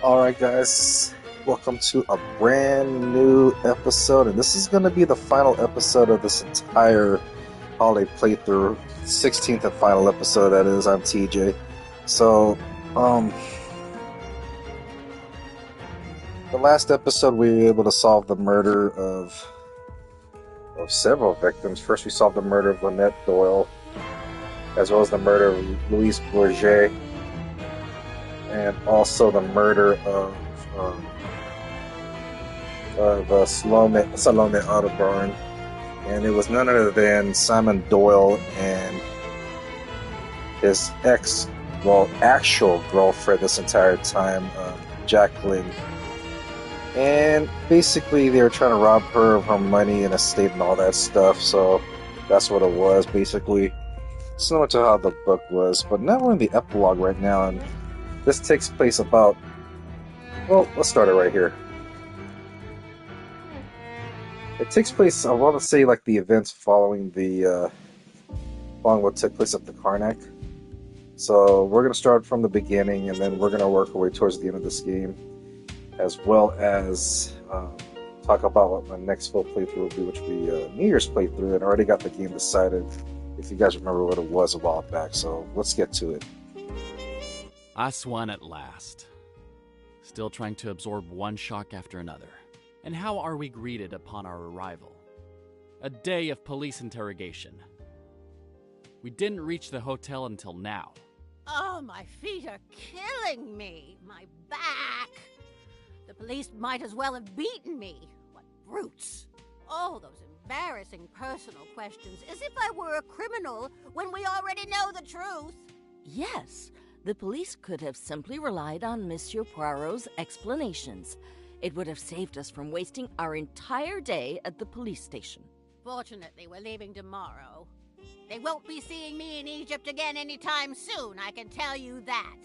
Alright, guys, welcome to a brand new episode, and this is going to be the final episode of this entire holiday playthrough. 16th and final episode, that is. I'm TJ. So, the last episode we were able to solve the murder of several victims. First, we solved the murder of Lynette Doyle, as well as the murder of Louise Bourget, and also the murder of Salome Audubon. And it was none other than Simon Doyle and his actual girlfriend this entire time, Jacqueline. And basically they were trying to rob her of her money and estate and all that stuff, so that's what it was, basically. Similar to how the book was, but now we're in the epilogue right now, and this takes place about... Well, let's start it right here. It takes place, I want to say, like the events following what took place at the Karnak. So we're going to start from the beginning, and then we're going to work our way towards the end of this game, as well as talk about what my next full playthrough will be, which will be a New Year's playthrough, and I already got the game decided, if you guys remember what it was a while back, so let's get to it. Us won at last. Still trying to absorb one shock after another. And how are we greeted upon our arrival? A day of police interrogation. We didn't reach the hotel until now. Oh, my feet are killing me. My back. The police might as well have beaten me. What brutes. Oh, those embarrassing personal questions, as if I were a criminal when we already know the truth. Yes, the police could have simply relied on Monsieur Poirot's explanations. It would have saved us from wasting our entire day at the police station. Fortunately, we're leaving tomorrow. They won't be seeing me in Egypt again anytime soon, I can tell you that.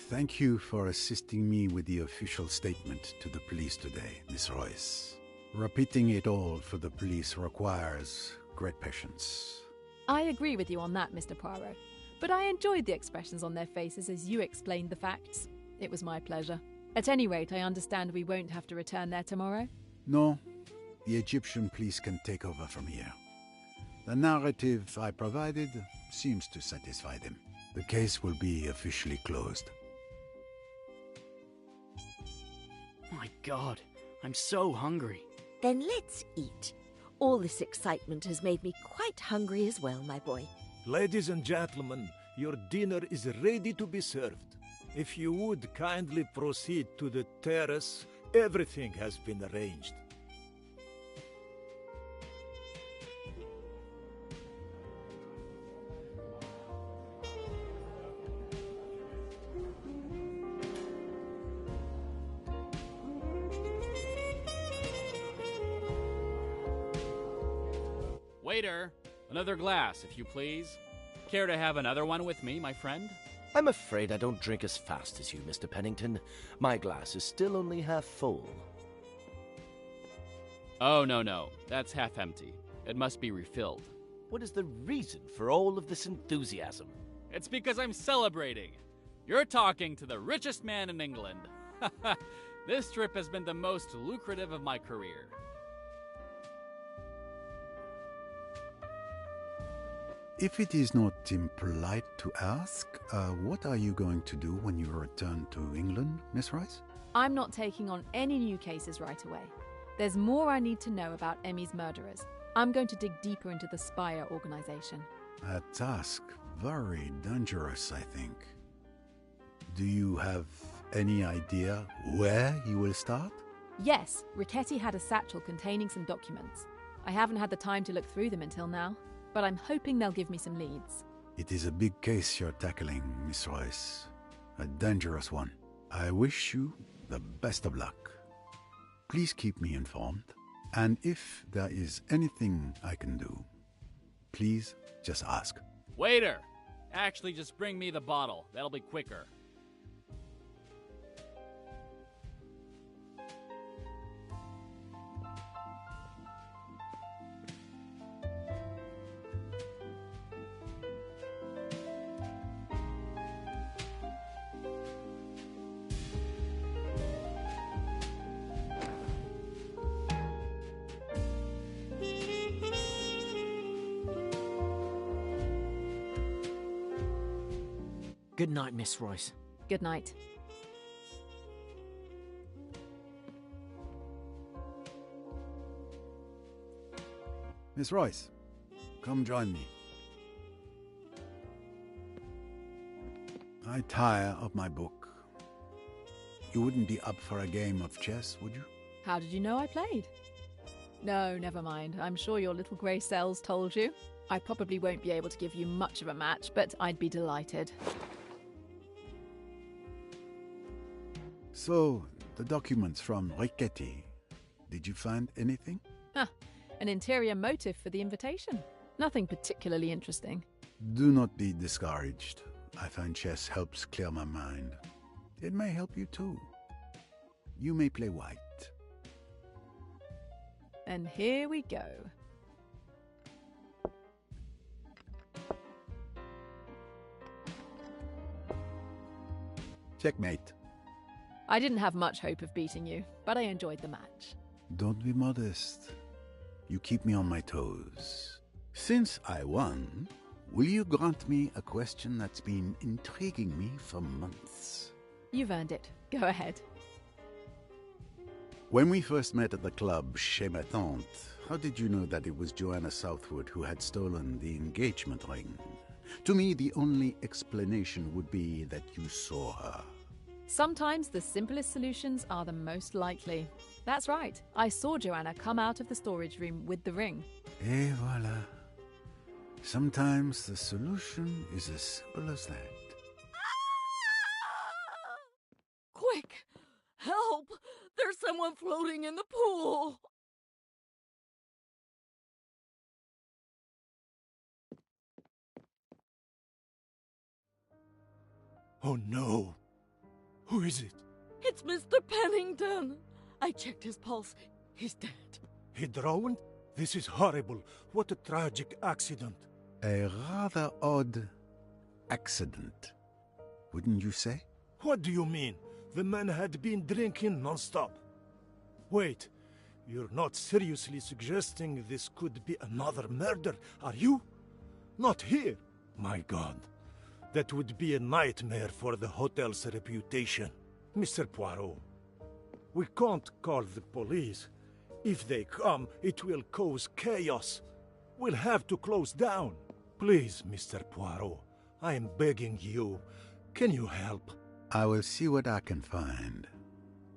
Thank you for assisting me with the official statement to the police today, Miss Royce. Repeating it all for the police requires great patience. I agree with you on that, Mr. Poirot. But I enjoyed the expressions on their faces as you explained the facts. It was my pleasure. At any rate, I understand we won't have to return there tomorrow? No, the Egyptian police can take over from here. The narrative I provided seems to satisfy them. The case will be officially closed. My God, I'm so hungry. Then let's eat. All this excitement has made me quite hungry as well, my boy. Ladies and gentlemen, your dinner is ready to be served. If you would kindly proceed to the terrace, everything has been arranged. Waiter, another glass, if you please. Care to have another one with me, my friend? I'm afraid I don't drink as fast as you, Mr. Pennington. My glass is still only half full. Oh, no. That's half empty. It must be refilled. What is the reason for all of this enthusiasm? It's because I'm celebrating. You're talking to the richest man in England. This trip has been the most lucrative of my career. If it is not impolite to ask, what are you going to do when you return to England, Miss Royce? I'm not taking on any new cases right away. There's more I need to know about Emmy's murderers. I'm going to dig deeper into the Spire organization. A task very dangerous, I think. Do you have any idea where you will start? Yes, Riquetti had a satchel containing some documents. I haven't had the time to look through them until now, but I'm hoping they'll give me some leads. It is a big case you're tackling, Miss Royce. A dangerous one. I wish you the best of luck. Please keep me informed. And if there is anything I can do, please just ask. Waiter! Actually, just bring me the bottle. That'll be quicker. Good night, Miss Royce. Good night. Miss Royce, come join me. I tire of my book. You wouldn't be up for a game of chess, would you? How did you know I played? No, never mind. I'm sure your little grey cells told you. I probably won't be able to give you much of a match, but I'd be delighted. So, the documents from Riquetti, did you find anything? An interior motive for the invitation. Nothing particularly interesting. Do not be discouraged. I find chess helps clear my mind. It may help you too. You may play white. And here we go. Checkmate. I didn't have much hope of beating you, but I enjoyed the match. Don't be modest. You keep me on my toes. Since I won, will you grant me a question that's been intriguing me for months? You've earned it. Go ahead. When we first met at the club Chez Ma Tante, how did you know that it was Joanna Southwood who had stolen the engagement ring? To me, the only explanation would be that you saw her. Sometimes the simplest solutions are the most likely. That's right. I saw Joanna come out of the storage room with the ring. Et voilà. Sometimes the solution is as simple as that. Quick! Help! There's someone floating in the pool! Oh no! Who is it? It's Mr. Pennington! I checked his pulse. He's dead. He drowned? This is horrible. What a tragic accident. A rather odd accident, wouldn't you say? What do you mean? The man had been drinking non-stop. Wait, you're not seriously suggesting this could be another murder, are you? Not here. My God. That would be a nightmare for the hotel's reputation. Mr. Poirot, we can't call the police. If they come, it will cause chaos. We'll have to close down. Please, Mr. Poirot, I am begging you. Can you help? I will see what I can find.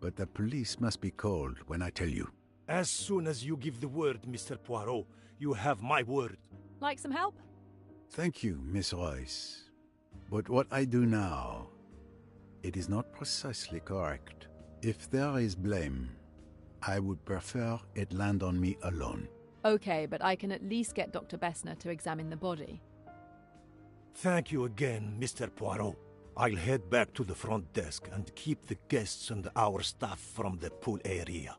But the police must be called when I tell you. As soon as you give the word, Mr. Poirot, you have my word. Like some help? Thank you, Miss Royce. But what I do now, it is not precisely correct. If there is blame, I would prefer it land on me alone. Okay, but I can at least get Dr. Bessner to examine the body. Thank you again, Mr. Poirot. I'll head back to the front desk and keep the guests and our staff from the pool area.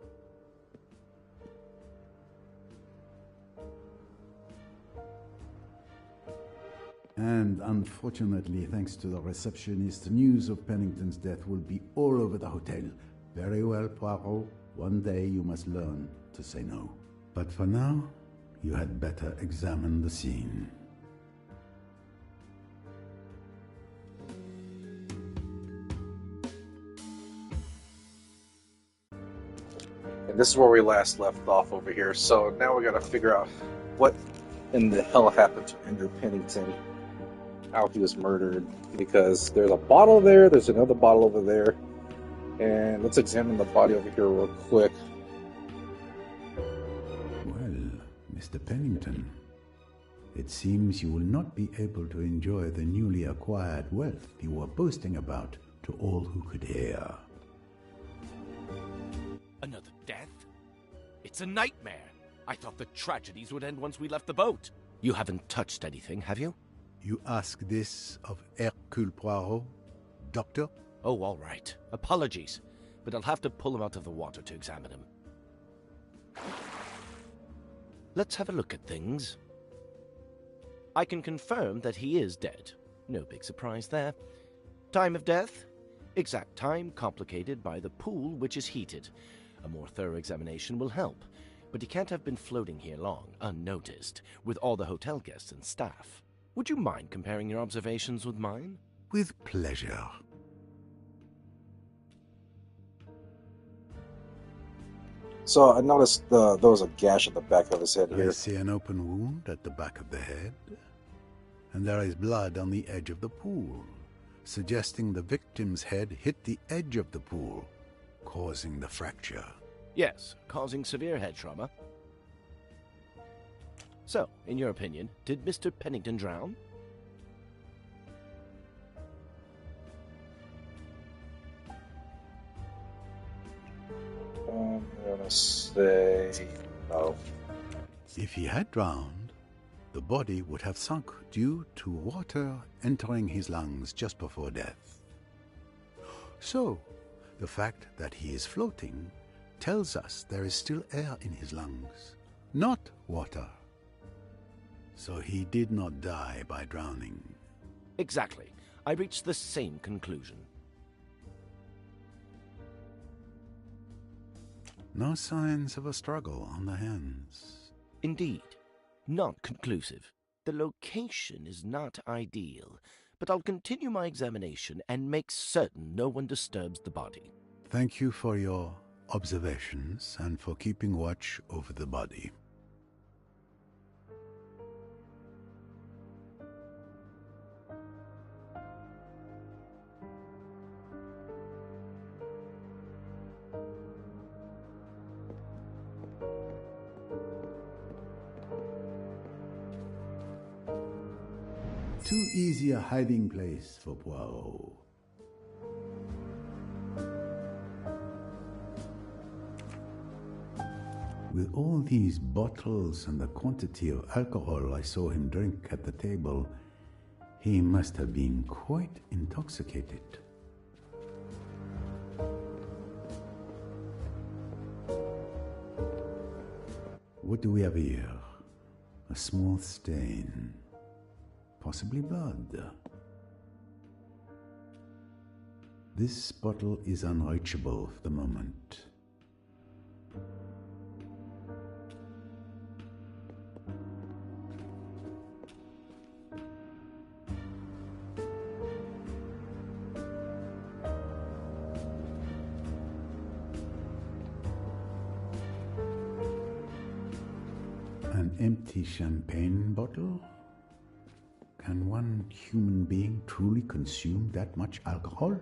And unfortunately, thanks to the receptionist, news of Pennington's death will be all over the hotel. Very well, Poirot. One day you must learn to say no. But for now, you had better examine the scene. And this is where we last left off over here. So now we got to figure out what in the hell happened to Andrew Pennington, how he was murdered. Because there's a bottle there, there's another bottle over there. And let's examine the body over here real quick. Well, Mr. Pennington, it seems you will not be able to enjoy the newly acquired wealth you were boasting about to all who could hear. Another death? It's a nightmare. I thought the tragedies would end once we left the boat. You haven't touched anything, have you? You ask this of Hercule Poirot, doctor? Oh, all right. Apologies. But I'll have to pull him out of the water to examine him. Let's have a look at things. I can confirm that he is dead. No big surprise there. Time of death? Exact time complicated by the pool, which is heated. A more thorough examination will help. But he can't have been floating here long, unnoticed, with all the hotel guests and staff. Would you mind comparing your observations with mine? With pleasure. So I noticed there was a gash at the back of his head I here. see an open wound at the back of the head, and there is blood on the edge of the pool, suggesting the victim's head hit the edge of the pool, causing the fracture. Yes, causing severe head trauma. So, in your opinion, did Mr. Pennington drown? I'm gonna say no. If he had drowned, the body would have sunk due to water entering his lungs just before death. So, the fact that he is floating tells us there is still air in his lungs, not water. So he did not die by drowning. Exactly. I reached the same conclusion. No signs of a struggle on the hands. Indeed. Not conclusive. The location is not ideal, but I'll continue my examination and make certain no one disturbs the body. Thank you for your observations and for keeping watch over the body. Too easy a hiding place for Poirot. With all these bottles and the quantity of alcohol I saw him drink at the table, he must have been quite intoxicated. What do we have here? A small stain. Possibly blood. This bottle is unreachable for the moment. An empty champagne bottle? Can one human being truly consume that much alcohol?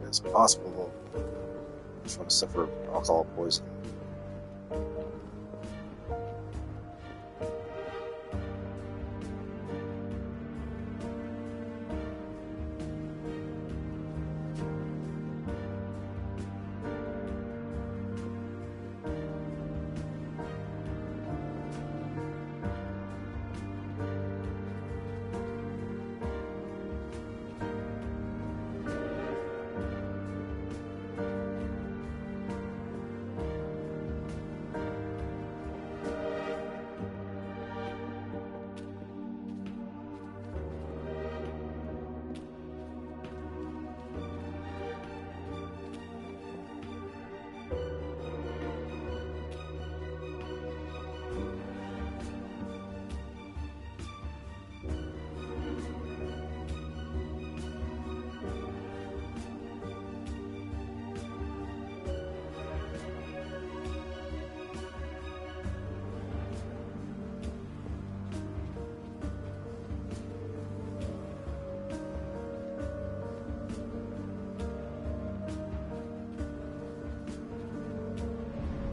It's possible. I'm trying to suffer alcohol poisoning.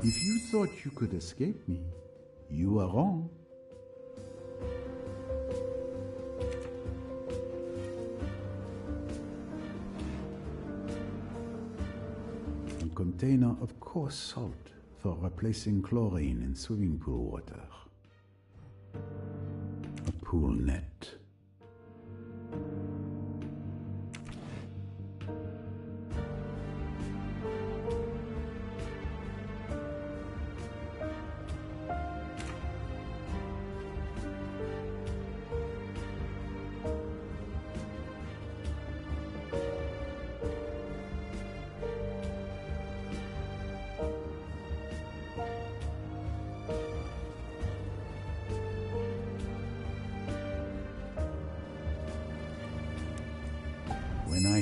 If you thought you could escape me, you are wrong. A container of coarse salt for replacing chlorine in swimming pool water. A pool net.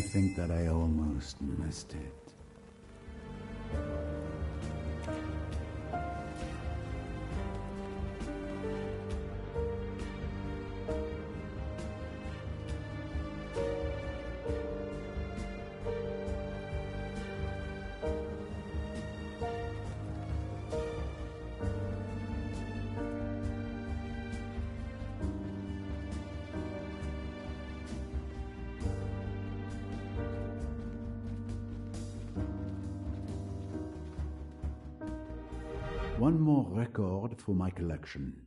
think that I almost missed it. One more record for my collection.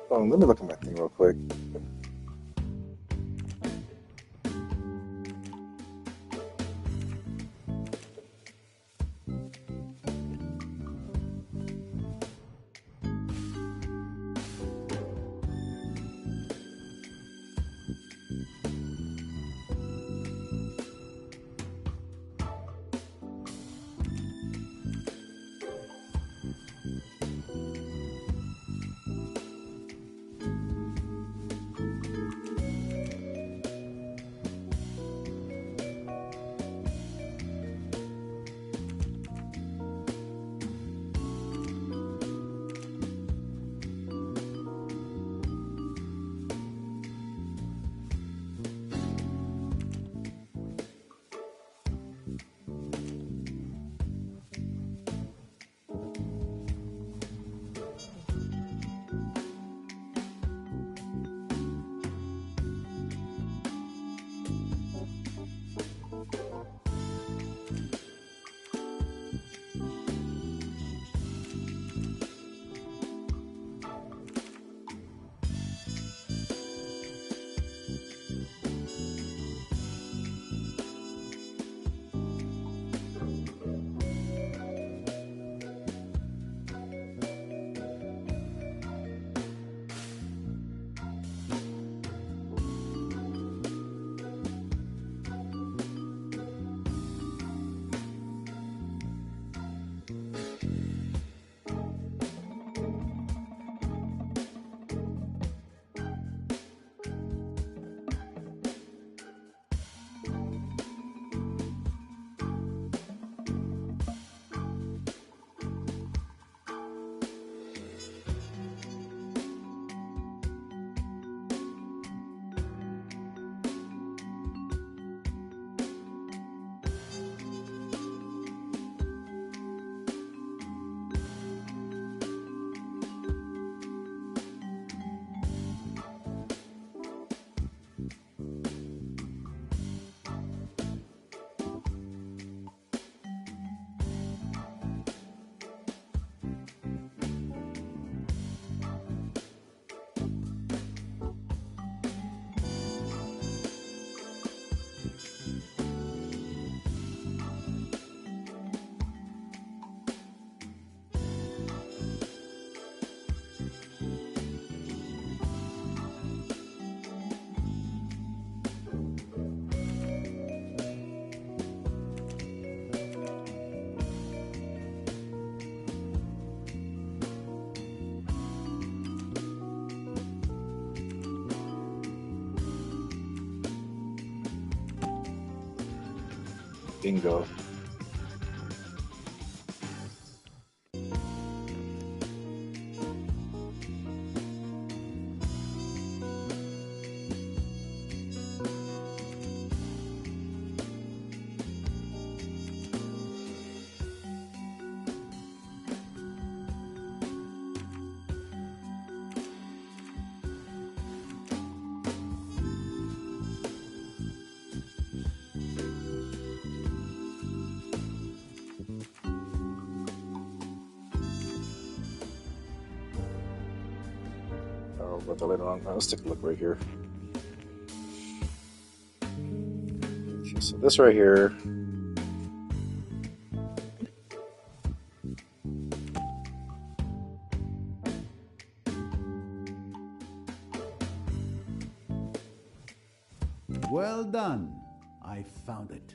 Oh, let me look at my thing real quick. Bingo. about that later on. Let's take a look right here. Okay, so this right here. Well done. I found it.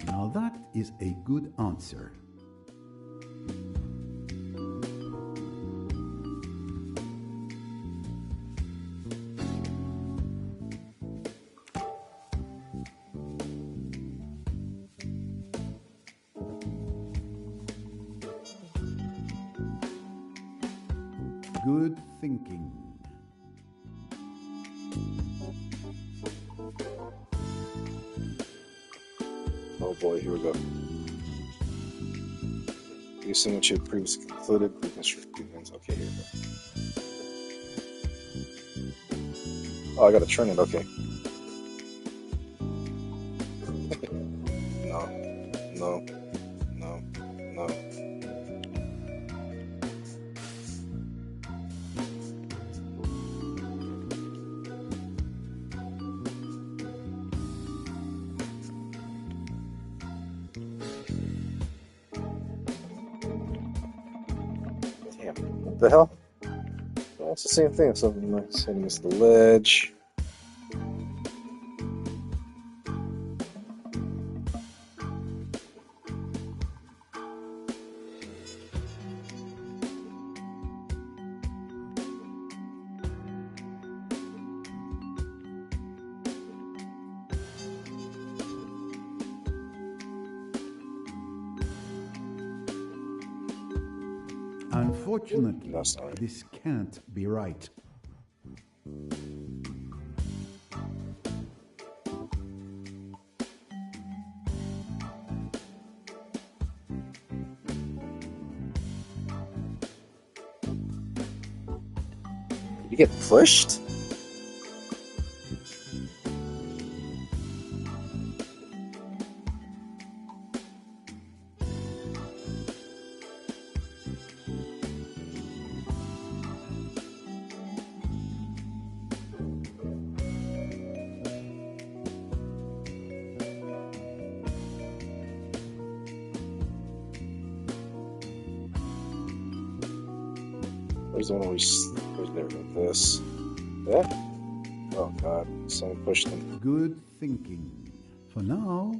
Now that is a good answer. Good thinking. Oh boy, here we go. Based on what you previously concluded, reconstruct begins. Okay, here we go. Oh, I gotta turn it. Okay. No, no, no, no. Damn, what the hell? Well, it's the same thing. Something like hitting us the ledge. Unfortunately, That's not right. this can't be right. You get pushed? Where's the one where where's there with this? Yeah? Oh god, someone pushed him. Good thinking. For now,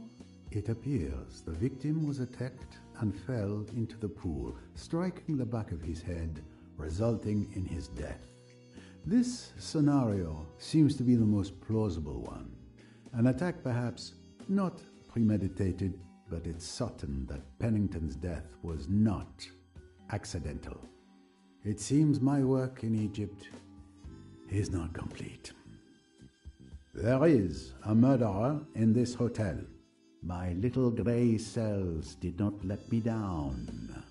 it appears the victim was attacked and fell into the pool, striking the back of his head, resulting in his death. This scenario seems to be the most plausible one. An attack perhaps not premeditated, but it's certain that Pennington's death was not accidental. It seems my work in Egypt is not complete. There is a murderer in this hotel. My little grey cells did not let me down.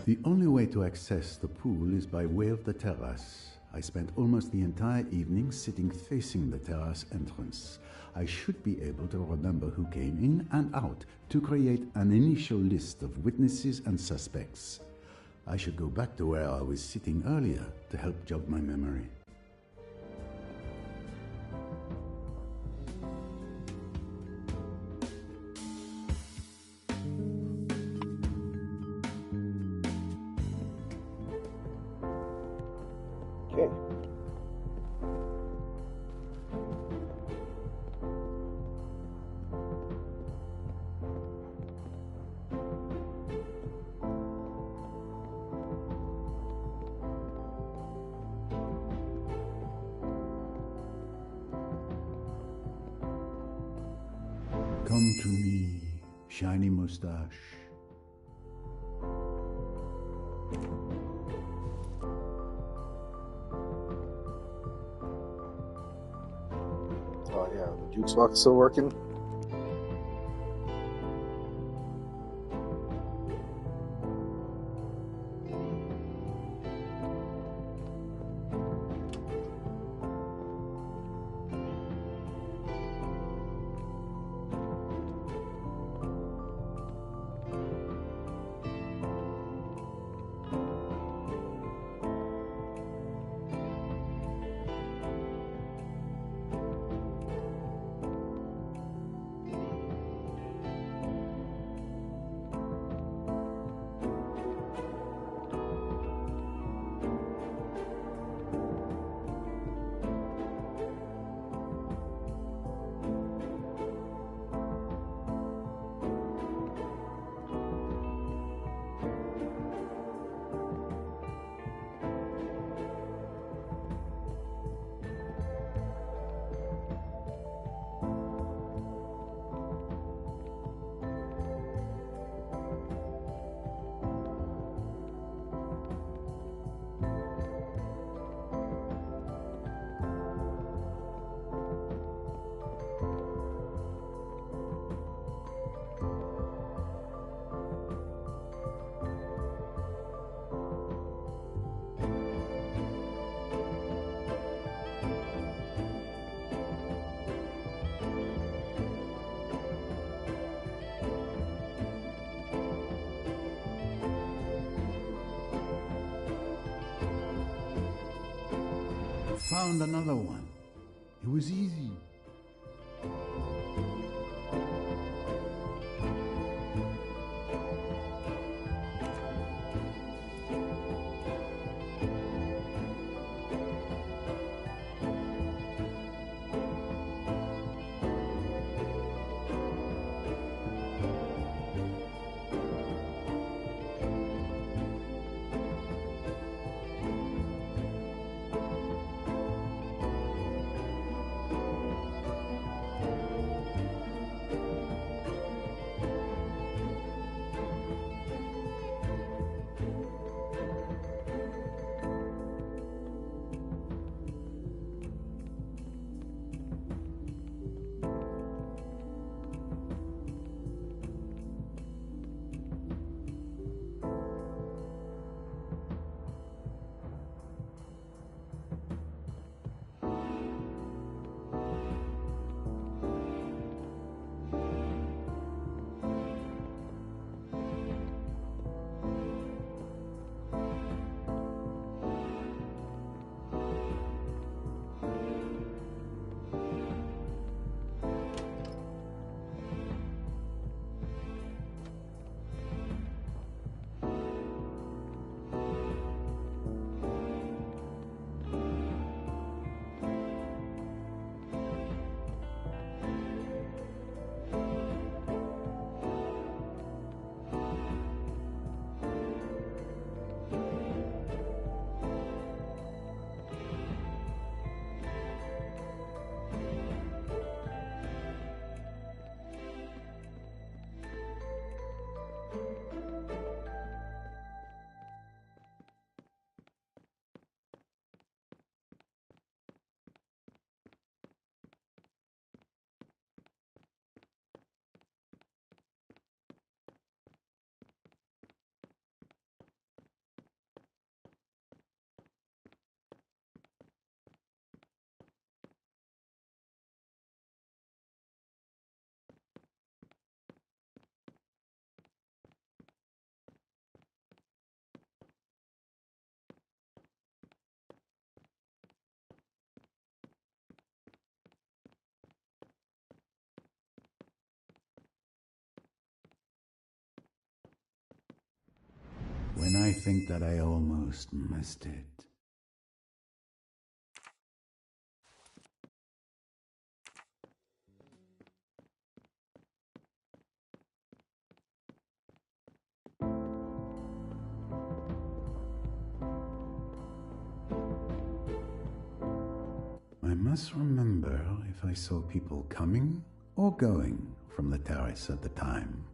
The only way to access the pool is by way of the terrace. I spent almost the entire evening sitting facing the terrace entrance. I should be able to remember who came in and out to create an initial list of witnesses and suspects. I should go back to where I was sitting earlier to help jog my memory. Okay. Come to me, shiny mustache. Jukebox still working? Found another one. It was easy. When I think that I almost missed it. I must remember if I saw people coming or going from the terrace at the time.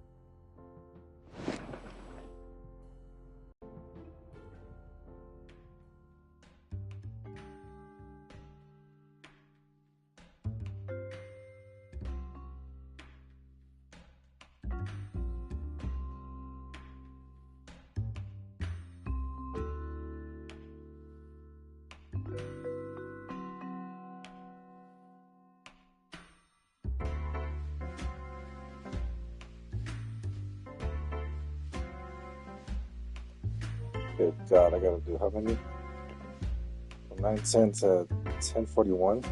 Good God, I gotta do how many? From 9:10 to 10:41.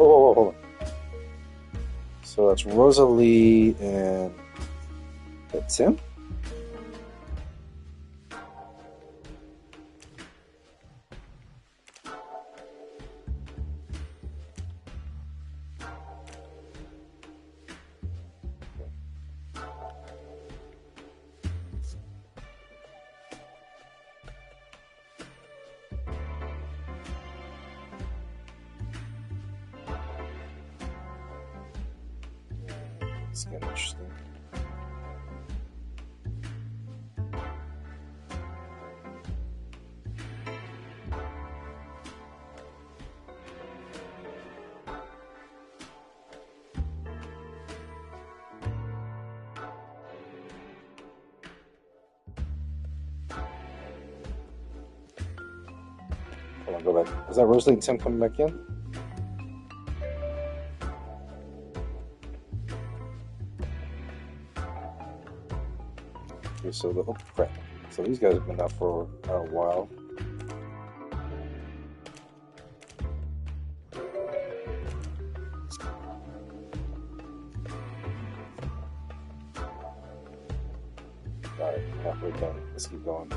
Oh, hold on. So that's Rosalie and that's Tim? It's getting interesting. Hold on, go back. Is that Rosalie and Tim coming back in? Okay, so oh crap. So these guys have been out for a while. Alright, halfway done. Let's keep going.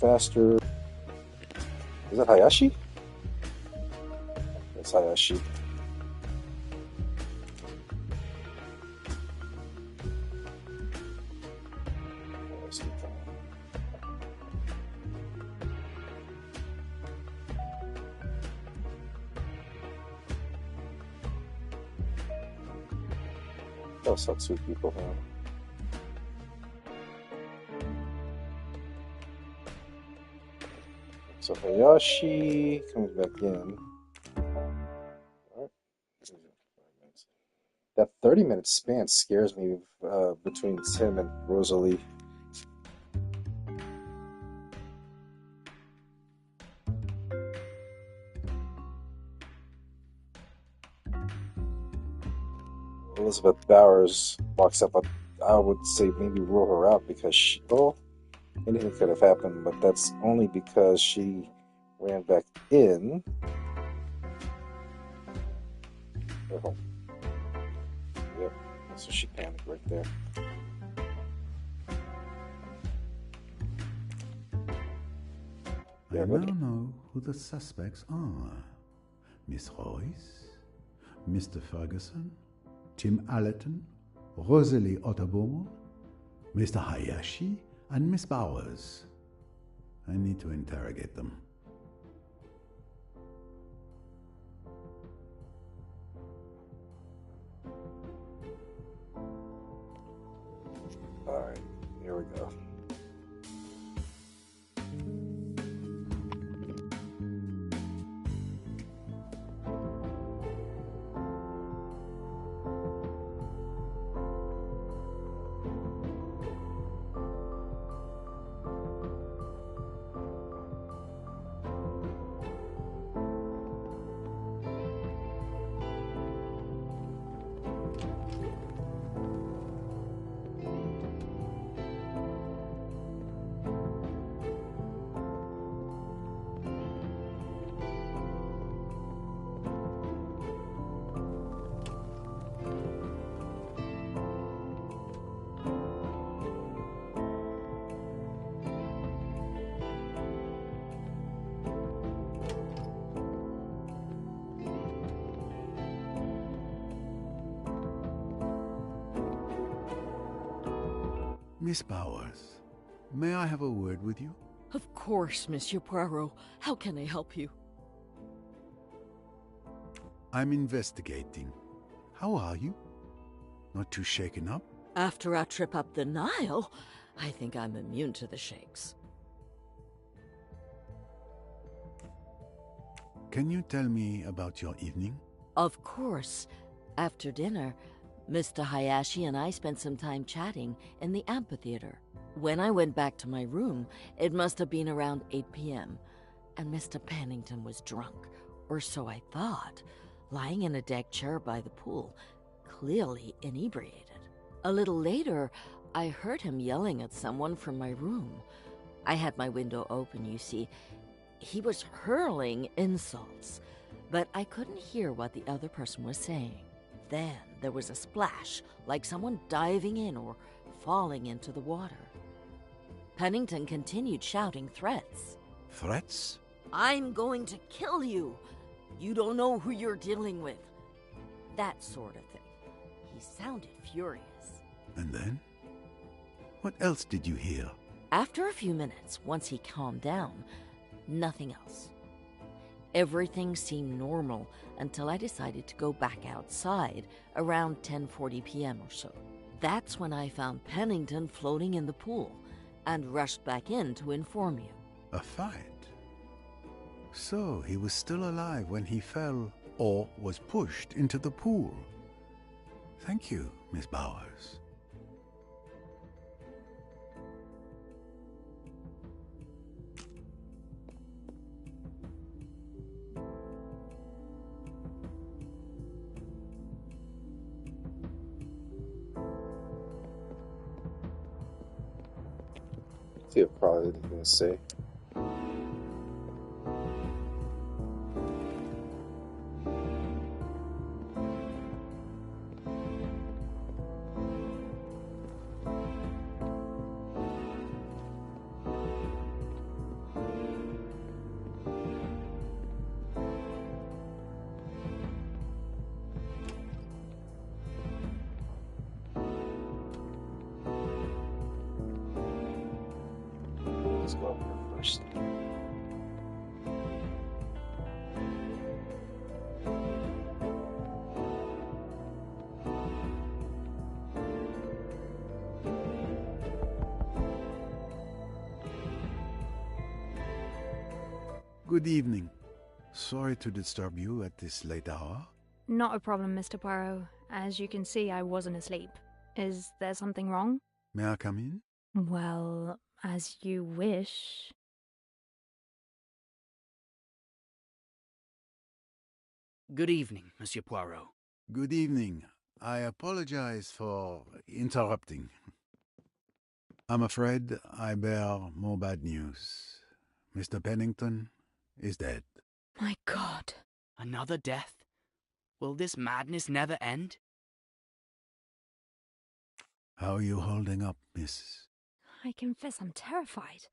Faster. Is that Hayashi? That's Hayashi. Oh, so two people, huh? So Hayashi comes back in. All right. That 30-minute span scares me between Tim and Rosalie. Elizabeth Bowers walks up. I would say maybe rule her out because she, well, anything could have happened, but that's only because she ran back in. Oh. Yep, so she panicked right there. I now know who the suspects are. Miss Royce, Mr. Ferguson, Tim Allerton, Rosalie Otterbourne, Mr. Hayashi, and Miss Bowers. I need to interrogate them. Miss Bowers, may I have a word with you? Of course, Monsieur Poirot. How can I help you? I'm investigating. How are you? Not too shaken up? After our trip up the Nile, I think I'm immune to the shakes. Can you tell me about your evening? Of course. After dinner, Mr. Hayashi and I spent some time chatting in the amphitheater. When I went back to my room, it must have been around 8 p.m., and Mr. Pennington was drunk, or so I thought, lying in a deck chair by the pool, clearly inebriated. A little later, I heard him yelling at someone from my room. I had my window open, you see. He was hurling insults, but I couldn't hear what the other person was saying. Then there was a splash, like someone diving in or falling into the water. Pennington continued shouting threats. Threats? I'm going to kill you. You don't know who you're dealing with. That sort of thing. He sounded furious. And then? What else did you hear? After a few minutes, once he calmed down, nothing else. Everything seemed normal until I decided to go back outside around 10:40 p.m. or so. That's when I found Pennington floating in the pool and rushed back in to inform you. A fight? So he was still alive when he fell or was pushed into the pool. Thank you, Miss Bowers. Feel probably going to say. Let's go up here first. Good evening. Sorry to disturb you at this late hour. Not a problem, Mr. Poirot. As you can see, I wasn't asleep. Is there something wrong? May I come in? Well, as you wish. Good evening, Monsieur Poirot. Good evening. I apologize for interrupting. I'm afraid I bear more bad news. Mr. Pennington is dead. My God. Another death? Will this madness never end? How are you holding up, miss? I confess I'm terrified.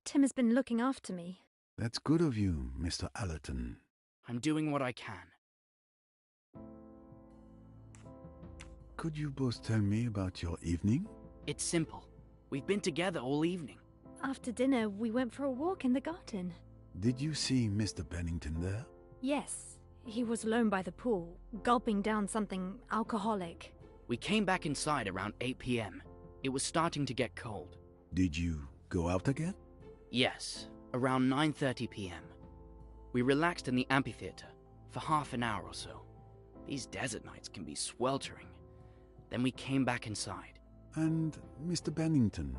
Tim has been looking after me. That's good of you, Mr. Allerton. I'm doing what I can. Could you both tell me about your evening? It's simple. We've been together all evening. After dinner, we went for a walk in the garden. Did you see Mr. Pennington there? Yes, he was alone by the pool, gulping down something alcoholic. We came back inside around 8 p.m. It was starting to get cold. Did you go out again? Yes, around 9:30 p.m. We relaxed in the amphitheater for half an hour or so. These desert nights can be sweltering. Then we came back inside. And Mr. Pennington,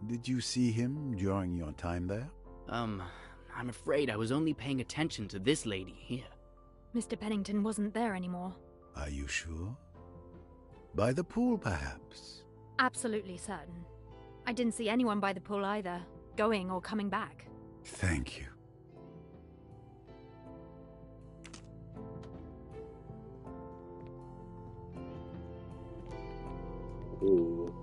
did you see him during your time there? I'm afraid I was only paying attention to this lady here. Mr. Pennington wasn't there anymore. Are you sure? By the pool, perhaps? Absolutely certain. I didn't see anyone by the pool either, going or coming back. Thank you. Ooh.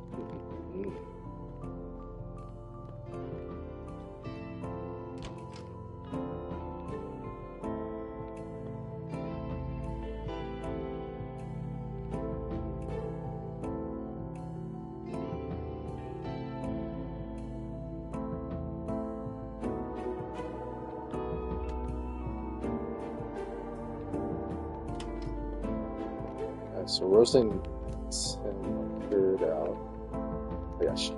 Alright, so roasting cleared out. Yes.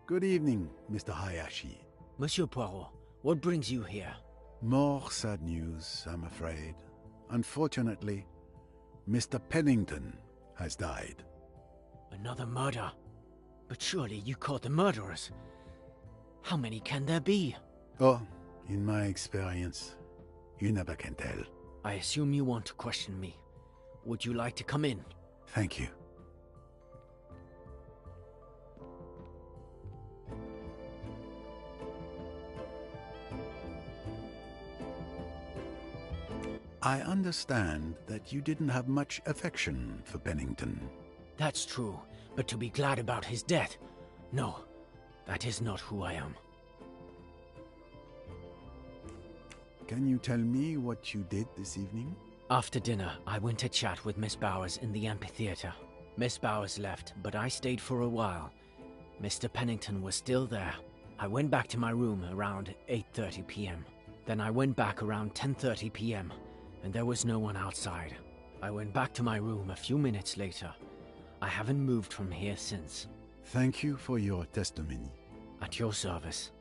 Good evening, Mr. Hayashi. Monsieur Poirot, what brings you here? More sad news, I'm afraid. Unfortunately, Mr. Pennington has died. Another murder? But surely you caught the murderers. How many can there be? Oh, in my experience, you never can tell. I assume you want to question me. Would you like to come in? Thank you. I understand that you didn't have much affection for Pennington. That's true, but to be glad about his death? No, that is not who I am. Can you tell me what you did this evening? After dinner, I went to chat with Miss Bowers in the amphitheater. Miss Bowers left, but I stayed for a while. Mr. Pennington was still there. I went back to my room around 8:30 p.m. Then I went back around 10:30 p.m. and there was no one outside. I went back to my room a few minutes later. I haven't moved from here since. Thank you for your testimony. At your service.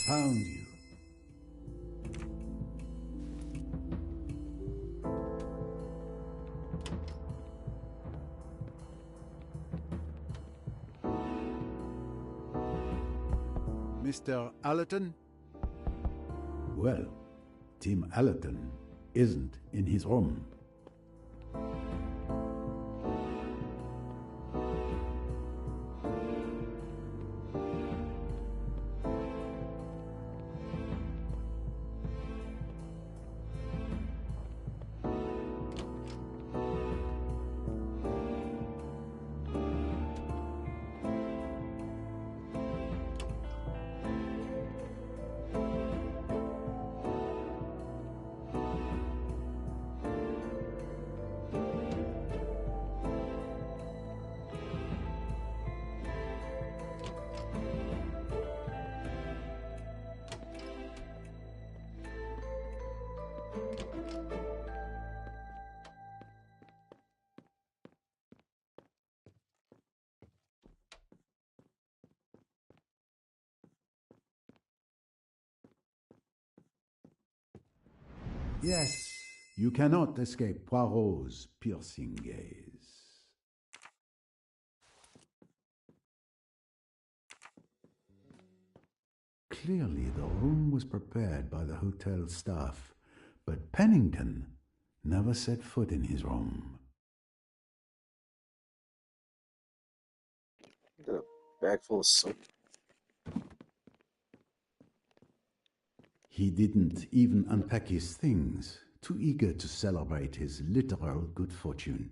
Found you. Mr. Allerton? Well, Tim Allerton isn't in his room. Yes, you cannot escape Poirot's piercing gaze. Clearly, the room was prepared by the hotel staff, but Pennington never set foot in his room. Got a bag full of soap. He didn't even unpack his things, too eager to celebrate his literal good fortune.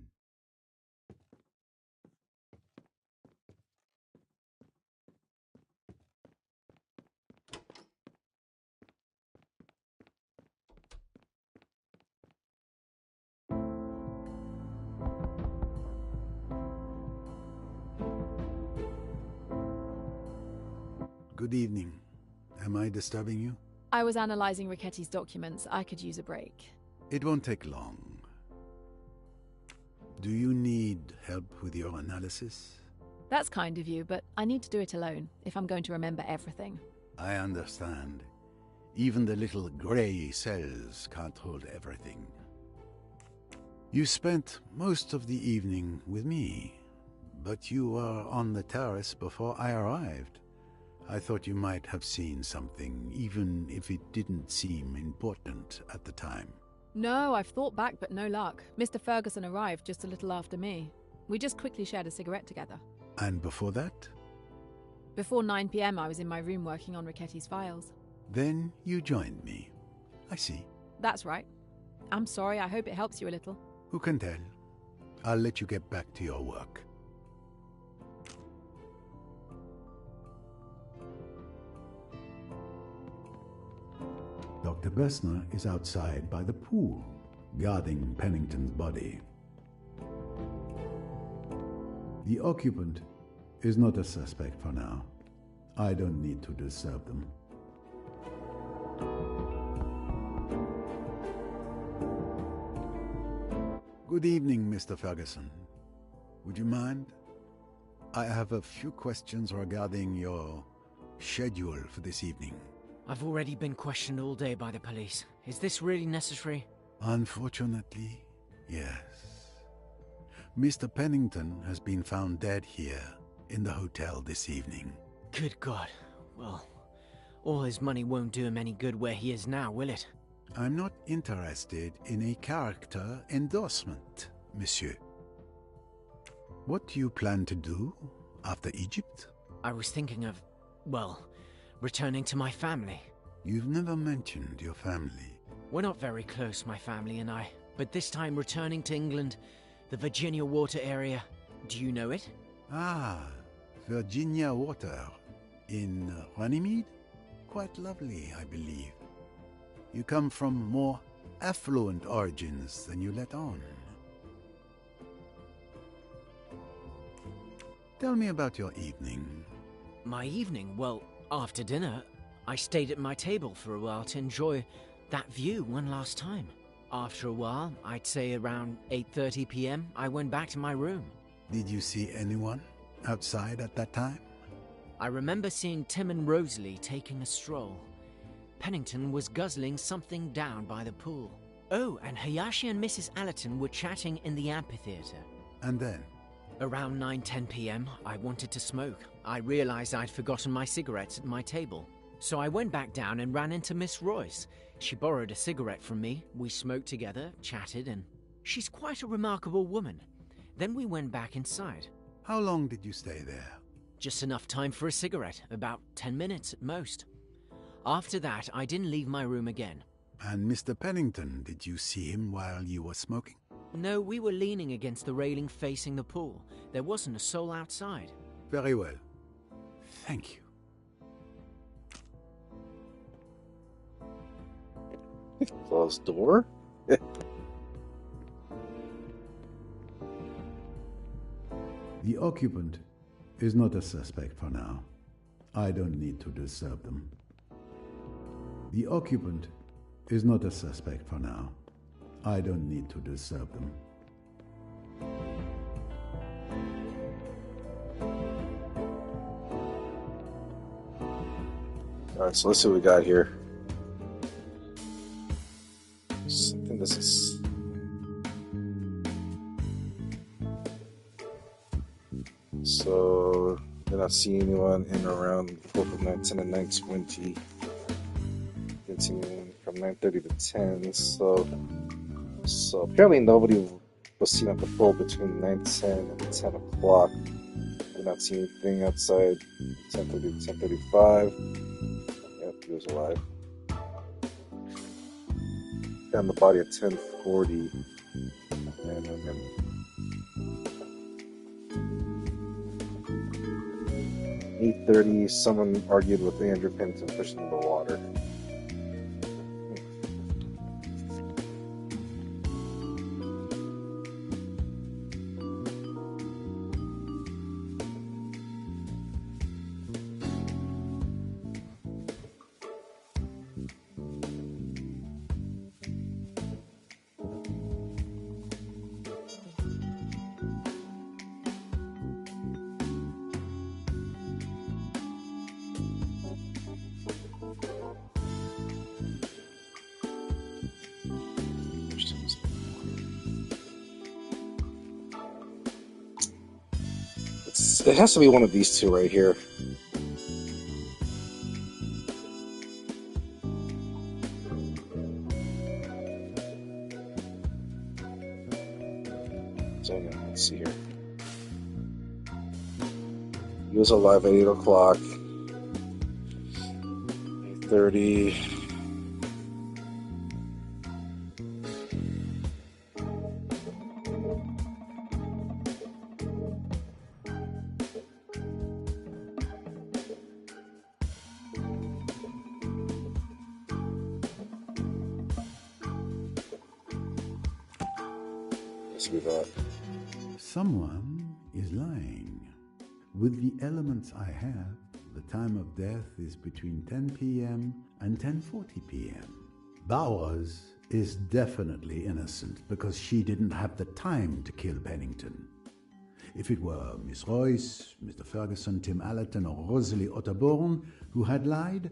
Good evening. Am I disturbing you? I was analysing Ricchetti's documents. I could use a break. It won't take long. Do you need help with your analysis? That's kind of you, but I need to do it alone if I'm going to remember everything. I understand. Even the little grey cells can't hold everything. You spent most of the evening with me, but you were on the terrace before I arrived. I thought you might have seen something, even if it didn't seem important at the time. No, I've thought back, but no luck. Mr. Ferguson arrived just a little after me. We just quickly shared a cigarette together. And before that? Before 9 p.m. I was in my room working on Ricchetti's files. Then you joined me. I see. That's right. I'm sorry, I hope it helps you a little. Who can tell? I'll let you get back to your work. Dr. Bessner is outside by the pool, guarding Pennington's body. The occupant is not a suspect for now. I don't need to disturb them. Good evening, Mr. Ferguson. Would you mind? I have a few questions regarding your schedule for this evening. I've already been questioned all day by the police. Is this really necessary? Unfortunately, yes. Mr. Pennington has been found dead here in the hotel this evening. Good God. Well, all his money won't do him any good where he is now, will it? I'm not interested in a character endorsement, monsieur. What do you plan to do after Egypt? I was thinking of, well, returning to my family. You've never mentioned your family. We're not very close, my family and I, but this time returning to England, the Virginia Water area. Do you know it? Ah, Virginia Water. In Runnymede? Quite lovely, I believe. You come from more affluent origins than you let on. Tell me about your evening. My evening? Well, after dinner, I stayed at my table for a while to enjoy that view one last time. After a while, I'd say around 8:30 p.m., I went back to my room. Did you see anyone outside at that time? I remember seeing Tim and Rosalie taking a stroll. Pennington was guzzling something down by the pool. Oh, and Hayashi and Mrs. Allerton were chatting in the amphitheater. And then? Around 9:10 p.m., I wanted to smoke. I realized I'd forgotten my cigarettes at my table. So I went back down and ran into Miss Royce. She borrowed a cigarette from me. We smoked together, chatted, and she's quite a remarkable woman. Then we went back inside. How long did you stay there? Just enough time for a cigarette, about 10 minutes at most. After that, I didn't leave my room again. And Mr. Pennington, did you see him while you were smoking? No, we were leaning against the railing facing the pool. There wasn't a soul outside. Very well. Thank you. Closed door? The occupant is not a suspect for now. I don't need to disturb them. The occupant is not a suspect for now. I don't need to disturb them. Alright, so let's see what we got here. I think this is... So, did not see anyone in around 4 from 9:10 and 9:20. Continuing from 9:30 to 10. So apparently nobody was seen at the pool between 9:10 and 10 o'clock. Did not see anything outside 10:30 to 10:35. Yep, he was alive. Found the body at 10:40. And 8:30, someone argued with Andrew Pennington, pushing him in the water. It has to be one of these two right here. So yeah, let's see here. He was alive at 8 o'clock. 8:30. Yes, we thought. Someone is lying. With the elements I have, the time of death is between 10 p.m. and 10:40 p.m. Bowers is definitely innocent because she didn't have the time to kill Pennington. If it were Miss Royce, Mr. Ferguson, Tim Allerton, or Rosalie Otterborn who had lied,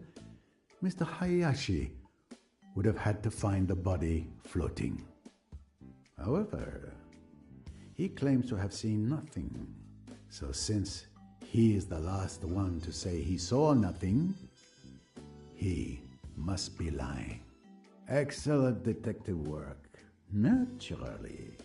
Mr. Hayashi would have had to find the body floating. However, he claims to have seen nothing. So since he is the last one to say he saw nothing, he must be lying. Excellent detective work, naturally.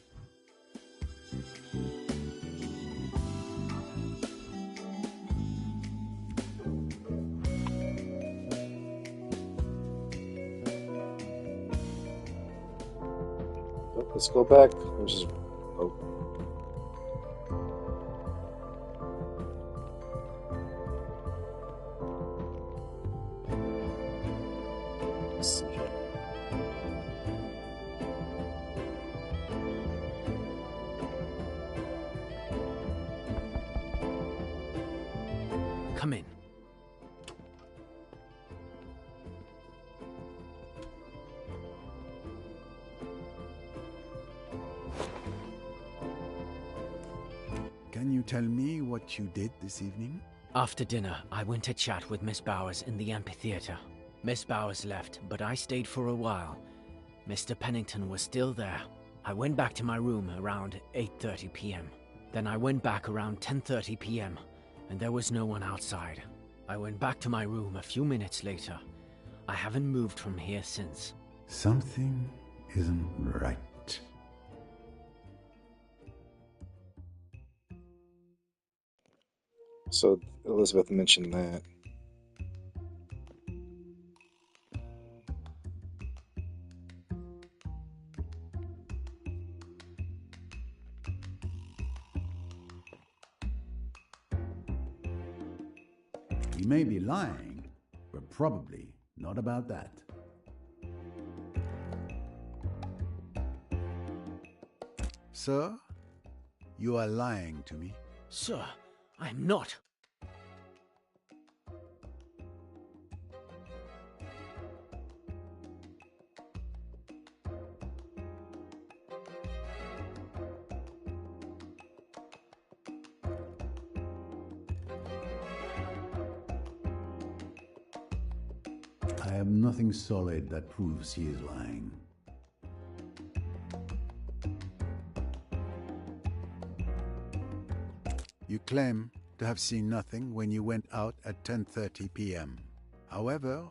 Let's go back. Let's just, oh. Let's see here. Come in. Can you tell me what you did this evening? After dinner, I went to chat with Miss Bowers in the amphitheater. Miss Bowers left, but I stayed for a while. Mr. Pennington was still there. I went back to my room around 8:30 p.m. Then I went back around 10:30 p.m., and there was no one outside. I went back to my room a few minutes later. I haven't moved from here since. Something isn't right. So Elizabeth mentioned that. We may be lying, but probably not about that. Sir, you are lying to me. Sir, I'm not. I have nothing solid that proves he is lying. You claim to have seen nothing when you went out at 10:30 p.m. However,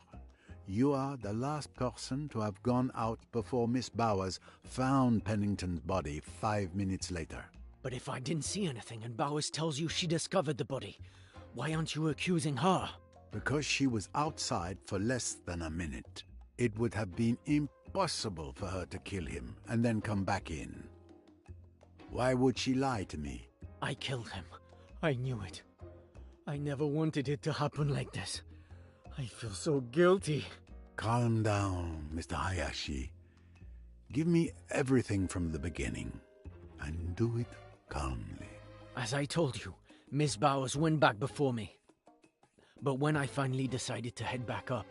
you are the last person to have gone out before Miss Bowers found Pennington's body 5 minutes later. But if I didn't see anything and Bowers tells you she discovered the body, why aren't you accusing her? Because she was outside for less than a minute. It would have been impossible for her to kill him and then come back in. Why would she lie to me? I killed him. I knew it. I never wanted it to happen like this. I feel so guilty. Calm down, Mr. Hayashi. Give me everything from the beginning, and do it calmly. As I told you, Miss Bowers went back before me. But when I finally decided to head back up,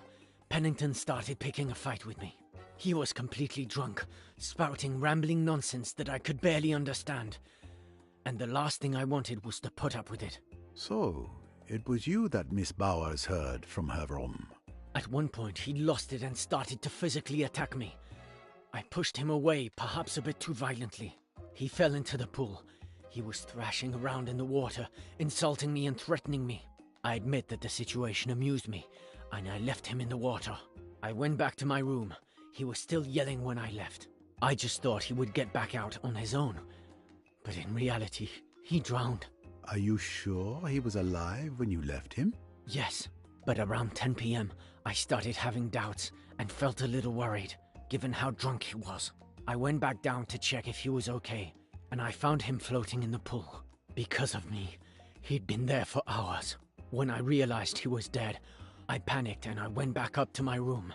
Pennington started picking a fight with me. He was completely drunk, spouting rambling nonsense that I could barely understand. And the last thing I wanted was to put up with it. So, it was you that Miss Bowers heard from her room. At one point, he lost it and started to physically attack me. I pushed him away, perhaps a bit too violently. He fell into the pool. He was thrashing around in the water, insulting me and threatening me. I admit that the situation amused me, and I left him in the water. I went back to my room. He was still yelling when I left. I just thought he would get back out on his own. But in reality, he drowned. Are you sure he was alive when you left him? Yes, but around 10 p.m., I started having doubts and felt a little worried, given how drunk he was. I went back down to check if he was okay, and I found him floating in the pool. Because of me, he'd been there for hours. When I realized he was dead, I panicked and I went back up to my room.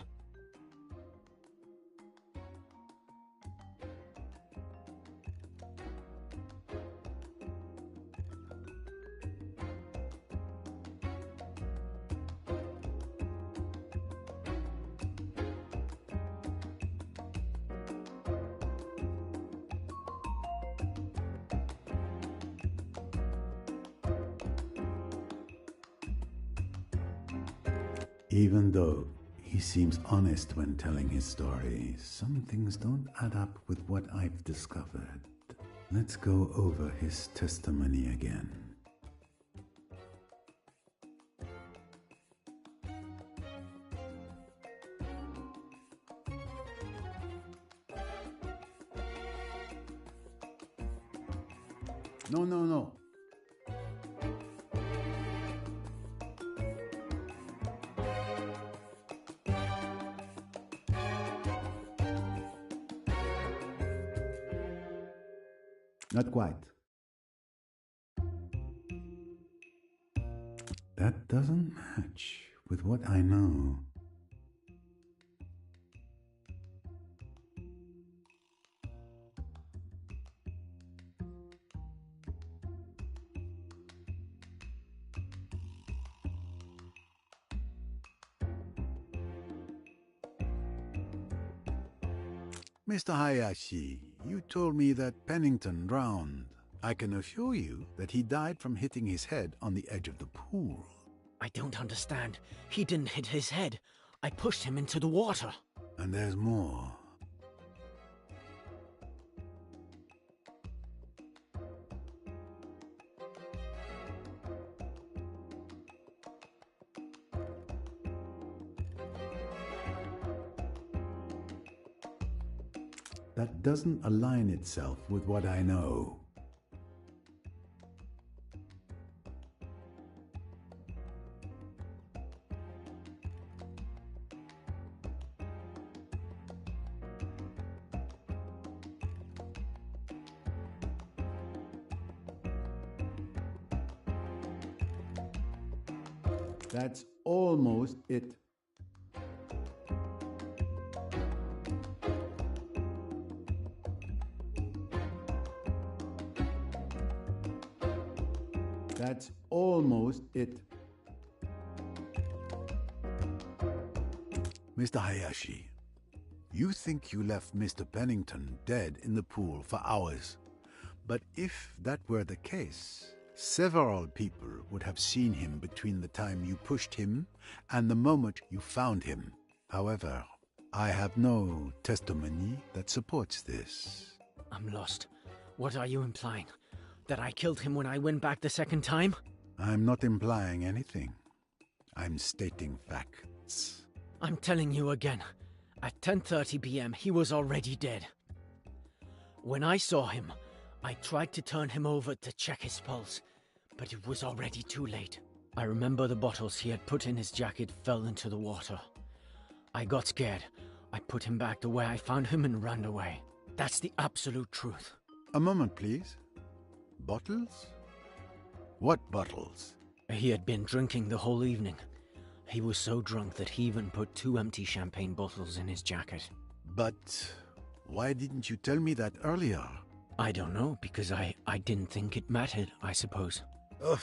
Even though he seems honest when telling his story, some things don't add up with what I've discovered. Let's go over his testimony again. No. Not quite. That doesn't match with what I know. Mr. Hayashi, you told me that Pennington drowned. I can assure you that he died from hitting his head on the edge of the pool. I don't understand. He didn't hit his head. I pushed him into the water. And there's more. That doesn't align itself with what I know. That's almost it. That's almost it. Mr. Hayashi, you think you left Mr. Pennington dead in the pool for hours. But if that were the case, several people would have seen him between the time you pushed him and the moment you found him. However, I have no testimony that supports this. I'm lost. What are you implying? That I killed him when I went back the second time? I'm not implying anything. I'm stating facts. I'm telling you again. At 10:30 p.m., he was already dead. When I saw him, I tried to turn him over to check his pulse, but it was already too late. I remember the bottles he had put in his jacket fell into the water. I got scared. I put him back the way I found him and ran away. That's the absolute truth. A moment, please. Bottles? What bottles? He had been drinking the whole evening. He was so drunk that he even put 2 empty champagne bottles in his jacket. But why didn't you tell me that earlier? I don't know, because I didn't think it mattered, I suppose. Ugh.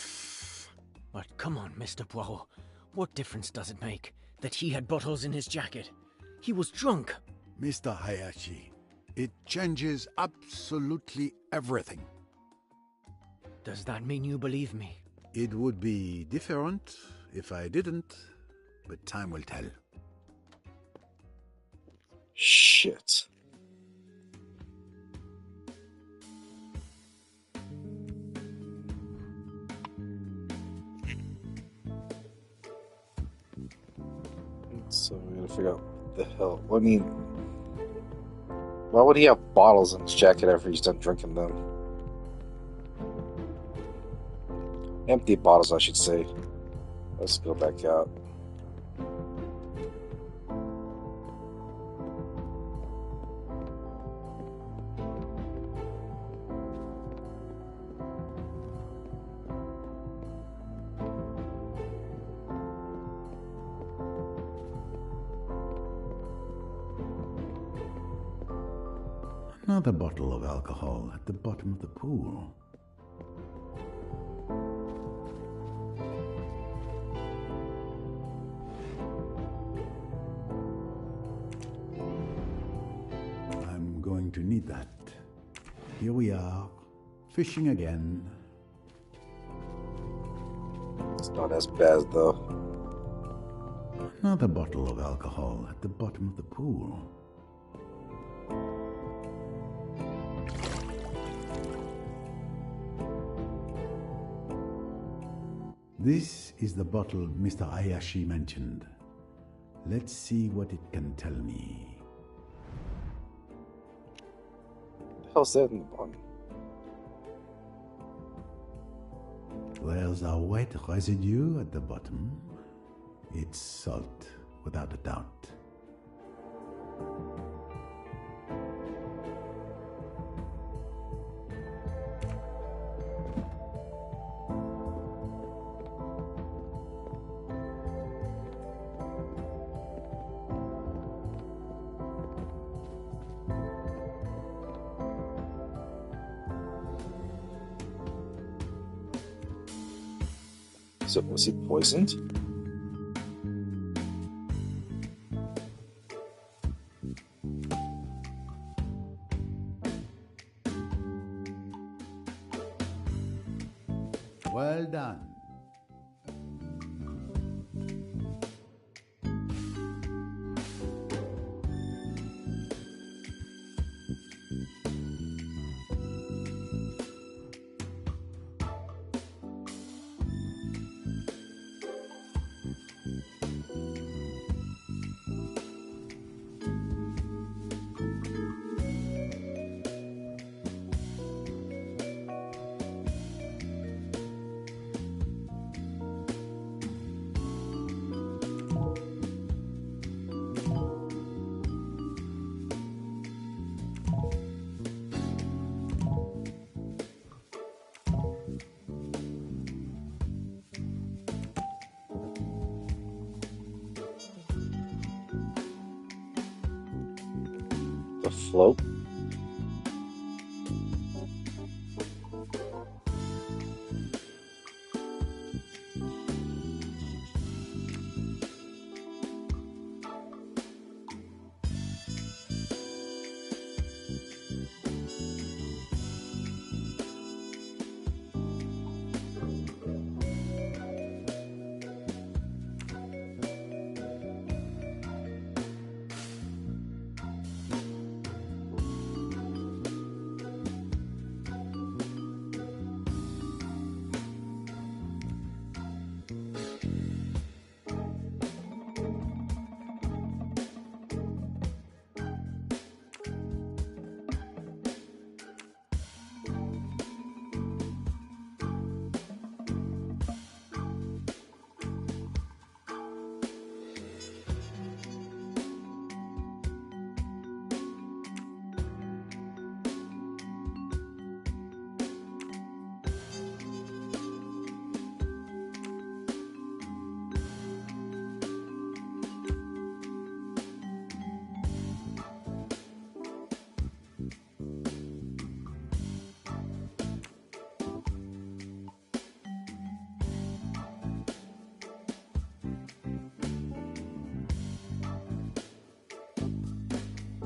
But come on, Mr. Poirot. What difference does it make that he had bottles in his jacket? He was drunk. Mr. Hayashi, it changes absolutely everything. Does that mean you believe me? It would be different if I didn't, but time will tell. Shit. So we gotta figure out what the hell. I mean, why would he have bottles in his jacket after he's done drinking them? Empty bottles, I should say. Let's go back out. Another bottle of alcohol at the bottom of the pool. I'm going to need that. Here we are, fishing again. It's not as bad though. Another bottle of alcohol at the bottom of the pool. This is the bottle Mr. Hayashi mentioned. Let's see what it can tell me. What the hell's that in the bottom? There's a white residue at the bottom. It's salt, without a doubt. So was he poisoned? Well done. The float?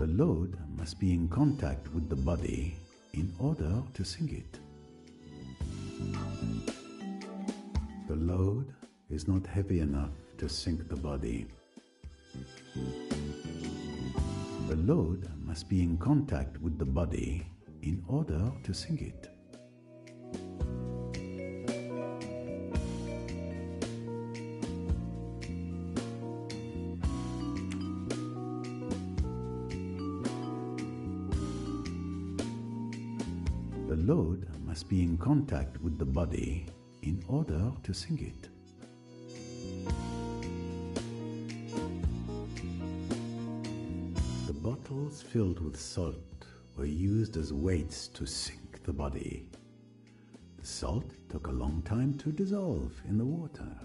The load must be in contact with the body in order to sink it. The load is not heavy enough to sink the body. The load must be in contact with the body in order to sink it. The load must be in contact with the body in order to sink it. The bottles filled with salt were used as weights to sink the body. The salt took a long time to dissolve in the water.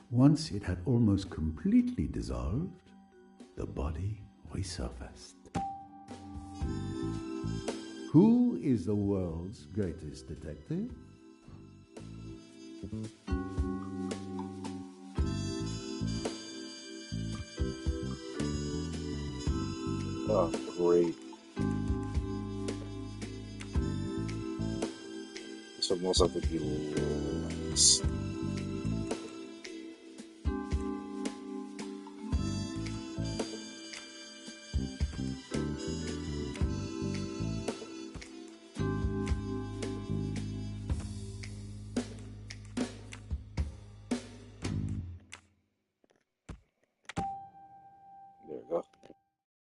Once it had almost completely dissolved, the body resurfaced. Who is the world's greatest detective? Oh, great. So most of it be Royce.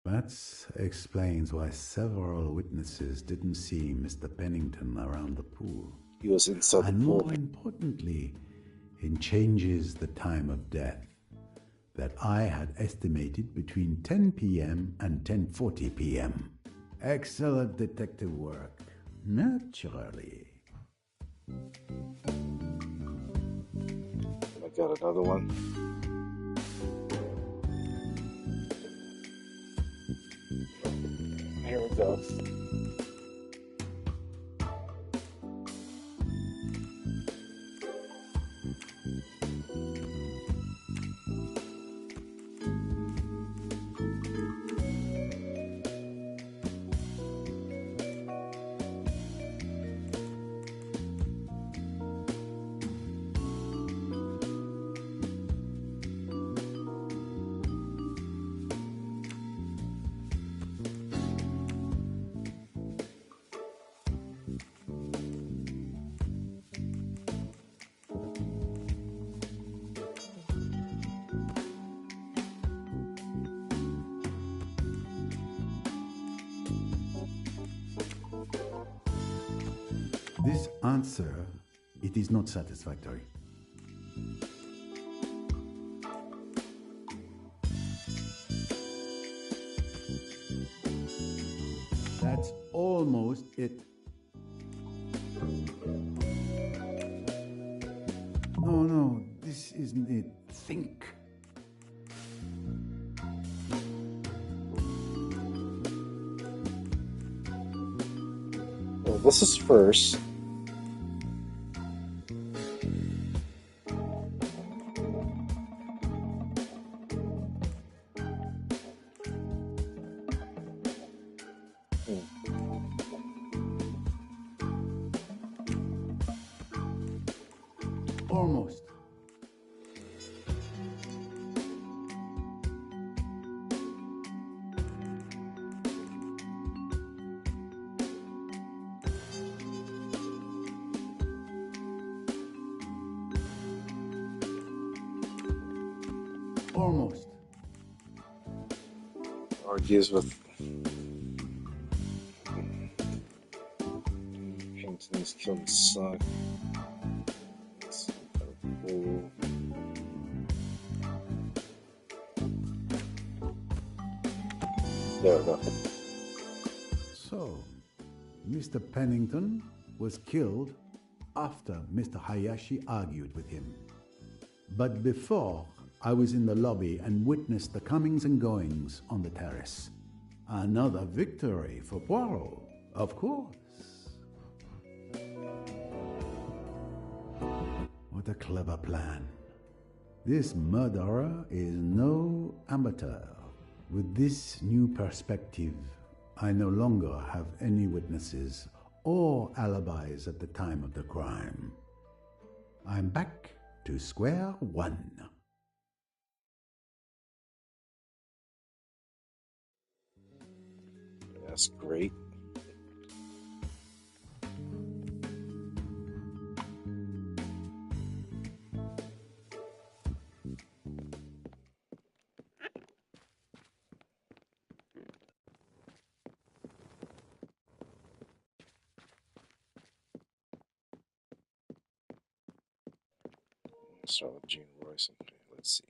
That explains why several witnesses didn't see Mr. Pennington around the pool. He was inside the And pool. more importantly, it changes the time of death that I had estimated between 10 p.m. and 10:40 p.m. Excellent detective work, naturally. I got another one. Here we go. This answer, it is not satisfactory. That's almost it. No, this isn't it. Think. Well, this is first. Almost. Almost. Argues with Pennington's killed his son. There we go. So, Mr. Pennington was killed after Mr. Hayashi argued with him. But before, I was in the lobby and witnessed the comings and goings on the terrace. Another victory for Poirot, of course. What a clever plan. This murderer is no amateur. With this new perspective, I no longer have any witnesses or alibis at the time of the crime. I'm back to square one. That's great. Start with Gene Royce. Okay, let's see.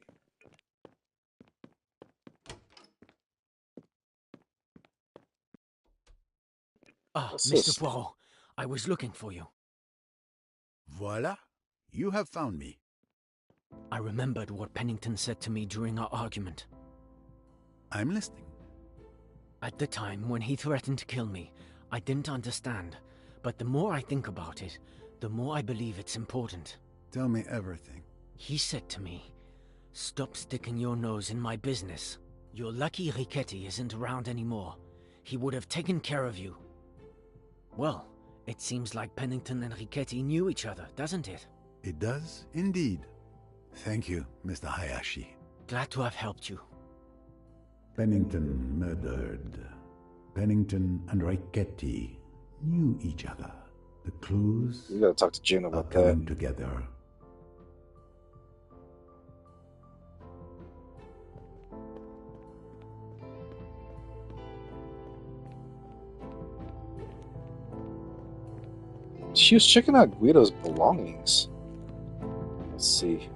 Ah, What's Mr. this? Poirot, I was looking for you. Voila, you have found me. I remembered what Pennington said to me during our argument. I'm listening. At the time, when he threatened to kill me, I didn't understand. But the more I think about it, the more I believe it's important. Tell me everything. He said to me, "Stop sticking your nose in my business. You're lucky Riquetti isn't around anymore. He would have taken care of you." Well, it seems like Pennington and Riquetti knew each other, doesn't it? It does, indeed. Thank you, Mr. Hayashi. Glad to have helped you. Pennington murdered. Pennington and Riquetti knew each other. The clues We gotta talk to Jen are about coming that. together. She was checking out Guido's belongings. Let's see.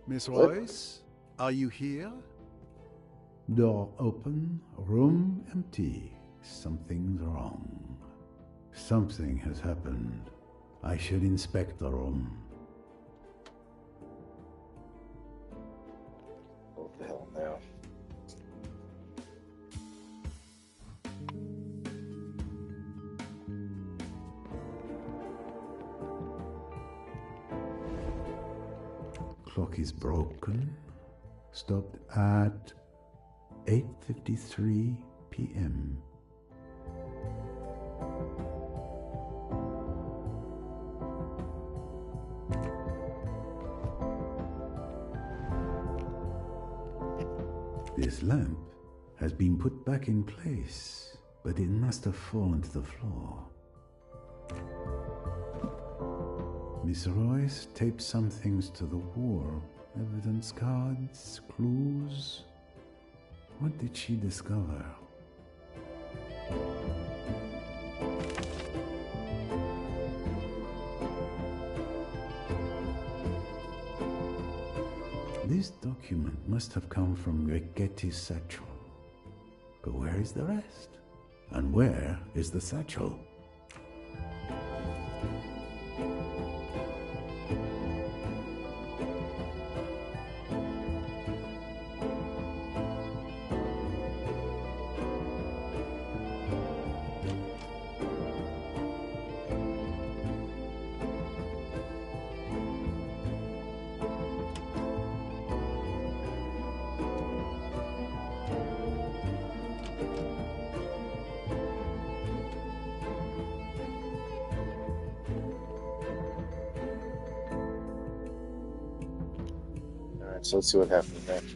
Miss What? Royce, are you here? Door open, room empty. Something's wrong. Something has happened. I should inspect the room. What the hell now? Clock is broken. Stopped at 8:53 p.m. This lamp has been put back in place, but it must have fallen to the floor. Miss Royce taped some things to the wall. Evidence cards, clues. What did she discover? This document must have come from Rigetti's satchel. But where is the rest? And where is the satchel? Alright, so let's see what happens next.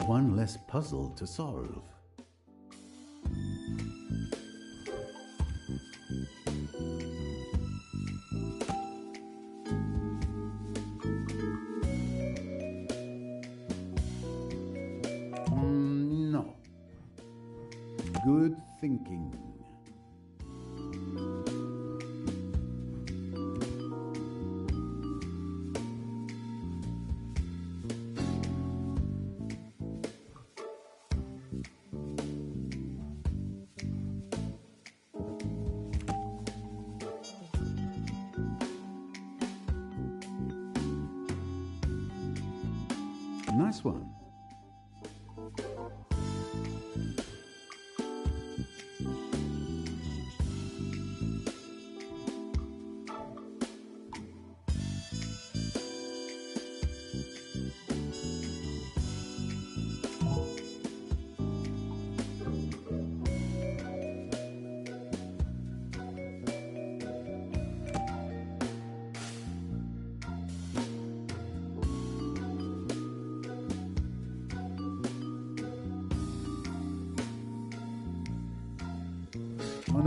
One less puzzle to solve. No. Good thinking. Nice one.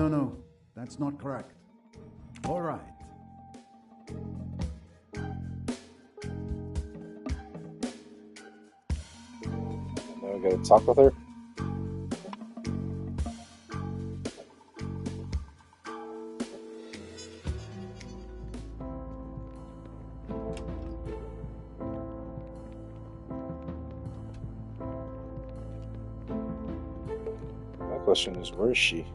No, that's not correct. All right. Now we gotta talk with her. My question is, where is she?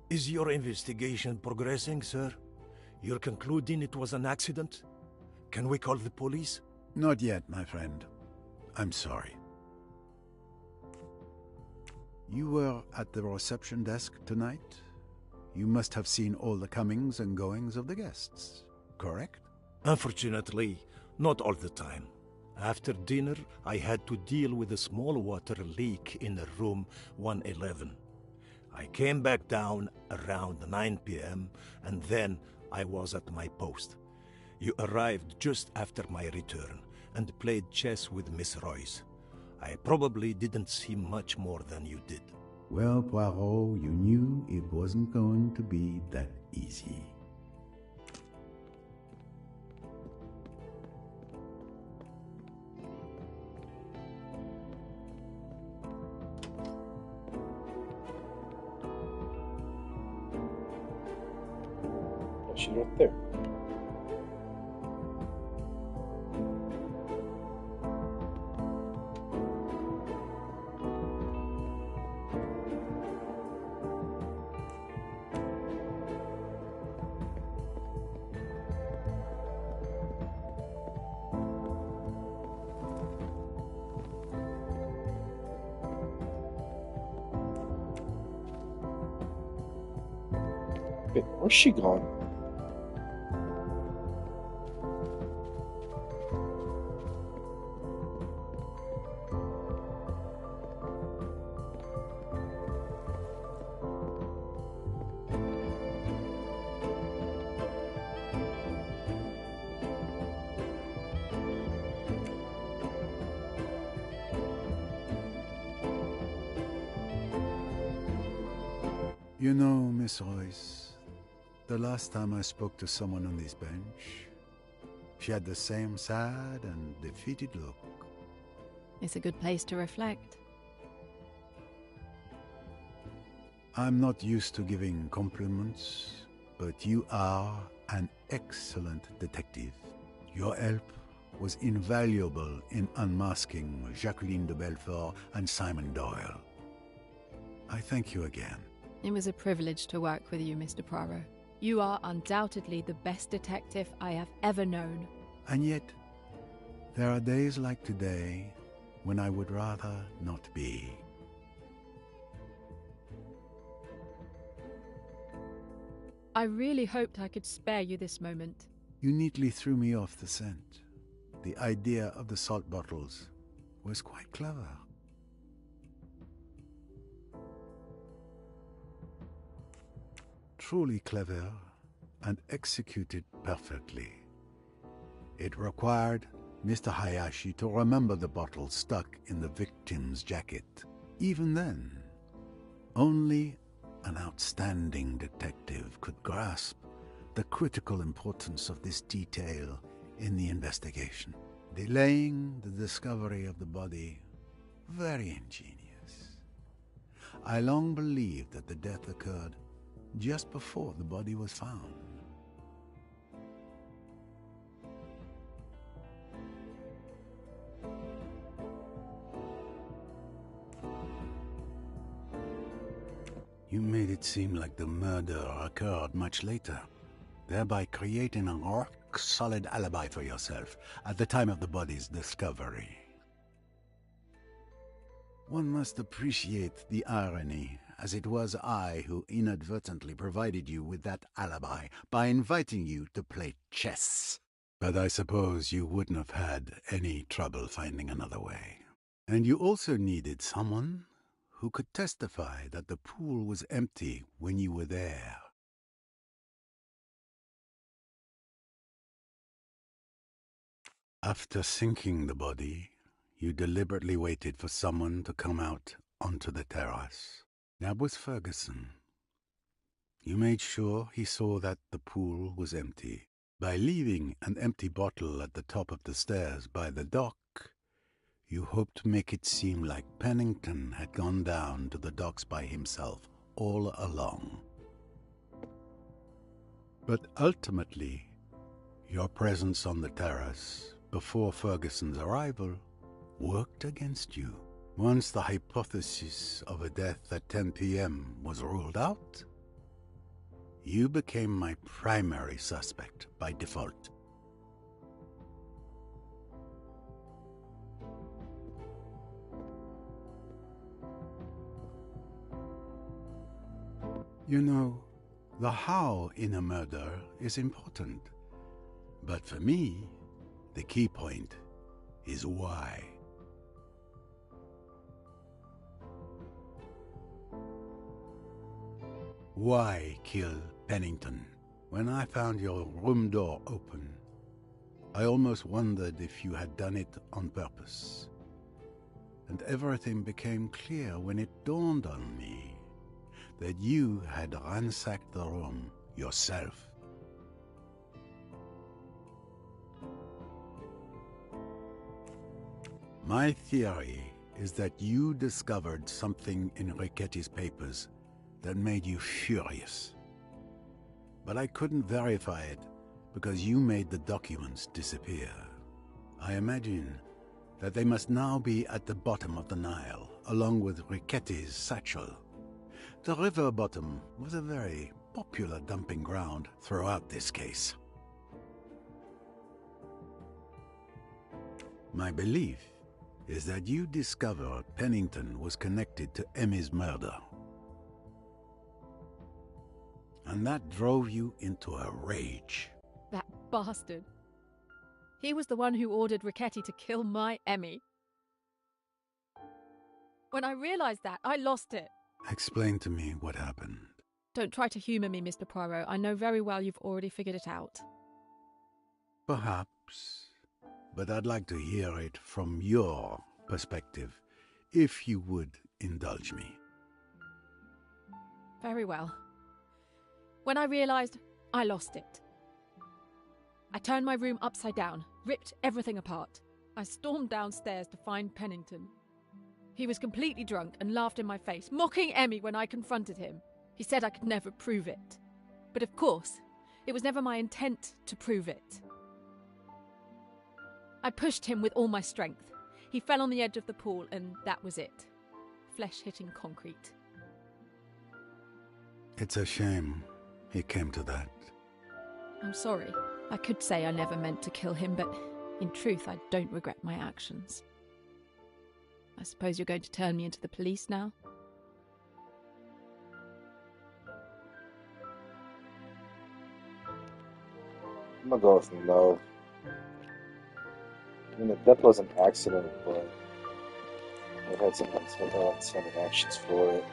Is your investigation progressing, sir? You're concluding it was an accident? Can we call the police? Not yet, my friend. I'm sorry. You were at the reception desk tonight? You must have seen all the comings and goings of the guests, correct? Unfortunately, not all the time. After dinner, I had to deal with a small water leak in room 111. I came back down around 9 p.m. and then I was at my post. You arrived just after my return and played chess with Miss Royce. I probably didn't see much more than you did. Well, Poirot, you knew it wasn't going to be that easy. She's right there. Wait, where's she gone? You know, Miss Royce, the last time I spoke to someone on this bench, she had the same sad and defeated look. It's a good place to reflect. I'm not used to giving compliments, but you are an excellent detective. Your help was invaluable in unmasking Jacqueline de Belfort and Simon Doyle. I thank you again. It was a privilege to work with you, Mr. Poirot. You are undoubtedly the best detective I have ever known. And yet, there are days like today when I would rather not be. I really hoped I could spare you this moment. You neatly threw me off the scent. The idea of the salt bottles was quite clever. Truly clever and executed perfectly. It required Mr. Hayashi to remember the bottle stuck in the victim's jacket. Even then, only an outstanding detective could grasp the critical importance of this detail in the investigation, delaying the discovery of the body. Very ingenious. I long believed that the death occurred just before the body was found. You made it seem like the murder occurred much later, thereby creating a rock-solid alibi for yourself at the time of the body's discovery. One must appreciate the irony, as it was I who inadvertently provided you with that alibi by inviting you to play chess. But I suppose you wouldn't have had any trouble finding another way. And you also needed someone who could testify that the pool was empty when you were there. After sinking the body, you deliberately waited for someone to come out onto the terrace. That was Ferguson. You made sure he saw that the pool was empty. By leaving an empty bottle at the top of the stairs by the dock, you hoped to make it seem like Pennington had gone down to the docks by himself all along. But ultimately, your presence on the terrace before Ferguson's arrival worked against you. Once the hypothesis of a death at 10 p.m. was ruled out, you became my primary suspect by default. You know, the how in a murder is important. But for me, the key point is why. Why kill Pennington? When I found your room door open, I almost wondered if you had done it on purpose. And everything became clear when it dawned on me that you had ransacked the room yourself. My theory is that you discovered something in Ricchetti's papers that made you furious. But I couldn't verify it because you made the documents disappear. I imagine that they must now be at the bottom of the Nile, along with Ricchetti's satchel. The river bottom was a very popular dumping ground throughout this case. My belief is that you discovered Pennington was connected to Emmy's murder. And that drove you into a rage. That bastard. He was the one who ordered Ricchetti to kill my Emmy. When I realized that, I lost it. Explain to me what happened. Don't try to humor me, Mr. Poirot. I know very well you've already figured it out. Perhaps, but I'd like to hear it from your perspective, if you would indulge me. Very well. When I realized, I lost it. I turned my room upside down, ripped everything apart. I stormed downstairs to find Pennington. He was completely drunk and laughed in my face, mocking Emmy when I confronted him. He said I could never prove it. But of course, it was never my intent to prove it. I pushed him with all my strength. He fell on the edge of the pool and that was it. Flesh hitting concrete. It's a shame it came to that. I'm sorry. I could say I never meant to kill him, but in truth, I don't regret my actions. I suppose you're going to turn me into the police now? I'm gonna go with no. I mean, the death was an accident, but it had some unintended actions for it.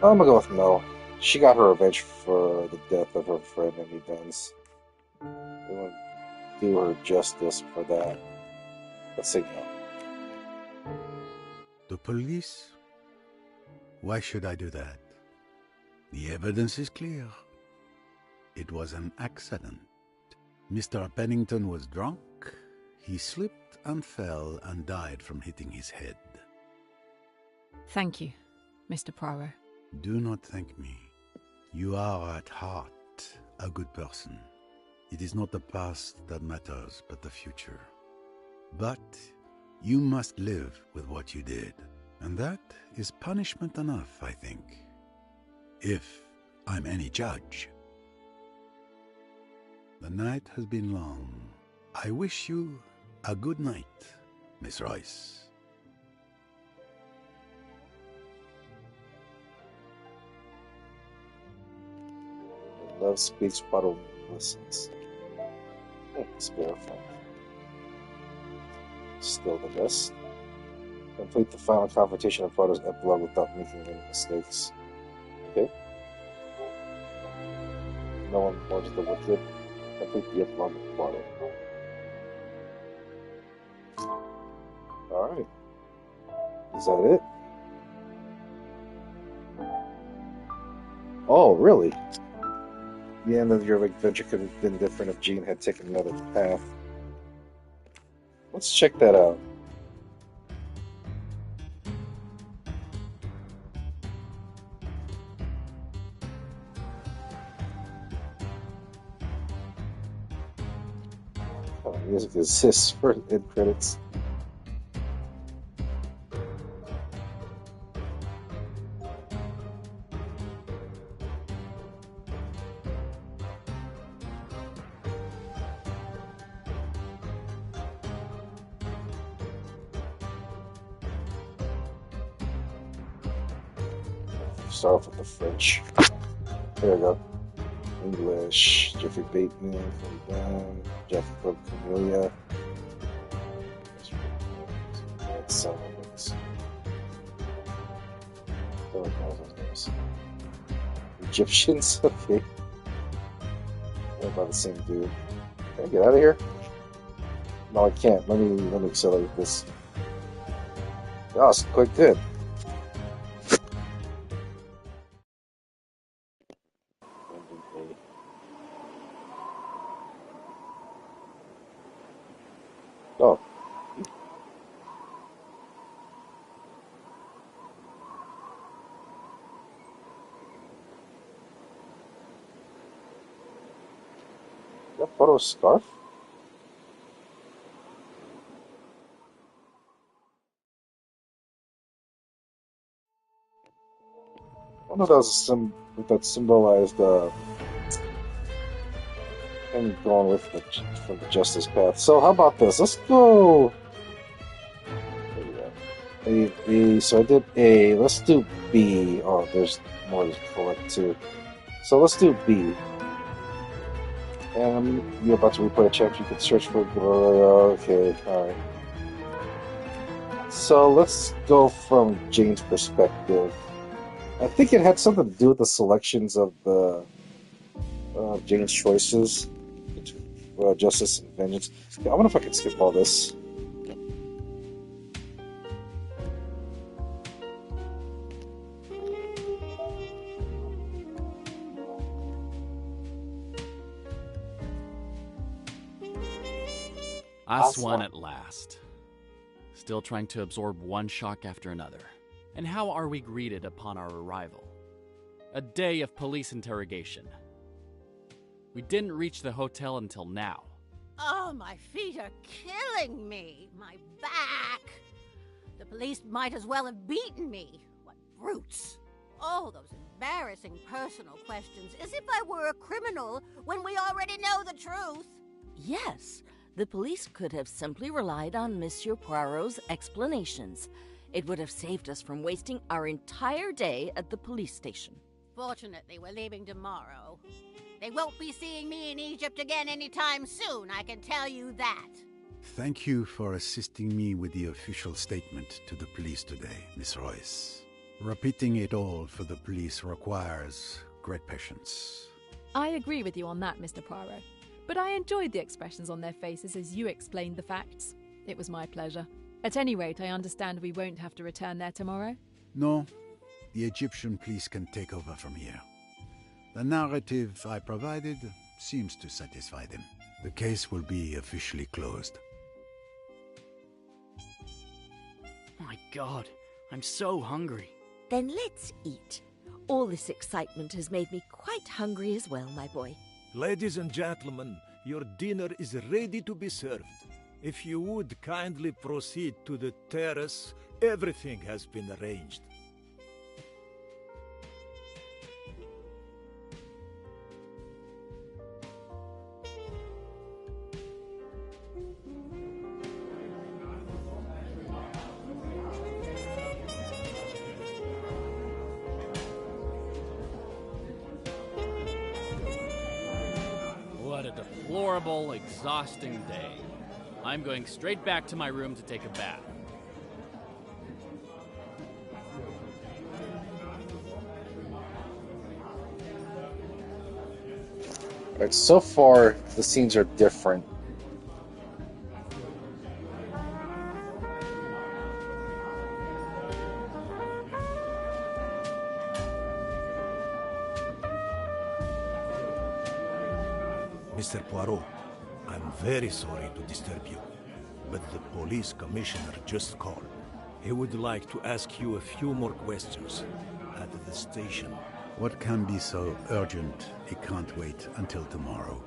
I'm gonna go with no. She got her revenge for the death of her friend Emmy Benz. We won't do her justice for that. Let's say no. The police? Why should I do that? The evidence is clear. It was an accident. Mr. Pennington was drunk. He slipped and fell and died from hitting his head. Thank you, Mr. Poirot. Do not thank me. You are at heart a good person. It is not the past that matters, but the future. But you must live with what you did. And that is punishment enough, I think. If I'm any judge. The night has been long. I wish you a good night, Miss Royce. Love speaks, bottle listens. Spare phone. Still the best. Complete the final confrontation of Poirot's epilogue without making any mistakes. Okay. No one wants the Wedjat. Complete the epilogue with Poirot. Alright. Is that it? Oh, really? The end of your adventure could have been different if Jean had taken another path. Let's check that out. Oh, music exists for end credits. start off with the French. There we go. English. Jeffrey Bateman, down. Jeff from Camellia. Egyptians? Okay. What about the same dude? Can I get out of here? No, I can't. Let me accelerate this. Oh, it's quite good. Oh. Is that photo scarf? I don't know if that was if that symbolized him going with from the justice path. So how about this? Let's go. So I did A. Let's do B. Oh, there's more to collect too. So let's do B. And you're about to replay a chapter. You can search for. Okay, all right. So let's go from Jane's perspective. I think it had something to do with the selections of the Jane's choices, justice and vengeance. I wonder if I can skip all this. Aswan at last. Still trying to absorb one shock after another. And how are we greeted upon our arrival? A day of police interrogation. We didn't reach the hotel until now. Oh, my feet are killing me. My back. The police might as well have beaten me. What brutes. Oh, those embarrassing personal questions, as if I were a criminal when we already know the truth. Yes, the police could have simply relied on Monsieur Poirot's explanations. It would have saved us from wasting our entire day at the police station. Fortunately, we're leaving tomorrow. They won't be seeing me in Egypt again anytime soon, I can tell you that. Thank you for assisting me with the official statement to the police today, Miss Royce. Repeating it all for the police requires great patience. I agree with you on that, Mr. Poirot. But I enjoyed the expressions on their faces as you explained the facts. It was my pleasure. At any rate, I understand we won't have to return there tomorrow? No, the Egyptian police can take over from here. The narrative I provided seems to satisfy them. The case will be officially closed. My God, I'm so hungry. Then let's eat. All this excitement has made me quite hungry as well, my boy. Ladies and gentlemen, your dinner is ready to be served. If you would kindly proceed to the terrace, everything has been arranged. What a deplorable, exhausting day. I'm going straight back to my room to take a bath. Alright, so far the scenes are different. Mr. Poirot, I'm very sorry to disturb you, but the police commissioner just called. He would like to ask you a few more questions at the station. What can be so urgent it can't wait until tomorrow?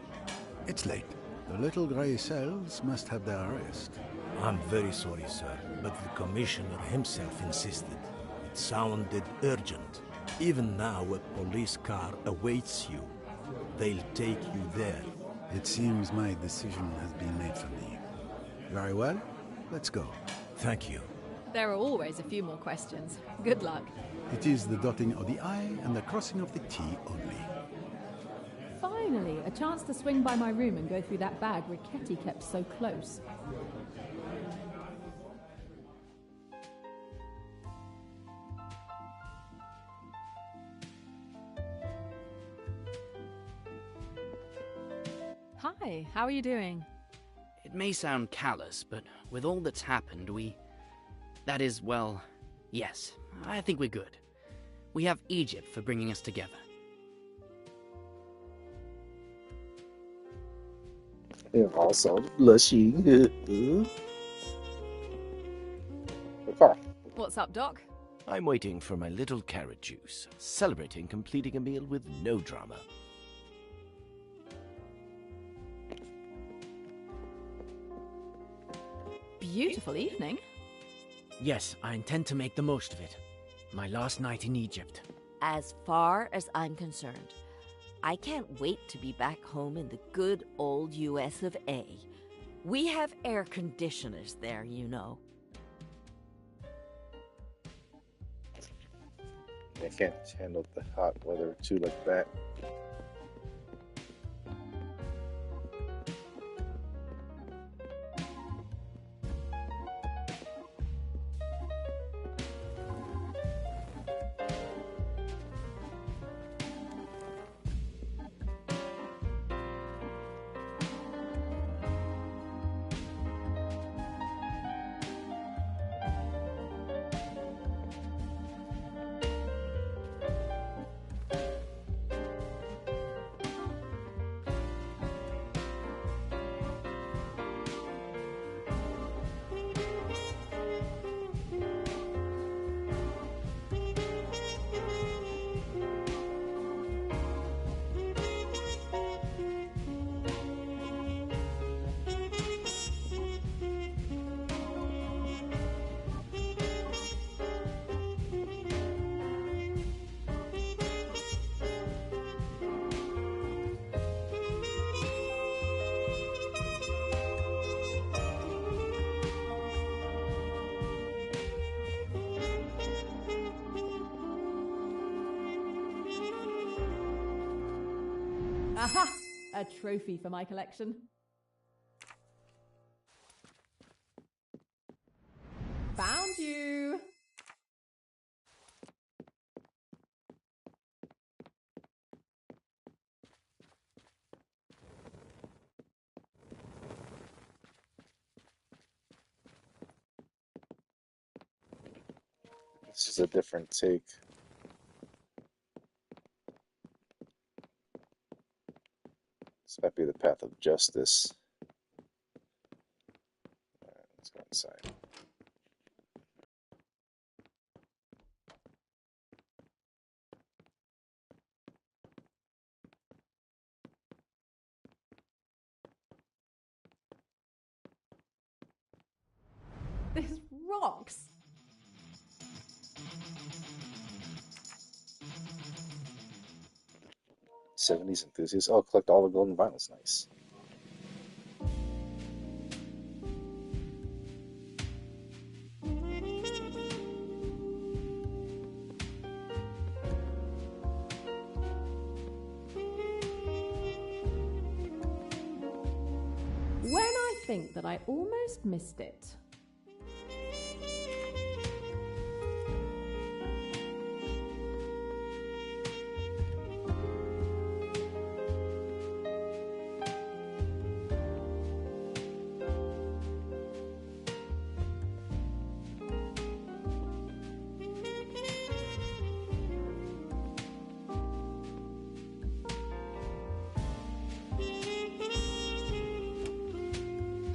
It's late. The little grey cells must have their rest. I'm very sorry, sir, but the commissioner himself insisted. It sounded urgent. Even now, a police car awaits you. They'll take you there. It seems my decision has been made for me. Very well, let's go. Thank you. There are always a few more questions. Good luck. It is the dotting of the I and the crossing of the T only. Finally, a chance to swing by my room and go through that bag Riquetti kept so close. Hi, how are you doing? It may sound callous, but with all that's happened, that is, well, yes, I think we're good. We have Egypt for bringing us together. And also blushing. Okay. What's up, Doc? I'm waiting for my little carrot juice, celebrating completing a meal with no drama. Beautiful evening. Yes, I intend to make the most of it. My last night in Egypt. As far as I'm concerned, I can't wait to be back home in the good old US of A. We have air conditioners there, you know. I can't handle the hot weather too like that. Aha! A trophy for my collection. Found you! This is a different take. This might be the path of justice. All right, let's go inside. This rocks! '70s enthusiasts. Oh, collect all the golden vinyls. Nice. When I think that I almost missed it.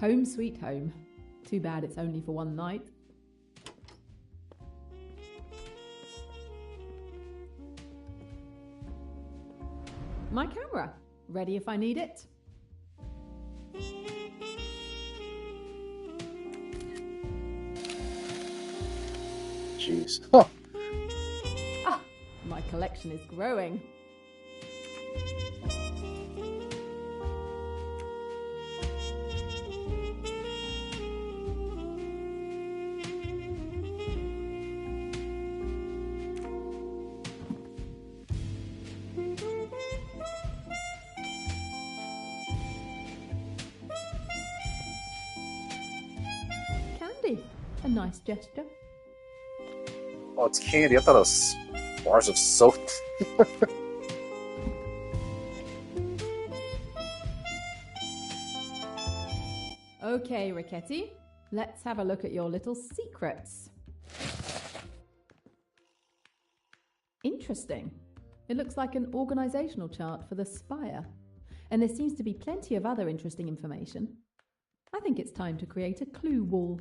Home sweet home. Too bad it's only for one night. My camera. Ready if I need it. Jeez. Huh. Ah, my collection is growing. body. A nice gesture. Oh, it's candy. I thought it was bars of soap. Okay, Ricketti. Let's have a look at your little secrets. Interesting. It looks like an organizational chart for the Spire. And there seems to be plenty of other interesting information. I think it's time to create a clue wall.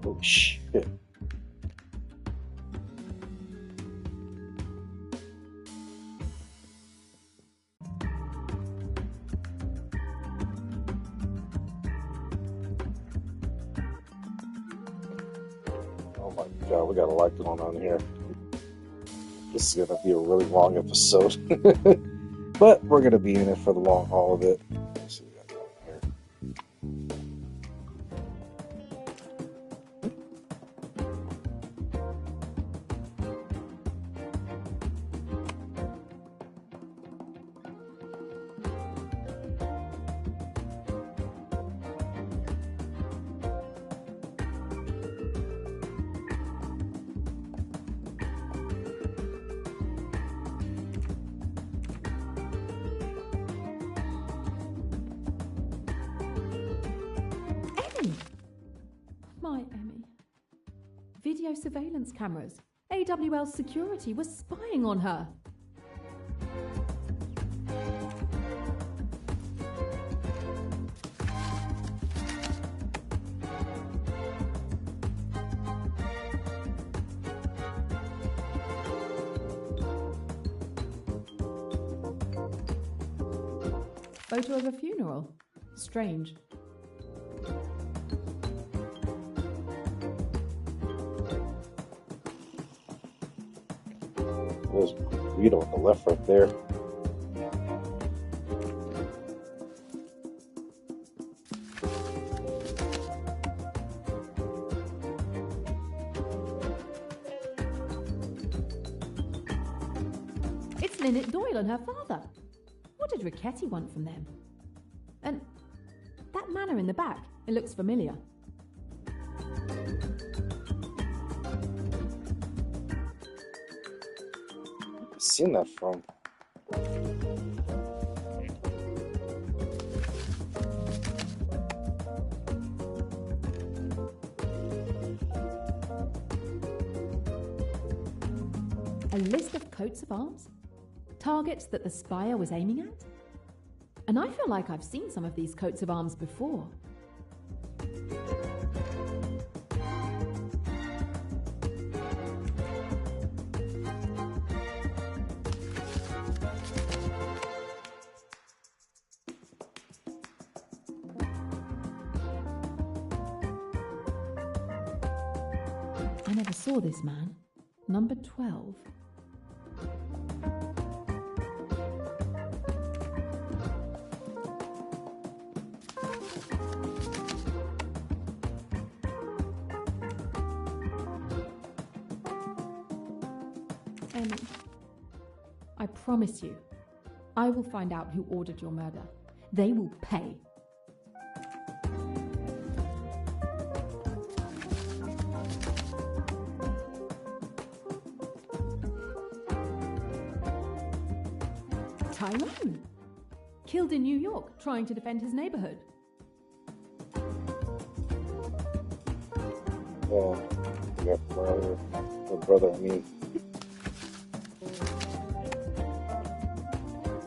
Oh, shit. Oh my god, we got a lot going on here. This is gonna be a really long episode. But we're gonna be in it for the long haul of it. Let's see what we got going here. My Emmy. Video surveillance cameras. AWL security was spying on her. Photo of a funeral. Strange. There's Guido on the left right there. It's Lynette Doyle and her father. What did Ricketti want from them? And that manor in the back, it looks familiar. I've seen that from. A list of coats of arms? Targets that the Spire was aiming at? And I feel like I've seen some of these coats of arms before. I never saw this man. Number 12. Emmy, I promise you, I will find out who ordered your murder. They will pay. Tyrone, killed in New York trying to defend his neighborhood. Yeah, my brother, I mean.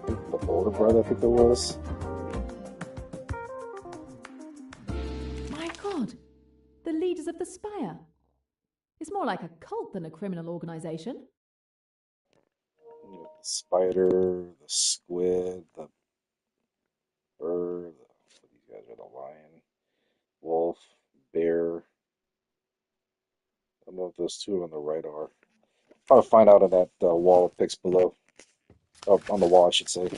The older brother, I think it was. My God, the leaders of the Spire. It's more like a cult than a criminal organization. The spider, the squid, the bird, these guys are the lion, wolf, bear. I don't know if those two on the right are. I'll find out on that wall of pics below. Oh, on the wall, I should say.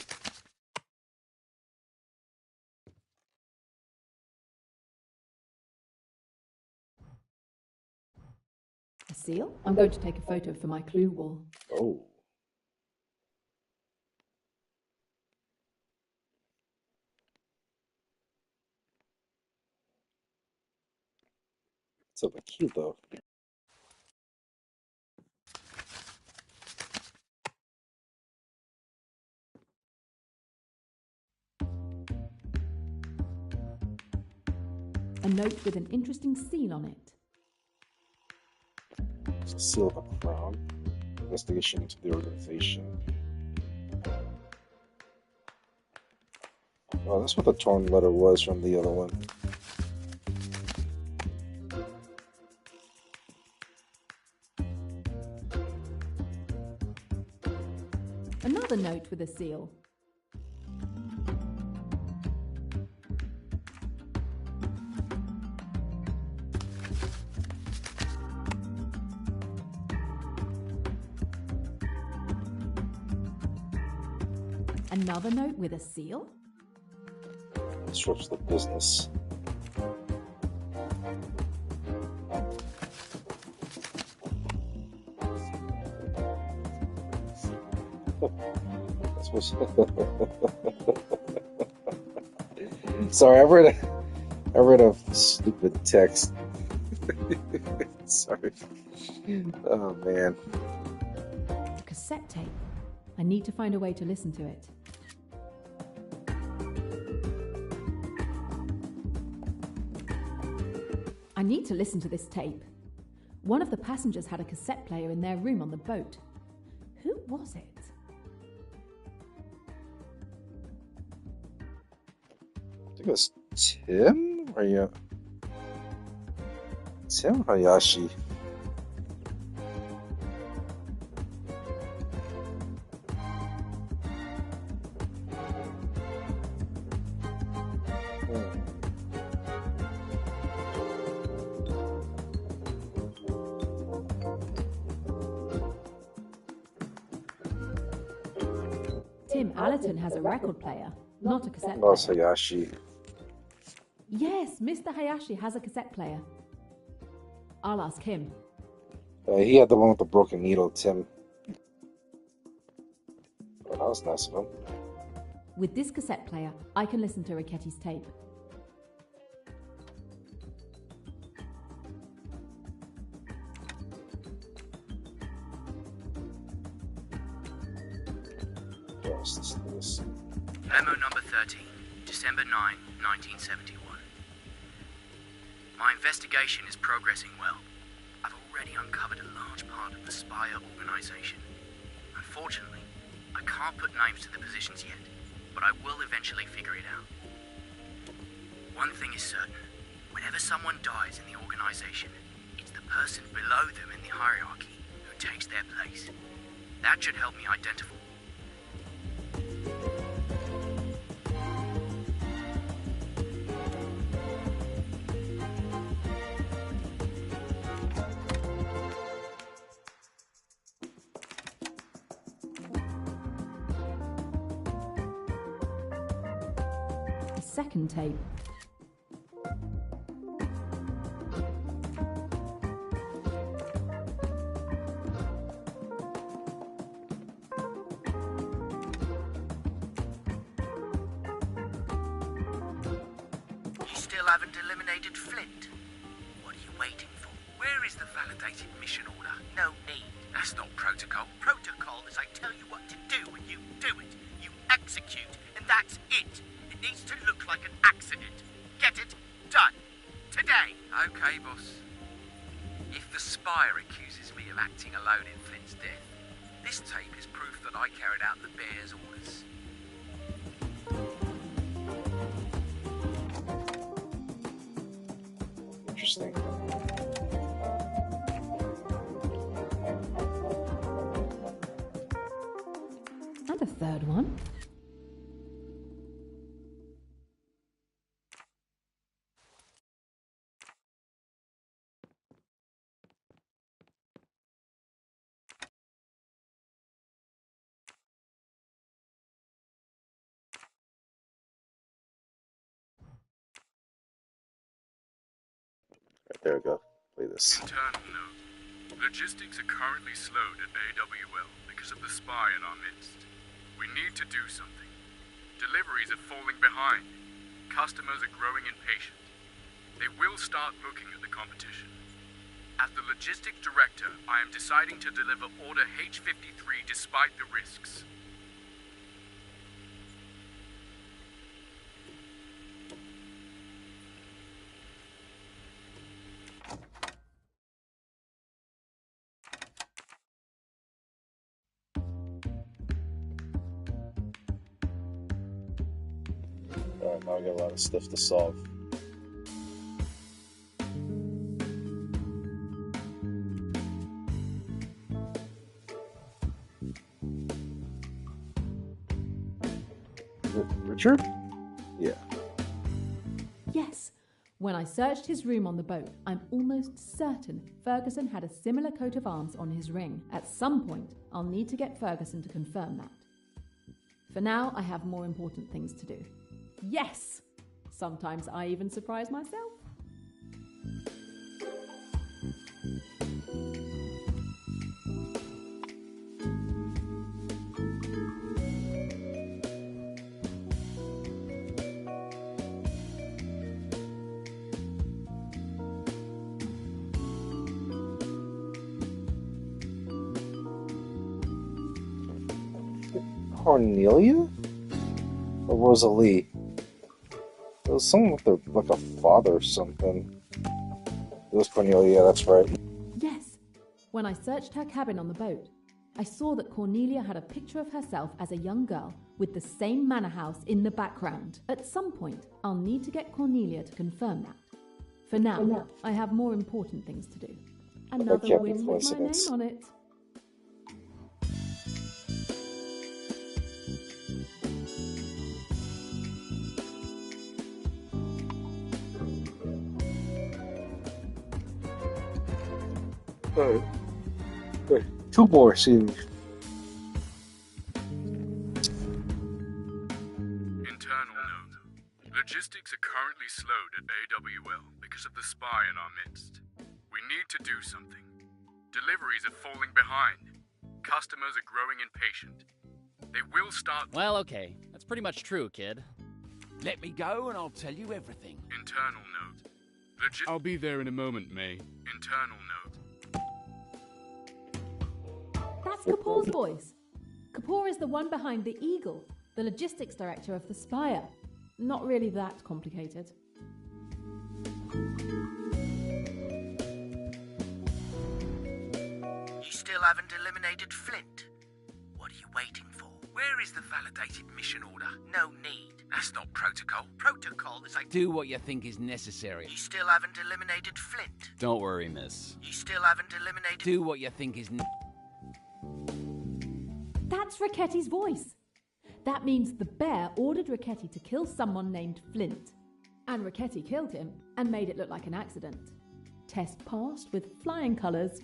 A seal? I'm going to take a photo for my clue wall. Oh. So the cute though. A note with an interesting seal on it. It's a seal of the crown. Investigation into the organization. Oh, that's what the torn letter was from the other one. Another note with a seal. Another note with a seal? Disrupts the business. That's what's Sorry, I read a stupid text. Sorry. Oh man. A cassette tape. I need to find a way to listen to it. I need to listen to this tape. One of the passengers had a cassette player in their room on the boat. Who was it? I think it was Tim or you? Tim Hayashi. Tim Allerton has a record player, not a cassette Oh, player. Hayashi. Yes, Mr. Hayashi has a cassette player. I'll ask him. He had the one with the broken needle, Tim. Oh, that was nice of him. With this cassette player, I can listen to Ricetti's tape. Yes, this. Memo number 13, December 9, 1971. My investigation is progressing well. I've already uncovered a large part of the Spire organization. Unfortunately, I can't put names to the positions yet, but I will eventually figure it out. One thing is certain. Whenever someone dies in the organization, it's the person below them in the hierarchy who takes their place. That should help me identify. A second tape. You still haven't eliminated Flint. What are you waiting for? Where is the validated mission order? No need. That's not protocol. Protocol is I tell you what to do and you do it. You execute, and that's it. It needs to look like an accident. Get it? Done. Today. Okay, boss. If the Spire accuses me of acting alone in Flint's death, this tape is proof that I carried out the Bear's orders. Interesting. And a third one. Right, there we go. Play this. Internal note. Logistics are currently slowed at AWL because of the spy in our midst. We need to do something. Deliveries are falling behind. Customers are growing impatient. They will start looking at the competition. As the logistics director, I am deciding to deliver Order H-53 despite the risks. Alright, now I got a lot of stuff to solve. Richard? Yeah. Yes. When I searched his room on the boat, I'm almost certain Ferguson had a similar coat of arms on his ring. At some point, I'll need to get Ferguson to confirm that. For now, I have more important things to do. Yes! Sometimes I even surprise myself. Cornelia? Or Rosalie? It was someone with like a father or something. It was Cornelia, that's right. Yes. When I searched her cabin on the boat, I saw that Cornelia had a picture of herself as a young girl with the same manor house in the background. At some point, I'll need to get Cornelia to confirm that. For now, I have more important things to do. Another win with my name on it. Two more, see. Internal note. Logistics are currently slowed at AWL because of the spy in our midst. We need to do something. Deliveries are falling behind. Customers are growing impatient. They will start... Well, okay. That's pretty much true, kid. Let me go and I'll tell you everything. Internal note. I'll be there in a moment, May. Internal note. That's Kapoor's voice. Kapoor is the one behind the Eagle, the logistics director of the Spire. Not really that complicated. You still haven't eliminated Flint. What are you waiting for? Where is the validated mission order? No need. That's not protocol. Protocol is like... Do what you think is necessary. You still haven't eliminated Flint. Don't worry, miss. You still haven't eliminated... Do what you think is... That's Ricchetti's voice. That means the bear ordered Ricchetti to kill someone named Flint. And Ricchetti killed him and made it look like an accident. Test passed with flying colours.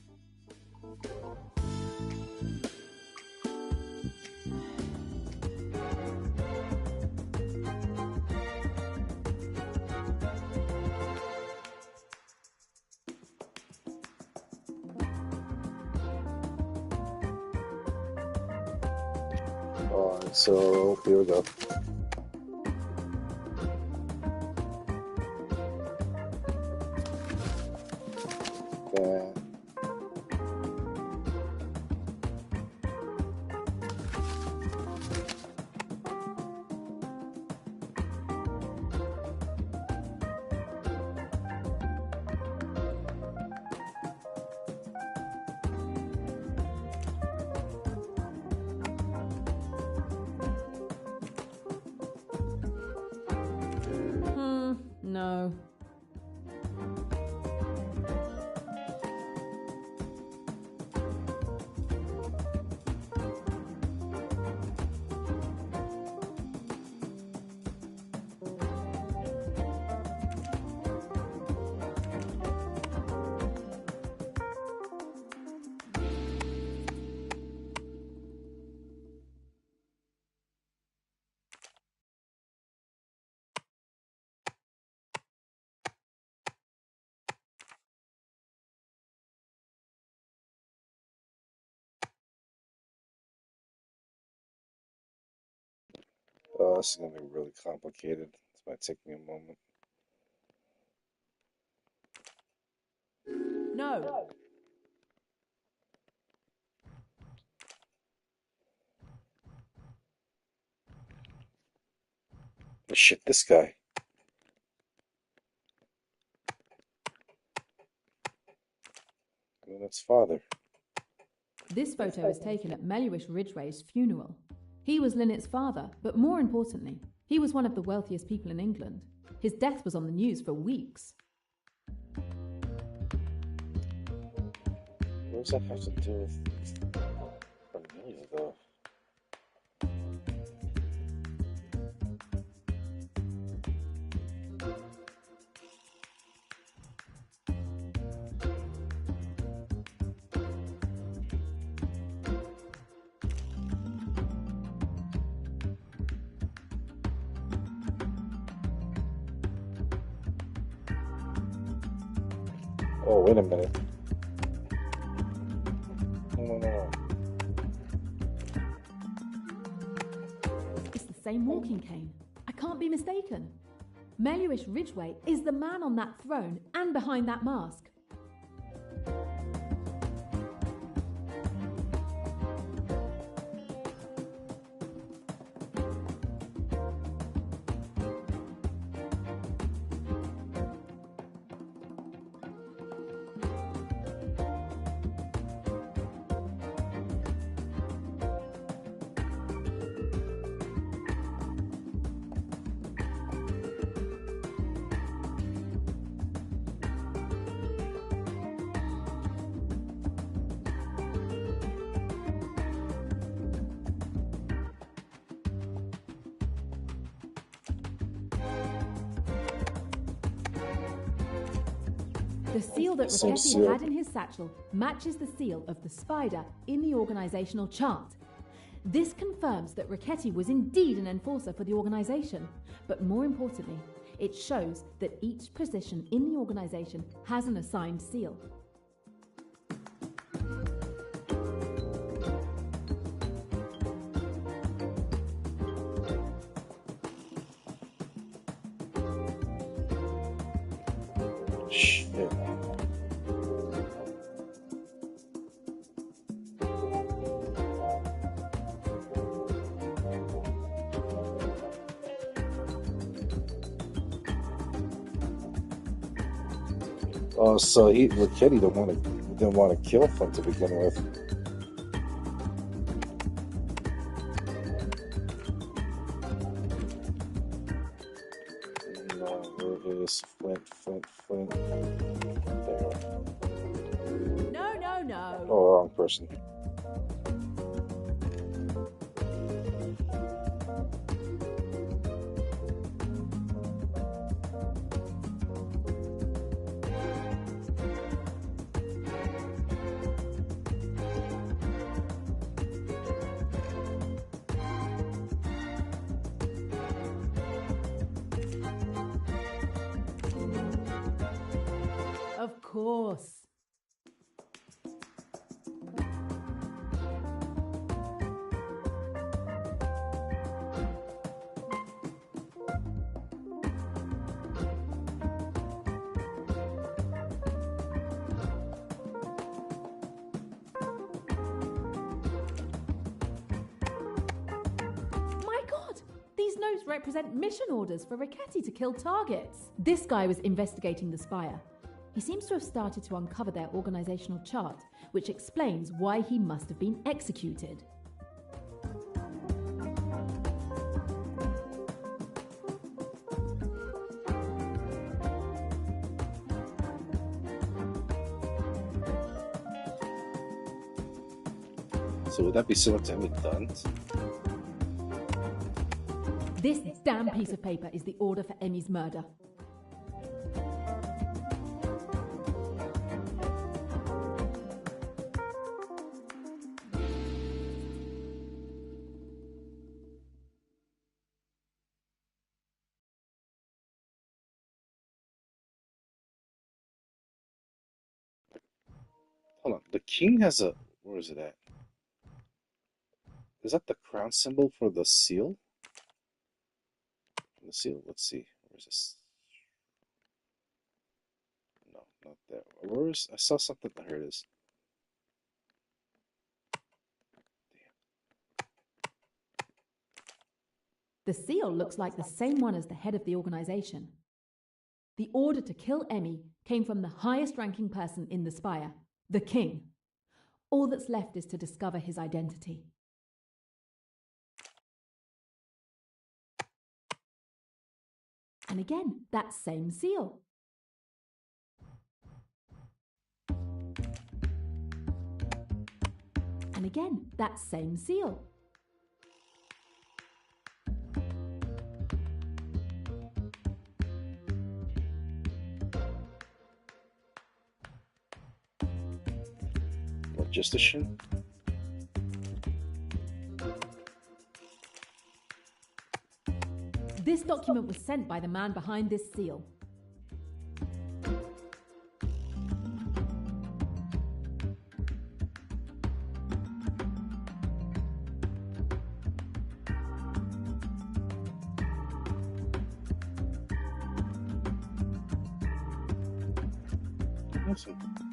So here we go. No. Oh, this is going to be really complicated. This might take me a moment. No. Oh, shit, this guy. Lynette's father. This photo was taken at Melhuish Ridgway's funeral. He was Lynette's father, but more importantly, he was one of the wealthiest people in England. His death was on the news for weeks. What does that have to do with Cornelia, though? Oh, wait a minute. No. It's the same walking cane. I can't be mistaken. Melhuish Ridgway is the man on that throne and behind that mask. The seal that Riquetti had in his satchel matches the seal of the spider in the organizational chart. This confirms that Riquetti was indeed an enforcer for the organization, but more importantly, it shows that each position in the organization has an assigned seal. Shit. Oh, so Riquetti didn't want to kill Flint to begin with. No, where is Flint? There. No. Oh, wrong person. Of course. My God! These notes represent mission orders for Riquetti to kill targets. This guy was investigating the Spire. He seems to have started to uncover their organizational chart, which explains why he must have been executed. So would that be similar to Emmy Dunn's? This damn piece of paper is the order for Emmy's murder. Hold on. The king has a... Where is it at? Is that the crown symbol for the seal? The seal. Let's see. Where's this? No, not there. Where's? I saw something. Here it is. The seal looks like the same one as the head of the organization. The order to kill Emmy came from the highest ranking person in the spire, the king. All that's left is to discover his identity. And again, that same seal. And again, that same seal. Logistician. This document was sent by the man behind this seal.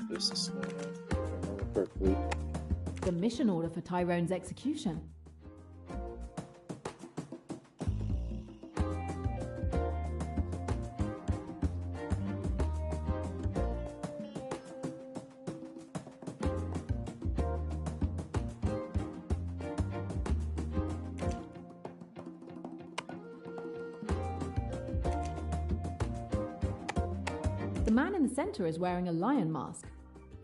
This Hercule. The mission order for Tyrone's execution. The man in the center is wearing a lion mask.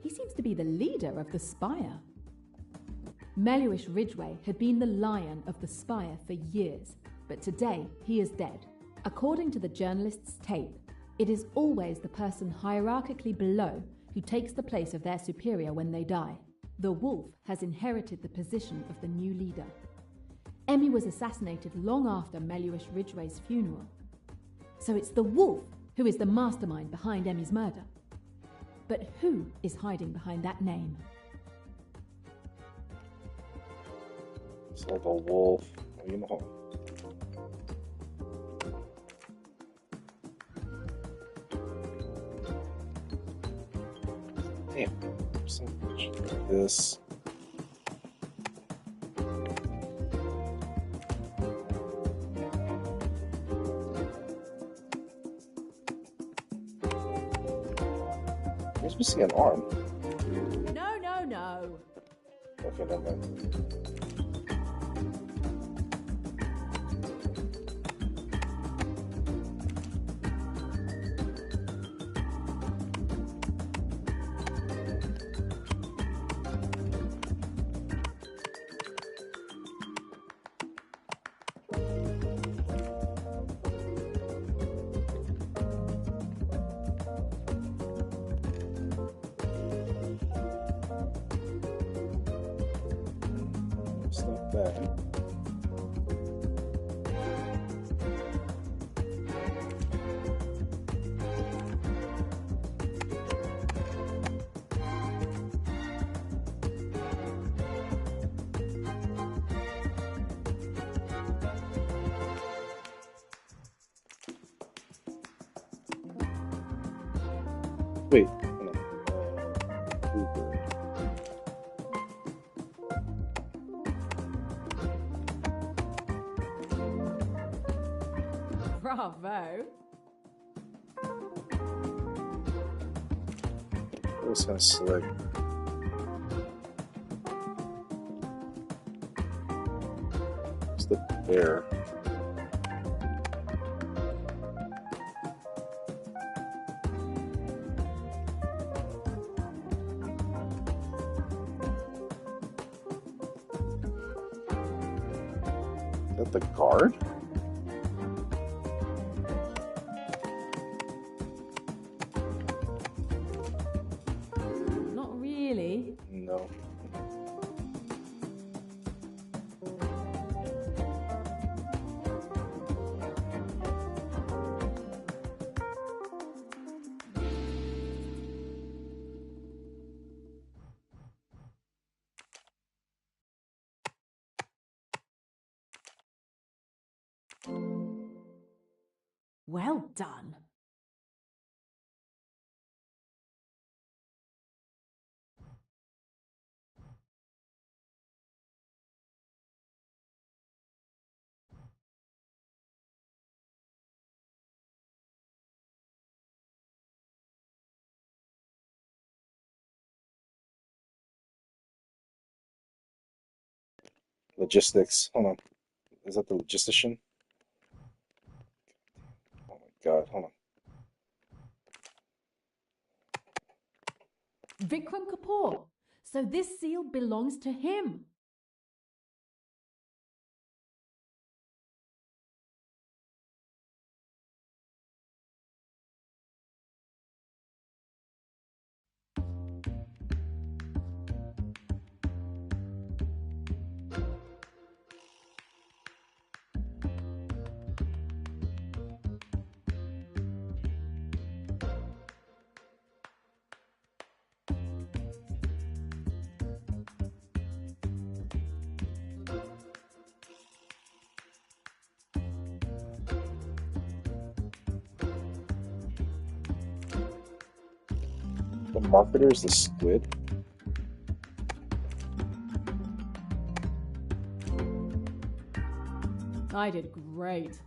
He seems to be the leader of the spire. Melhuish Ridgway had been the lion of the spire for years, but today he is dead. According to the journalist's tape, it is always the person hierarchically below who takes the place of their superior when they die. The wolf has inherited the position of the new leader. Emmy was assassinated long after Melhuish Ridgway's funeral. So it's the wolf who is the mastermind behind Emmy's murder. But who is hiding behind that name? It's like a wolf. You know. Damn. So much like this. He's missing an arm. No. Okay, never mind. It's not bad. Wait, hold on. Uber. Bravo. It was kind of slick. It's the bear. Is that the guard? Not really. No. Well done. Logistics. Hold on. Is that the logistician? Oh my god, hold on. Vikram Kapoor. So this seal belongs to him. The marketer is the squid. I did great.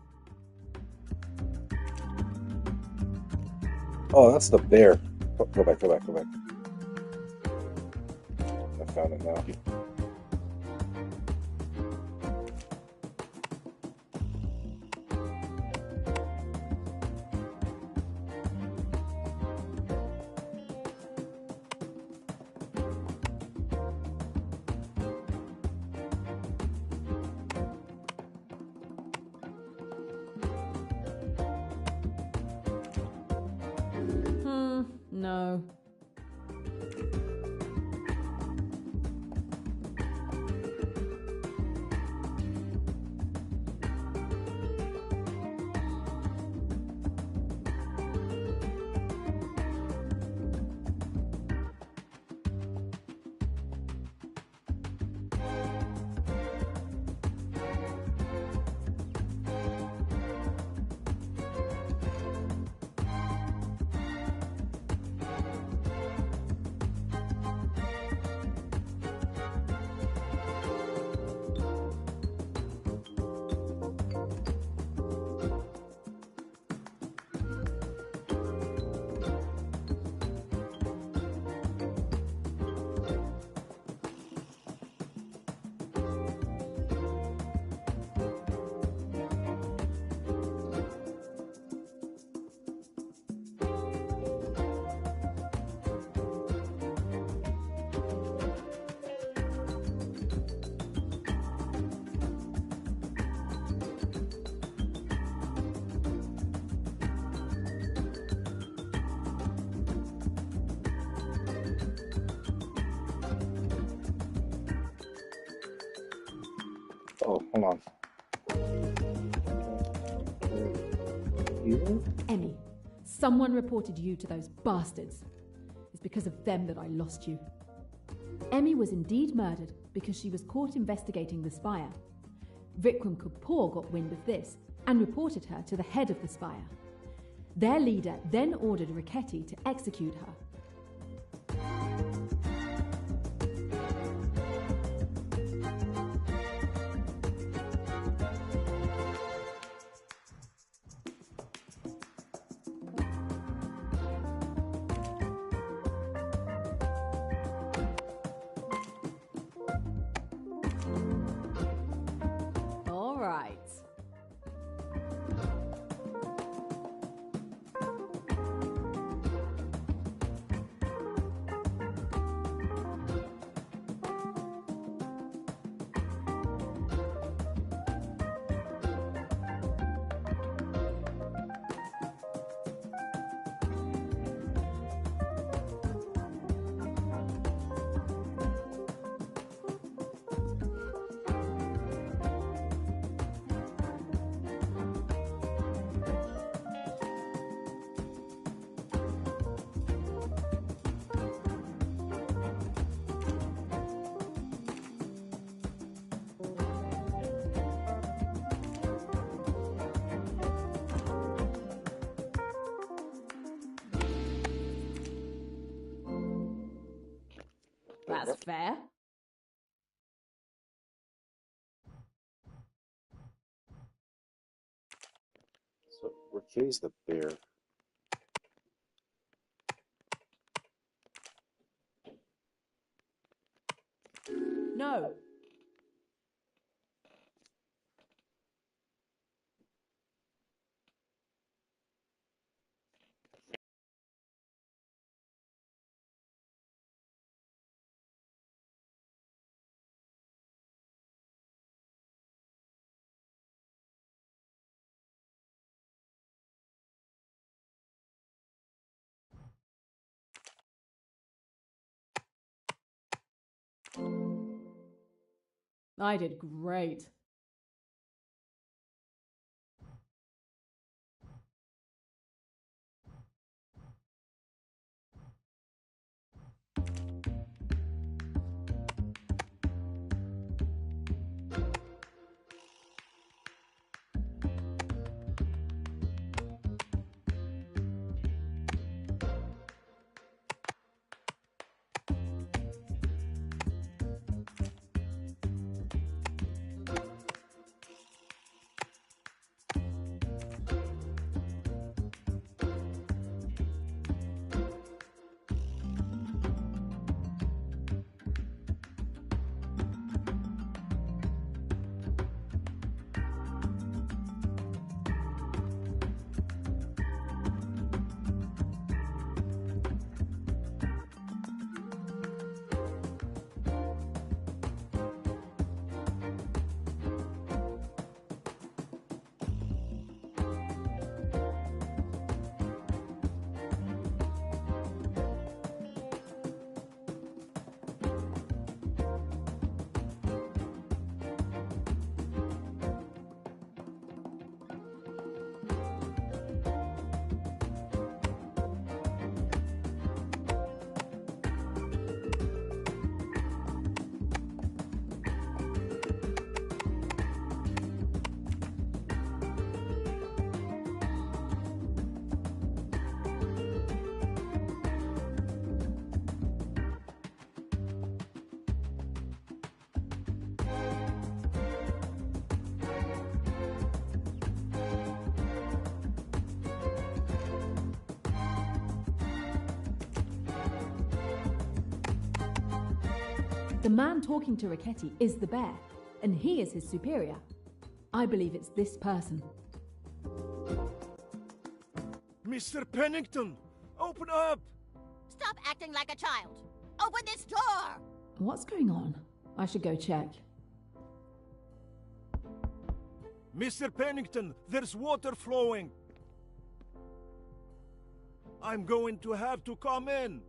Oh, that's the bear. Go back. I found it now. No. Oh, hold on. Here? Emmy, someone reported you to those bastards. It's because of them that I lost you. Emmy was indeed murdered because she was caught investigating the spire. Vikram Kapoor got wind of this and reported her to the head of the spire. Their leader then ordered Ricchetti to execute her. All right. That's fair. So, Riquet's the bear. No. I did great. The man talking to Riquetti is the bear, and he is his superior. I believe it's this person. Mr. Pennington, open up! Stop acting like a child. Open this door! What's going on? I should go check. Mr. Pennington, there's water flowing. I'm going to have to come in.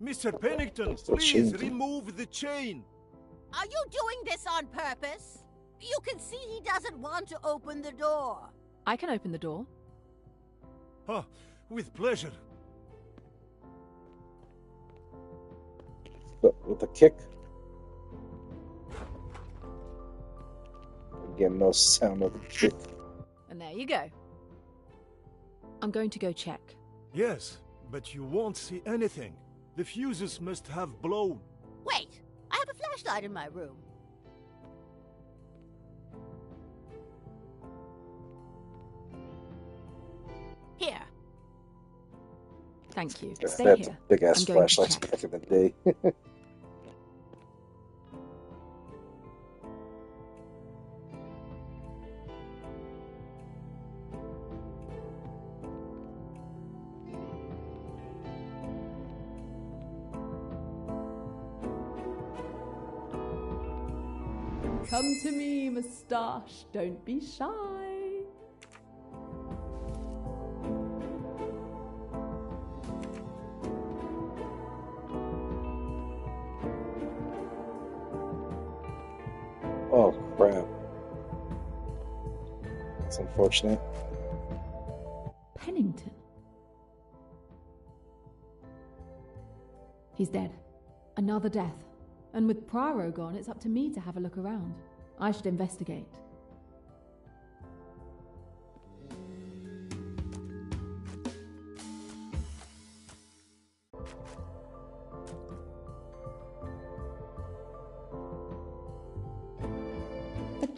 Mr. Pennington, please remove the chain. Are you doing this on purpose? You can see he doesn't want to open the door. I can open the door. Huh, with pleasure. But with a kick. Again, no sound of the kick. And there you go. I'm going to go check. Yes, but you won't see anything. The fuses must have blown. Wait, I have a flashlight in my room. Here. Thank you. Yeah, Stay that's here. big ass I'm going to flashlights check. back in the day. Come to me, moustache. Don't be shy. Oh, crap. That's unfortunate. Pennington. He's dead. Another death. And with Poirot gone, it's up to me to have a look around. I should investigate.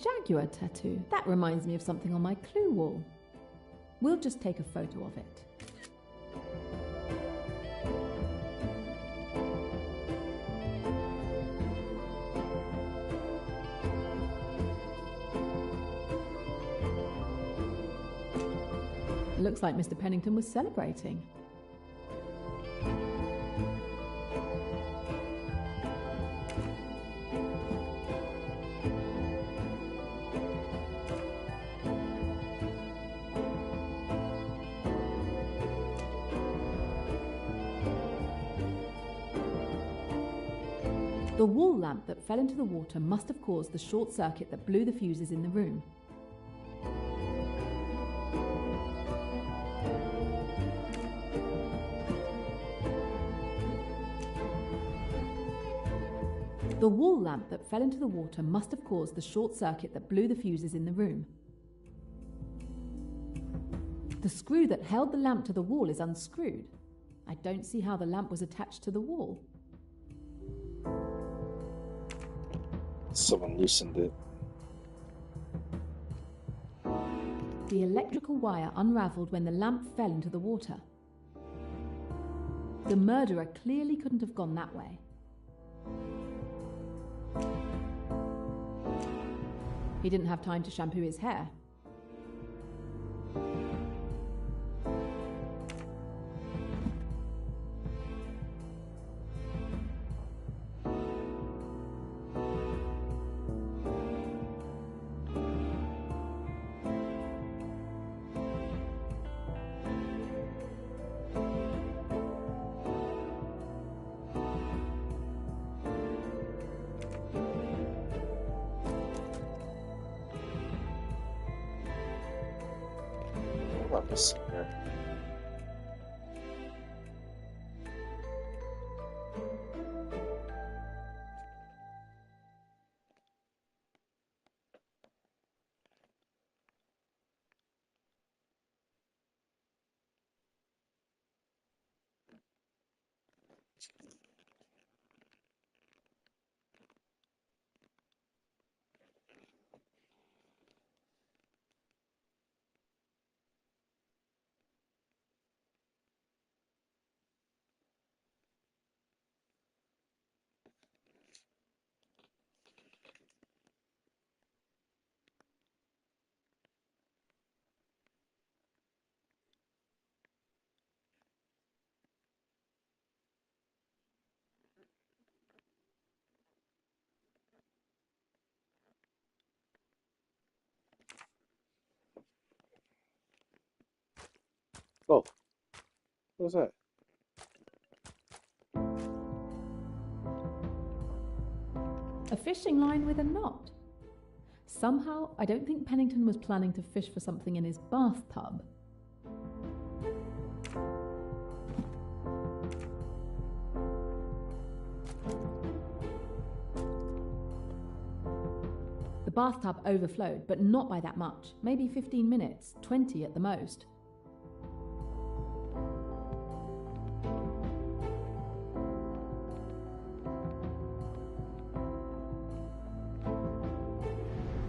jaguar tattoo. That reminds me of something on my clue wall. We'll just take a photo of it. It looks like Mr. Pennington was celebrating. The wall lamp that fell into the water must have caused the short circuit that blew the fuses in the room. The wall lamp that fell into the water must have caused the short circuit that blew the fuses in the room. The screw that held the lamp to the wall is unscrewed. I don't see how the lamp was attached to the wall. Someone loosened it. The electrical wire unraveled when the lamp fell into the water. The murderer clearly couldn't have gone that way. He didn't have time to shampoo his hair. What was here? Oh, what was that? A fishing line with a knot. Somehow, I don't think Pennington was planning to fish for something in his bathtub. The bathtub overflowed, but not by that much. Maybe 15 minutes, 20 at the most.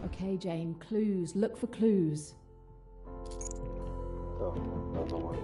Okay, Jane, clues. Look for clues. Oh, another one.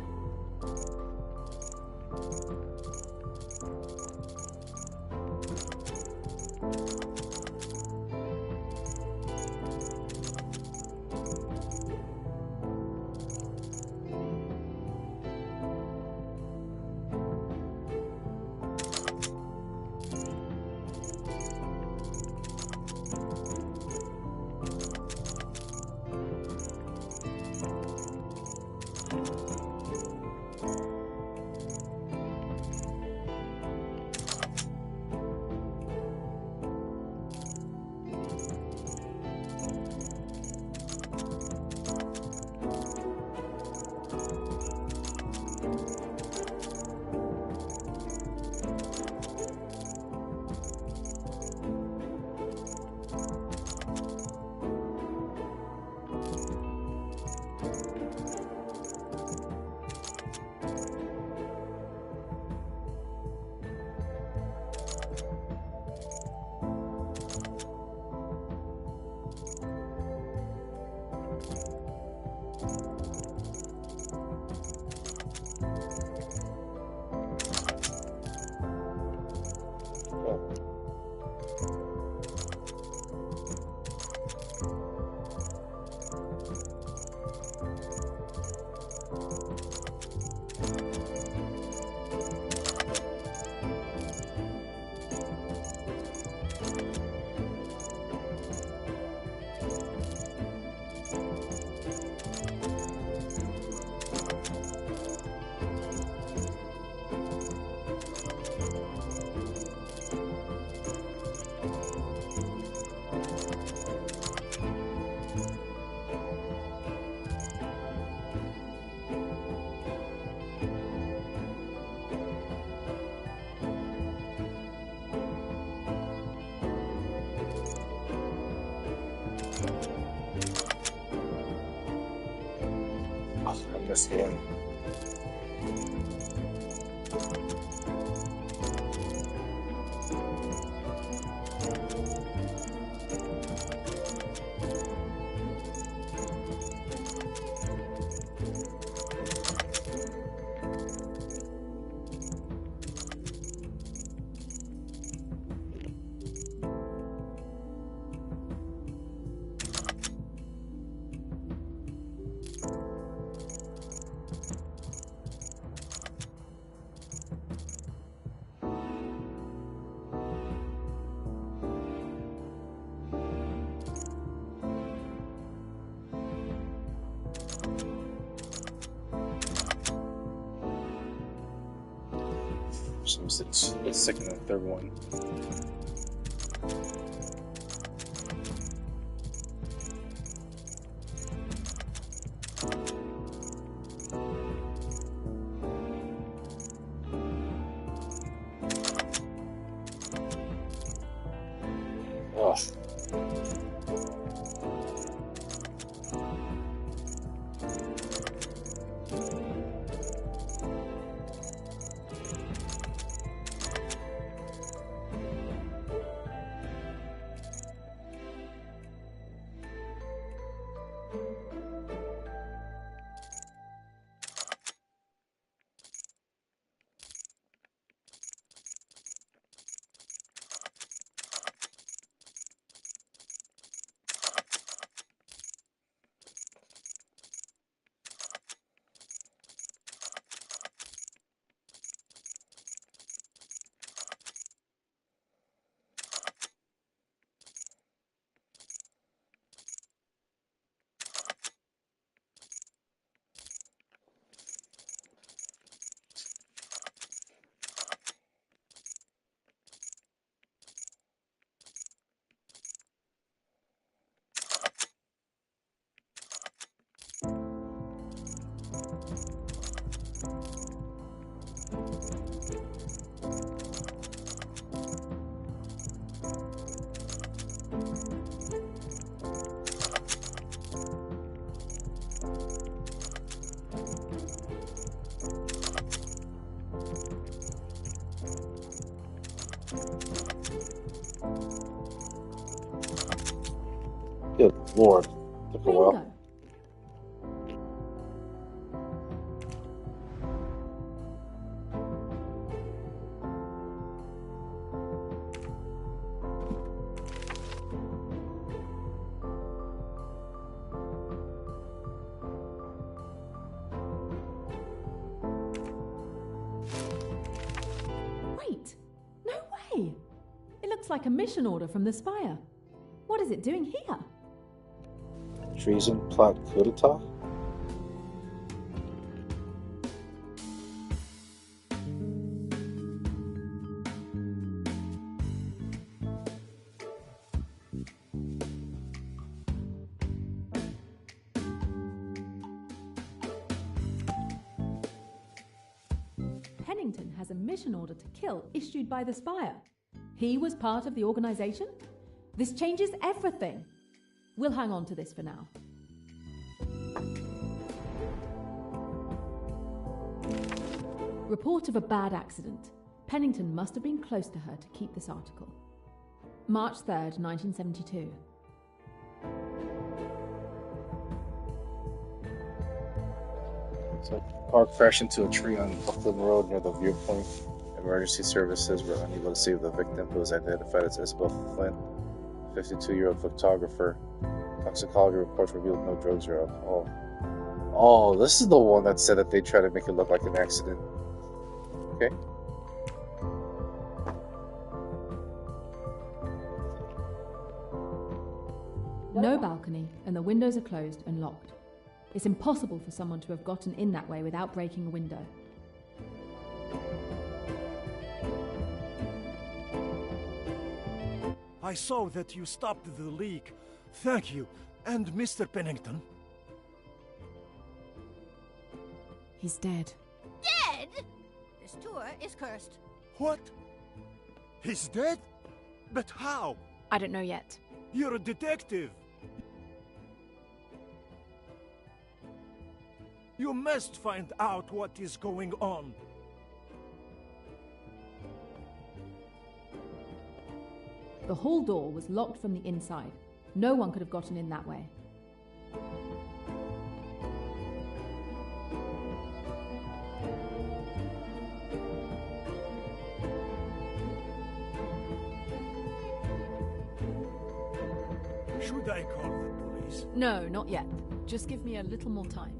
I missed one. So it's the second and third one. Oh. Good Lord. Took a while. Bingo. Wait, no way! It looks like a mission order from the Spire. What is it doing here? Treason, plot, coup d'etat? Pennington has a mission order to kill issued by the Spire. He was part of the organization? This changes everything. We'll hang on to this for now. Report of a bad accident. Pennington must have been close to her to keep this article. March 3rd, 1972. So, car crashed into a tree on Buckland Road near the viewpoint. Emergency services were unable to save the victim, who was identified as Isabel Flint, 52-year-old photographer. Toxicology reports revealed no drugs or alcohol. Oh, this is the one that said that they tried to make it look like an accident. Okay. No balcony, and the windows are closed and locked. It's impossible for someone to have gotten in that way without breaking a window. I saw that you stopped the leak. Thank you. And Mr. Pennington? He's dead. Dead? This tour is cursed. What? He's dead? But how? I don't know yet. You're a detective. You must find out what is going on. The hall door was locked from the inside. No one could have gotten in that way. Should I call the police? No, not yet. Just give me a little more time.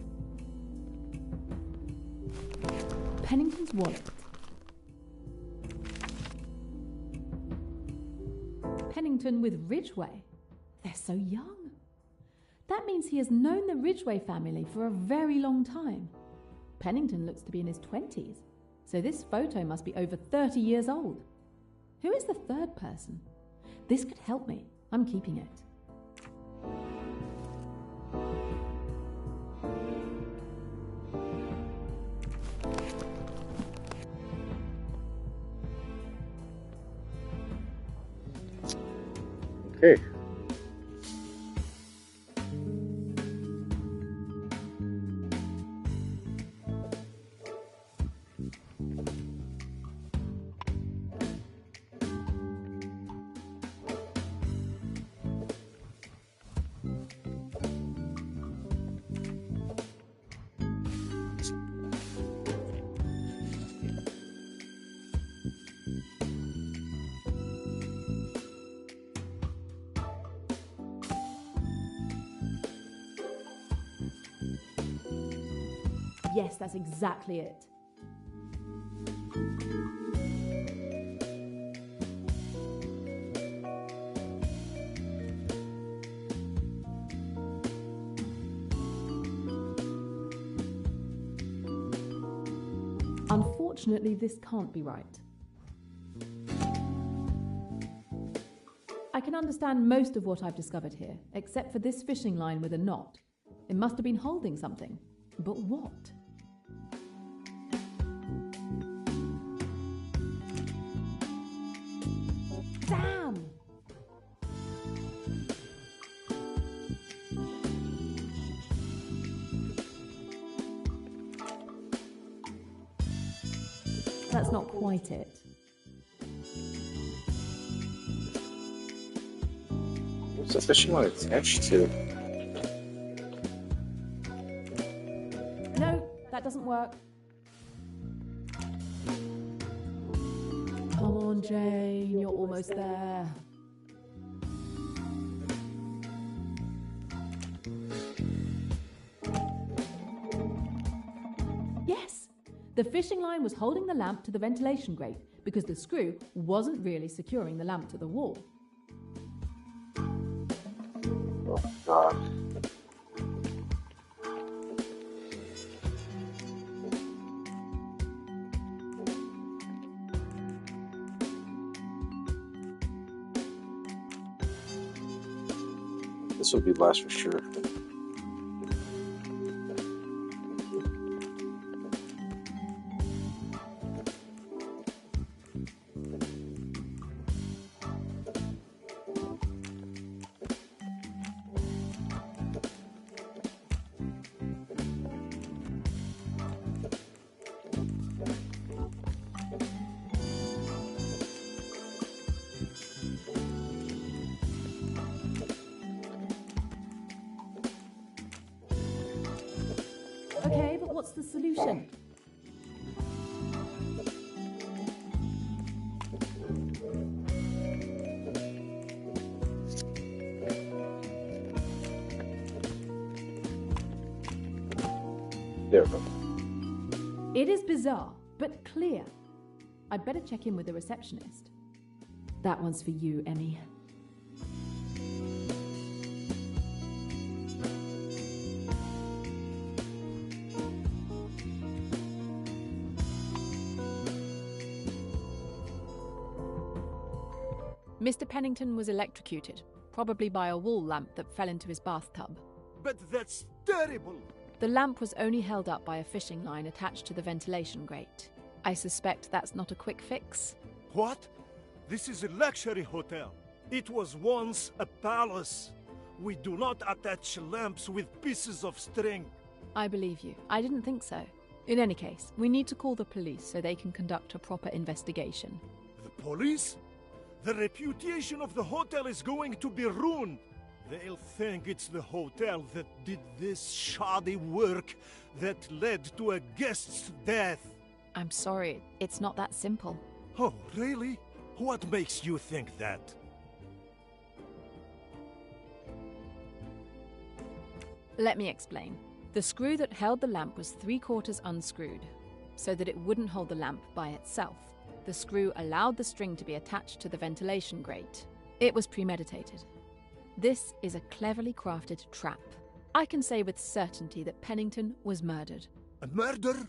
Pennington's wallet. Pennington with Ridgway. They're so young. That means he has known the Ridgway family for a very long time. Pennington looks to be in his 20s, so this photo must be over 30 years old. Who is the third person? This could help me. I'm keeping it. Okay. Yes, that's exactly it. Unfortunately, this can't be right. I can understand most of what I've discovered here, except for this fishing line with a knot. It must have been holding something. But what? Damn! That's not quite it. What's the fishing line attached to? No, that doesn't work. Come on, Jane, you're almost there. Yes! The fishing line was holding the lamp to the ventilation grate because the screw wasn't really securing the lamp to the wall. Oh, God. This will be last for sure. Okay, but what's the solution? There we go. It is bizarre, but clear. I'd better check in with the receptionist. That one's for you, Emmy. Mr. Pennington was electrocuted, probably by a wall lamp that fell into his bathtub. But that's terrible! The lamp was only held up by a fishing line attached to the ventilation grate. I suspect that's not a quick fix. What? This is a luxury hotel. It was once a palace. We do not attach lamps with pieces of string. I believe you. I didn't think so. In any case, we need to call the police so they can conduct a proper investigation. The police? The reputation of the hotel is going to be ruined. They'll think it's the hotel that did this shoddy work that led to a guest's death. I'm sorry, it's not that simple. Oh, really? What makes you think that? Let me explain. The screw that held the lamp was 3/4 unscrewed, so that it wouldn't hold the lamp by itself. The screw allowed the string to be attached to the ventilation grate. It was premeditated. This is a cleverly crafted trap. I can say with certainty that Pennington was murdered. A murder?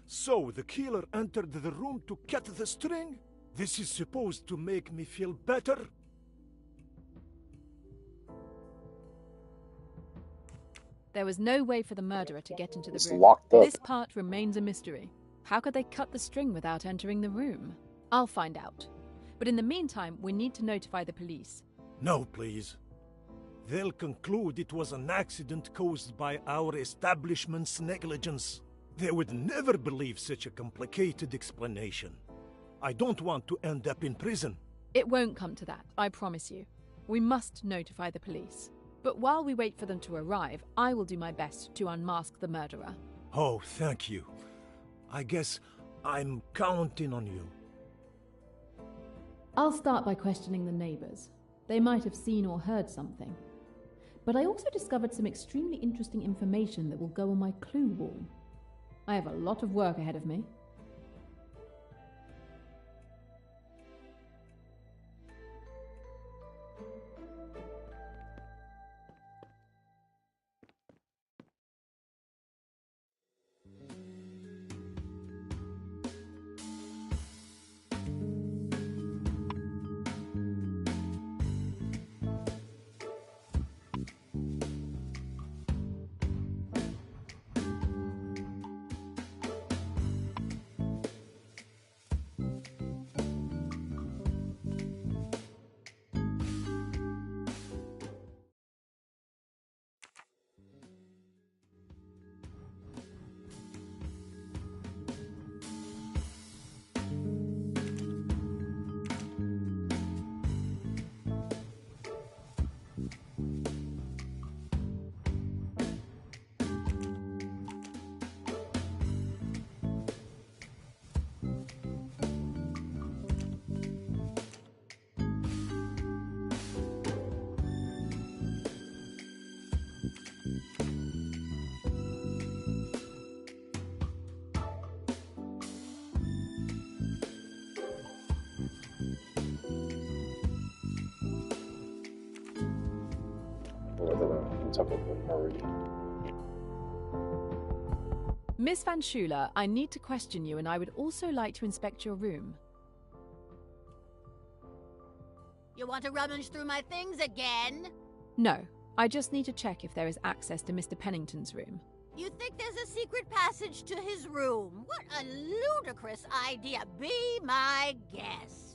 So the killer entered the room to cut the string? This is supposed to make me feel better? It's room. locked up. This part remains a mystery. How could they cut the string without entering the room? I'll find out. But in the meantime, we need to notify the police. No, please. They'll conclude it was an accident caused by our establishment's negligence. They would never believe such a complicated explanation. I don't want to end up in prison. It won't come to that, I promise you. We must notify the police. But while we wait for them to arrive, I will do my best to unmask the murderer. Oh, thank you. I guess I'm counting on you. I'll start by questioning the neighbours. They might have seen or heard something. But I also discovered some extremely interesting information that will go on my clue wall. I have a lot of work ahead of me. Miss Van Schuler, I need to question you, and I would also like to inspect your room. You want to rummage through my things again? No, I just need to check if there is access to Mr. Pennington's room. You think there's a secret passage to his room? What a ludicrous idea. Be my guest.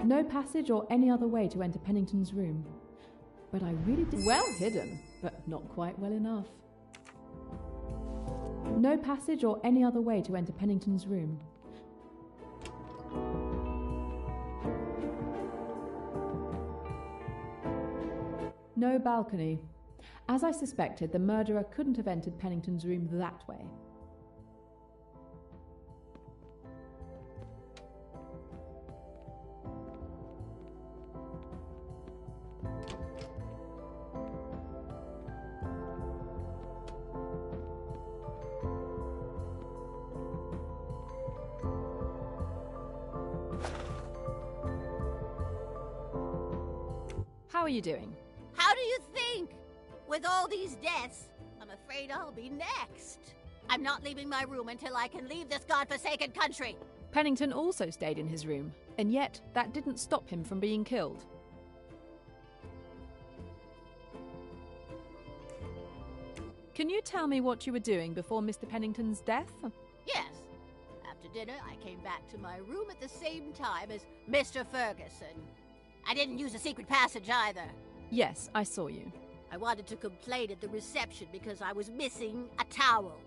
No passage or any other way to enter Pennington's room. But I really did... Well hidden, but not quite well enough. No passage or any other way to enter Pennington's room. No balcony. As I suspected, the murderer couldn't have entered Pennington's room that way. How are you doing? How do you think? With all these deaths, I'm afraid I'll be next. I'm not leaving my room until I can leave this godforsaken country. Pennington also stayed in his room, and yet that didn't stop him from being killed. Can you tell me what you were doing before Mr. Pennington's death? Yes. After dinner, I came back to my room at the same time as Mr. Ferguson. I didn't use a secret passage either. Yes, I saw you. I wanted to complain at the reception because I was missing a towel.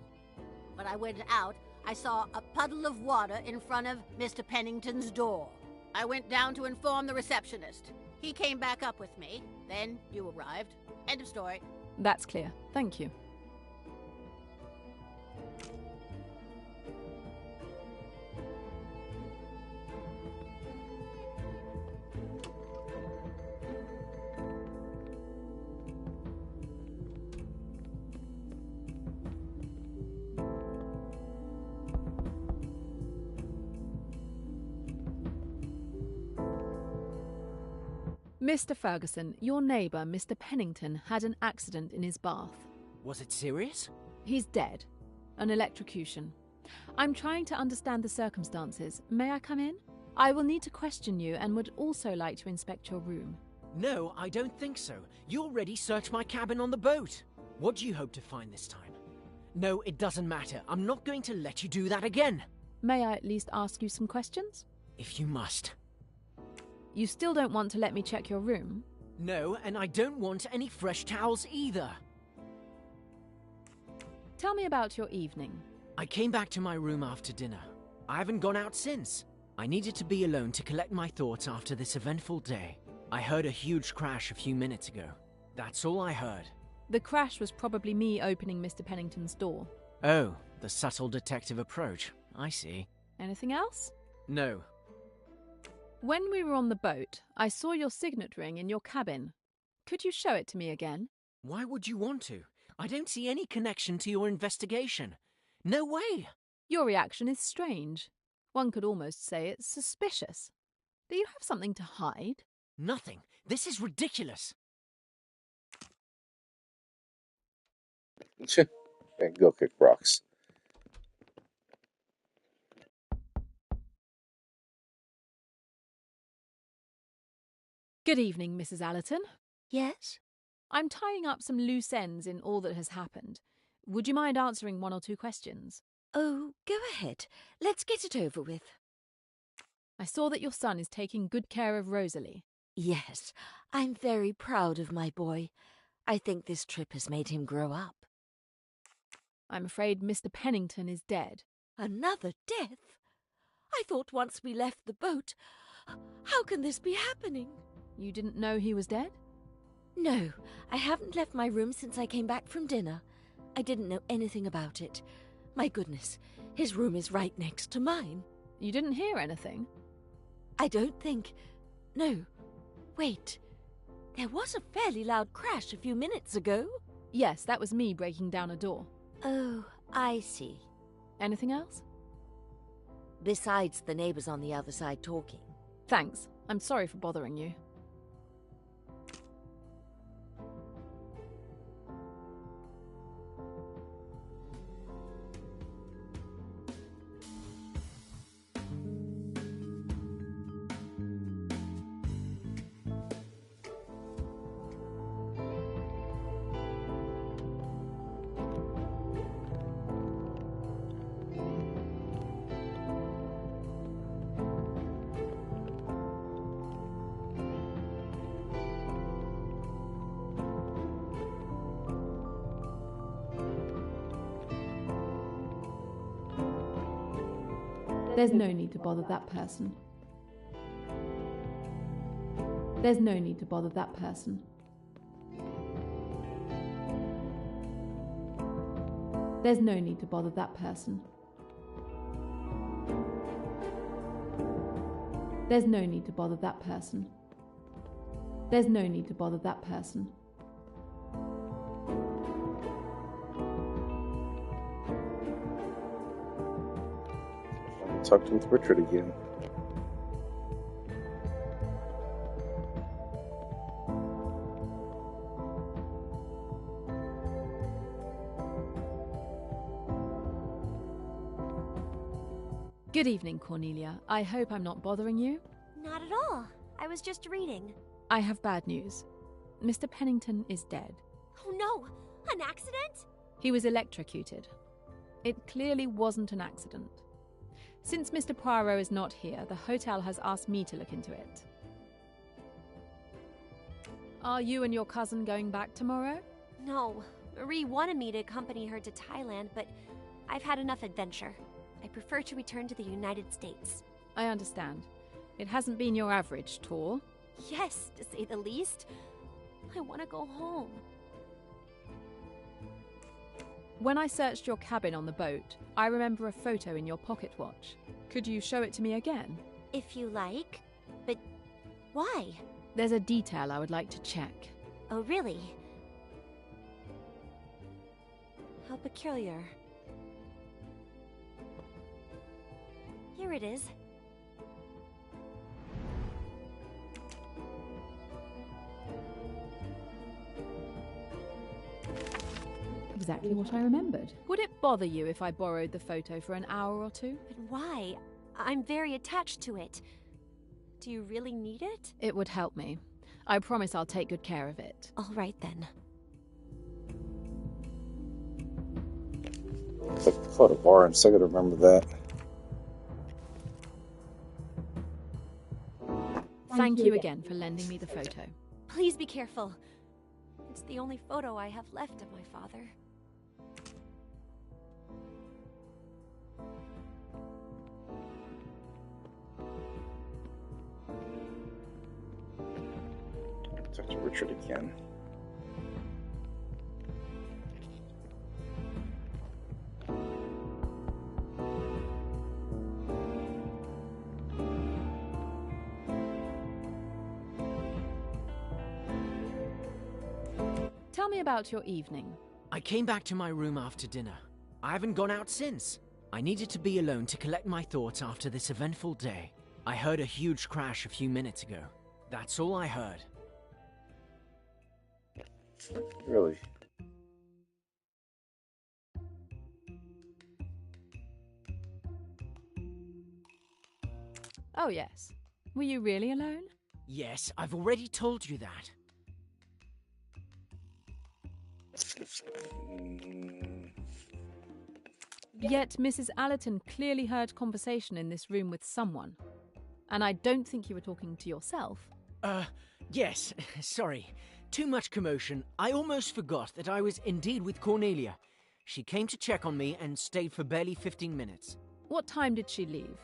When I went out, I saw a puddle of water in front of Mr. Pennington's door. I went down to inform the receptionist. He came back up with me. Then you arrived. End of story. That's clear. Thank you. Mr. Ferguson, your neighbour, Mr. Pennington, had an accident in his bath. Was it serious? He's dead. An electrocution. I'm trying to understand the circumstances. May I come in? I will need to question you and would also like to inspect your room. No, I don't think so. You already searched my cabin on the boat. What do you hope to find this time? No, it doesn't matter. I'm not going to let you do that again. May I at least ask you some questions? If you must. You still don't want to let me check your room? No, and I don't want any fresh towels either. Tell me about your evening. I came back to my room after dinner. I haven't gone out since. I needed to be alone to collect my thoughts after this eventful day. I heard a huge crash a few minutes ago. That's all I heard. The crash was probably me opening Mr. Pennington's door. Oh, the subtle detective approach. I see. Anything else? No. When we were on the boat, I saw your signet ring in your cabin. Could you show it to me again? Why would you want to? I don't see any connection to your investigation. No way! Your reaction is strange. One could almost say it's suspicious. Do you have something to hide? Nothing. This is ridiculous. And go kick rocks. Good evening, Mrs. Allerton. Yes? I'm tying up some loose ends in all that has happened. Would you mind answering one or two questions? Oh, go ahead. Let's get it over with. I saw that your son is taking good care of Rosalie. Yes, I'm very proud of my boy. I think this trip has made him grow up. I'm afraid Mr. Pennington is dead. Another death? I thought once we left the boat. How can this be happening? You didn't know he was dead? No, I haven't left my room since I came back from dinner. I didn't know anything about it. My goodness, his room is right next to mine. You didn't hear anything? I don't think... No. Wait. There was a fairly loud crash a few minutes ago. Yes, that was me breaking down a door. Oh, I see. Anything else? Besides the neighbours on the other side talking. Thanks. I'm sorry for bothering you. There's no need to bother that person. There's no need to bother that person. There's no need to bother that person. There's no need to bother that person. There's no need to bother that person. Talked with Richard again. Good evening, Cornelia. I hope I'm not bothering you. Not at all. I was just reading. I have bad news. Mr. Pennington is dead. Oh no! An accident? He was electrocuted. It clearly wasn't an accident. Since Mr. Poirot is not here, the hotel has asked me to look into it. Are you and your cousin going back tomorrow? No. Marie wanted me to accompany her to Thailand, but I've had enough adventure. I prefer to return to the United States. I understand. It hasn't been your average tour. Yes, to say the least. I want to go home. When I searched your cabin on the boat, I remember a photo in your pocket watch. Could you show it to me again? If you like. But why? There's a detail I would like to check. Oh, really? How peculiar. Here it is. Exactly what I remembered. Would it bother you if I borrowed the photo for an hour or two? But why? I'm very attached to it. Do you really need it? It would help me. I promise I'll take good care of it. All right, then. The photo orange, I gotta remember that. Thank you again for lending me the photo. Please be careful. It's the only photo I have left of my father. Talk to Richard again. Tell me about your evening. I came back to my room after dinner. I haven't gone out since. I needed to be alone to collect my thoughts after this eventful day. I heard a huge crash a few minutes ago. That's all I heard. Really? Oh, yes. Were you really alone? Yes, I've already told you that. Yet Mrs. Allerton clearly heard conversation in this room with someone. And I don't think you were talking to yourself. Yes, sorry. Too much commotion. I almost forgot that I was indeed with Cornelia. She came to check on me and stayed for barely 15 minutes. What time did she leave?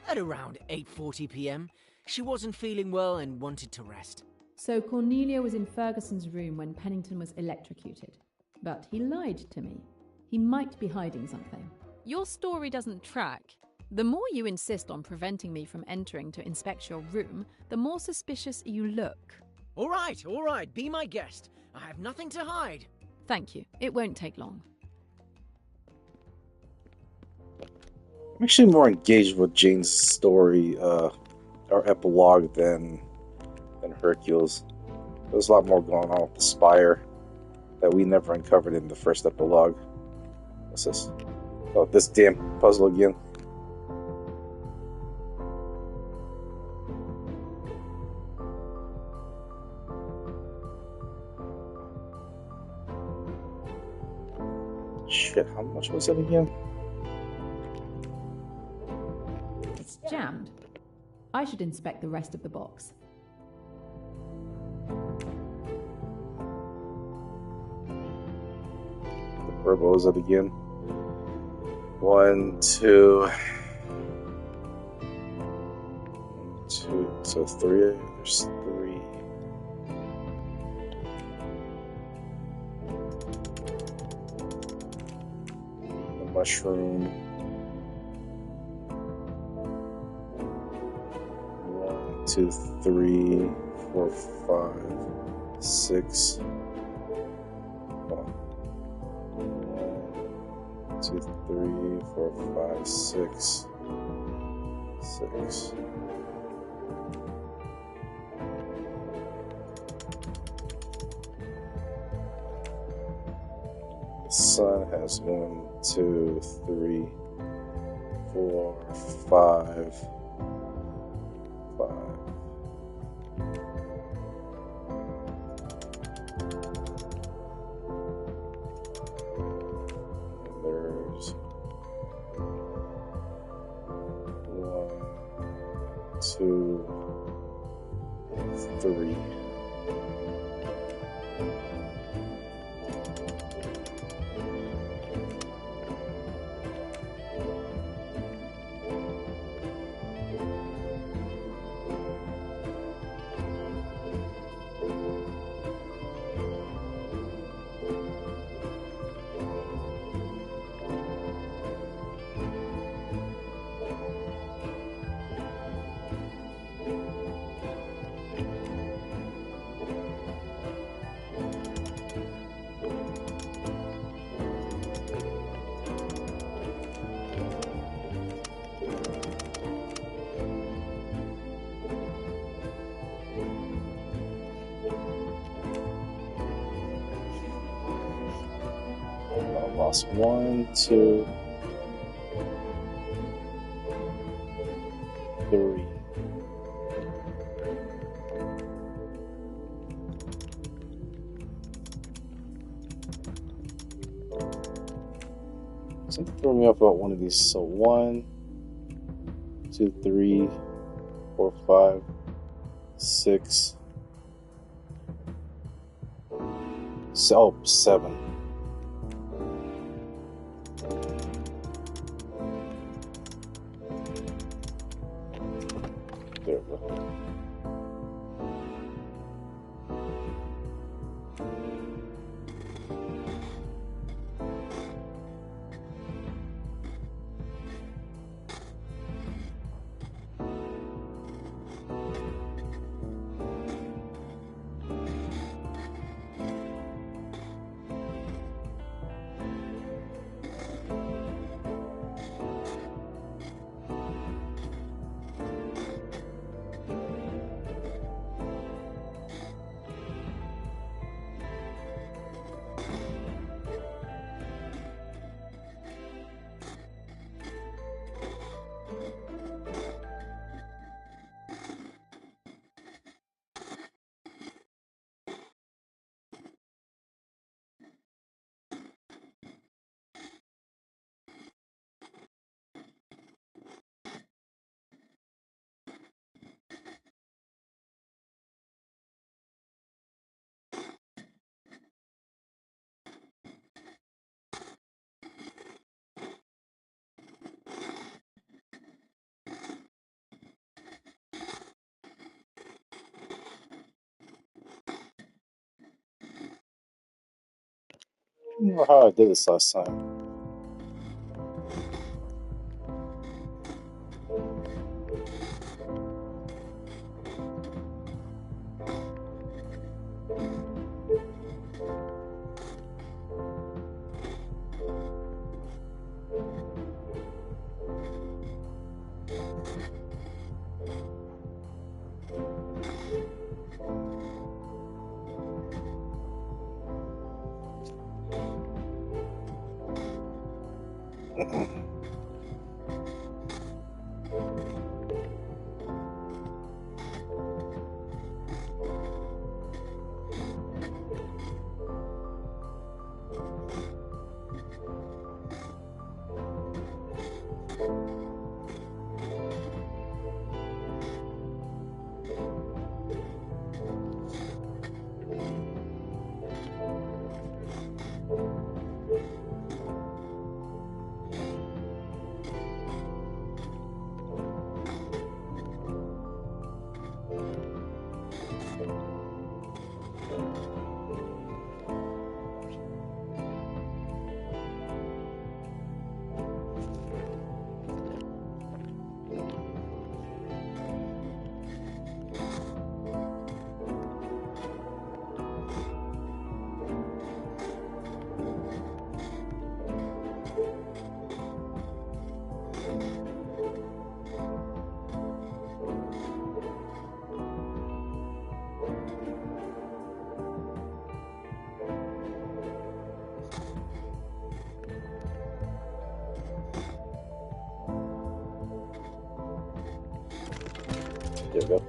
At around 8:40 p.m. She wasn't feeling well and wanted to rest. So Cornelia was in Ferguson's room when Pennington was electrocuted. But he lied to me. He might be hiding something. Your story doesn't track. The more you insist on preventing me from entering to inspect your room, the more suspicious you look. All right, be my guest. I have nothing to hide. Thank you. It won't take long. I'm actually more engaged with Jane's story, or epilogue, than Hercule's. There's a lot more going on with the spire that we never uncovered in the first epilogue. What's this? Oh, this damn puzzle again. Shit, how much was it again? It's jammed. I should inspect the rest of the box. Where was it again? 1, 2, 2, so 3. There's 3. The mushroom. 1, 2, 3, 4, 5, 6. 2, 3, 4, 5, 6. 6. The sun has 1, 2, 3, 4, 5, 5. And there's 1, 2, 3. Lost 1, 2, 3. Something threw me off about one of these. So 1, 2, 3, 4, 5, 6. So 7. There we go. I don't remember how I did this last time. There we go.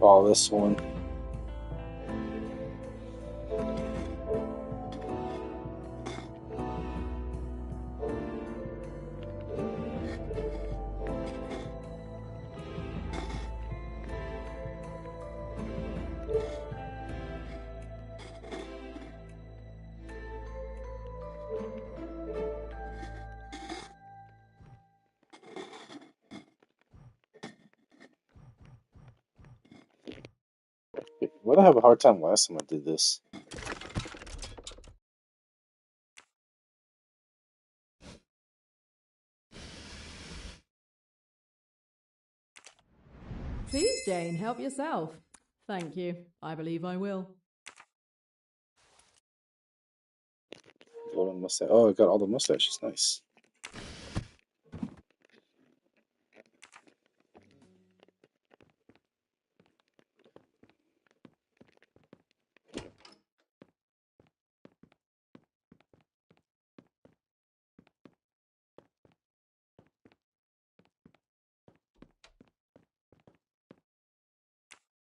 Follow this one. What did I have a hard time last time I did this? Please, Jane, help yourself. Thank you. I believe I will. Golden mustache. Oh, I got all the mustaches. Nice.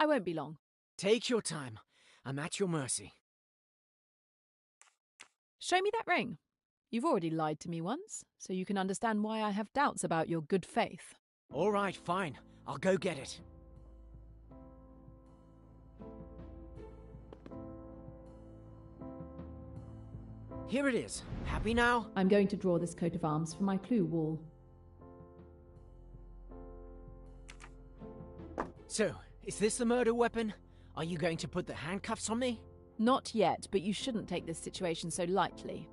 I won't be long. Take your time. I'm at your mercy. Show me that ring. You've already lied to me once, so you can understand why I have doubts about your good faith. All right, fine. I'll go get it. Here it is. Happy now? I'm going to draw this coat of arms for my clue wall. So, is this the murder weapon? Are you going to put the handcuffs on me? Not yet, but you shouldn't take this situation so lightly.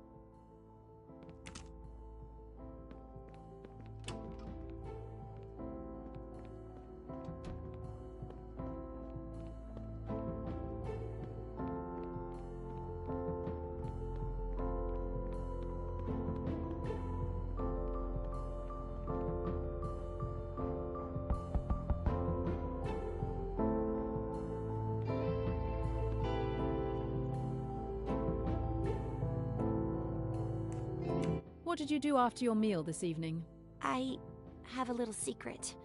What did you do after your meal this evening? I have a little secret.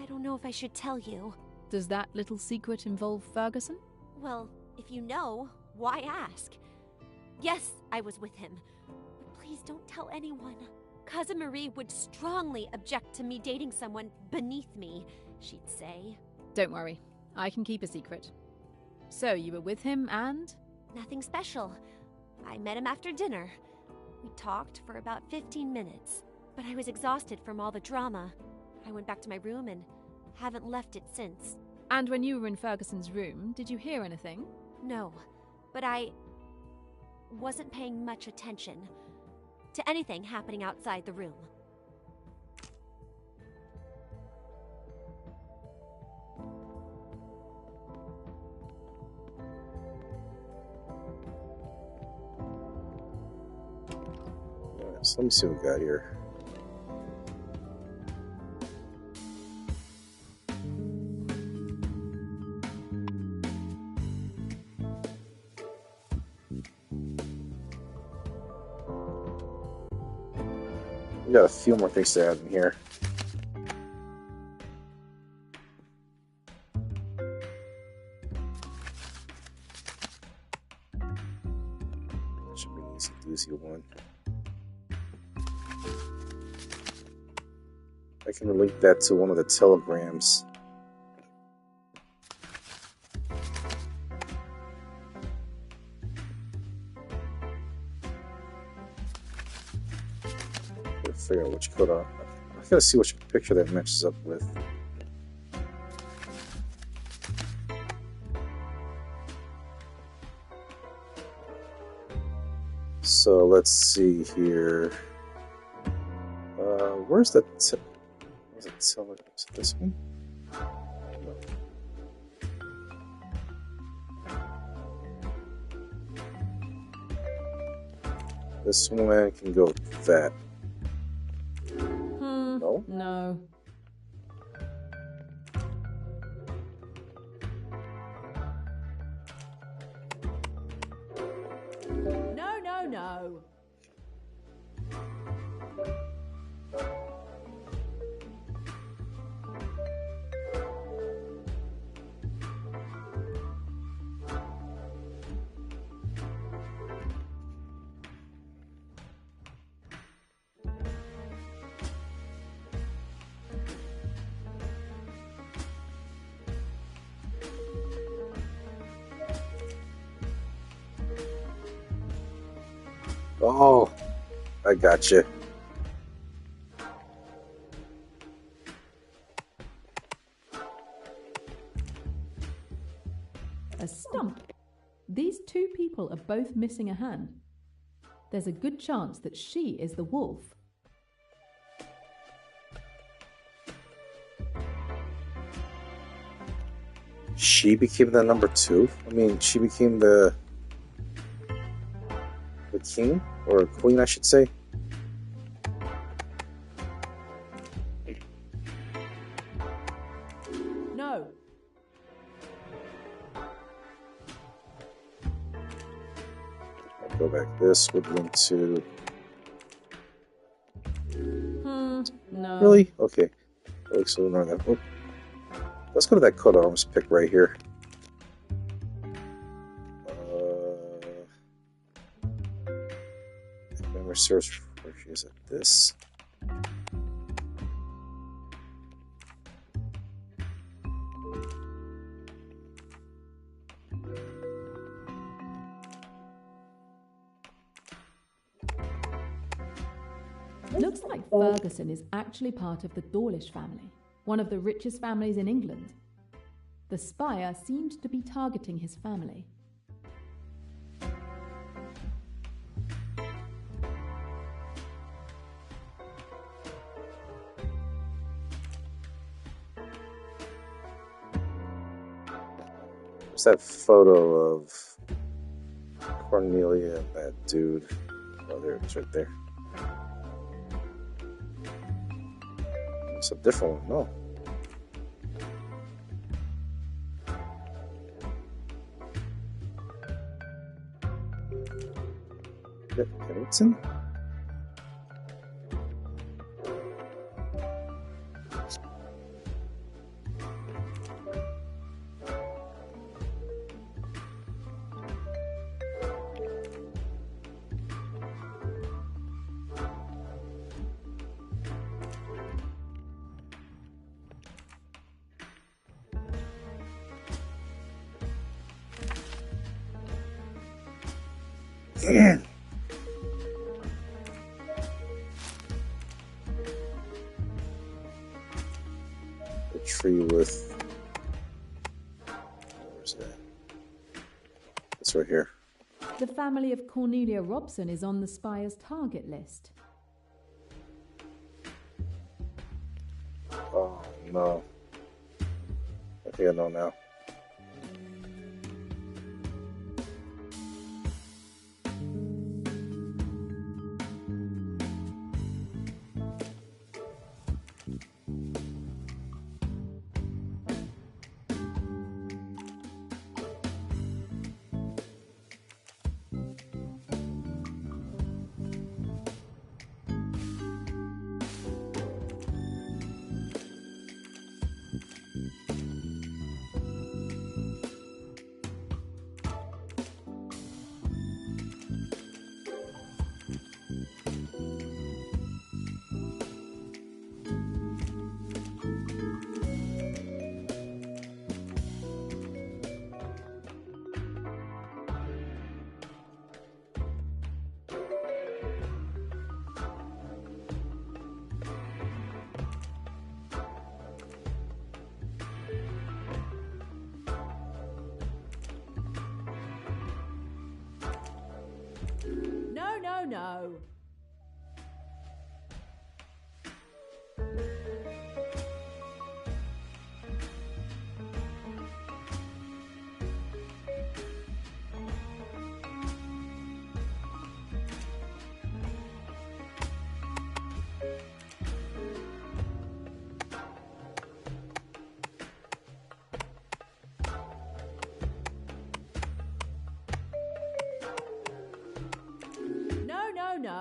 I don't know if I should tell you. Does that little secret involve Ferguson? Well, if you know, why ask? Yes, I was with him. But please don't tell anyone. Cousin Marie would strongly object to me dating someone beneath me, she'd say. Don't worry. I can keep a secret. So, you were with him and? Nothing special. I met him after dinner. We talked for about 15 minutes, but I was exhausted from all the drama. I went back to my room and haven't left it since. And when you were in Ferguson's room, did you hear anything? No, but I wasn't paying much attention to anything happening outside the room. So let me see what we got here. We got a few more things to add in here. That should be an easy doozy one. I can link that to one of the telegrams. Gotta figure out which code I gotta see which picture that matches up with. So let's see here. Where's the was it telegram? Is it this one? No. This one can go with that. No? No. No. Oh, I got you. A stump. These two people are both missing a hand. There's a good chance that she is the wolf. She became the number 2? I mean, she became the king? Or queen, I should say. No. I'll go back. This would link to... No. Really? Okay. So ignore that. Oh. Let's go to that code I almost picked right here. Memory serves where she is at this. Looks like Ferguson is actually part of the Dawlish family, one of the richest families in England. The spire seemed to be targeting his family. There's that photo of Cornelia and that dude. Oh, there it is right there. It's a different one, no. Pennington? The tree with... Where's that? It's right here. The family of Cornelia Robson is on the spy's target list. Oh, no. I think I know now. No. No. No.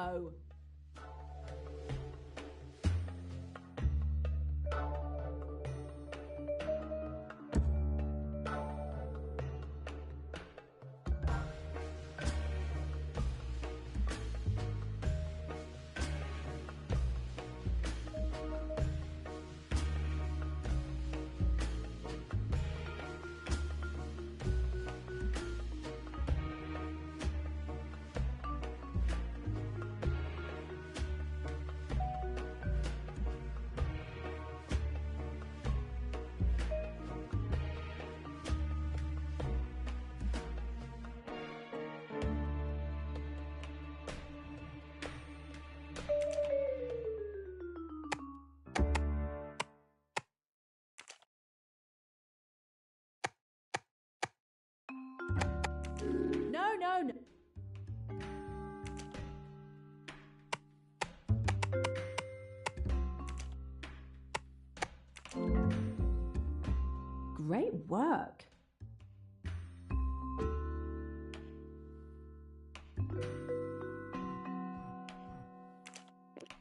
Great work.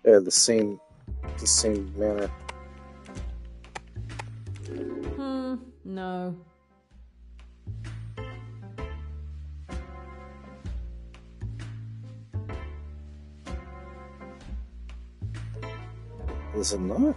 Yeah, the same manner. No. Is it not?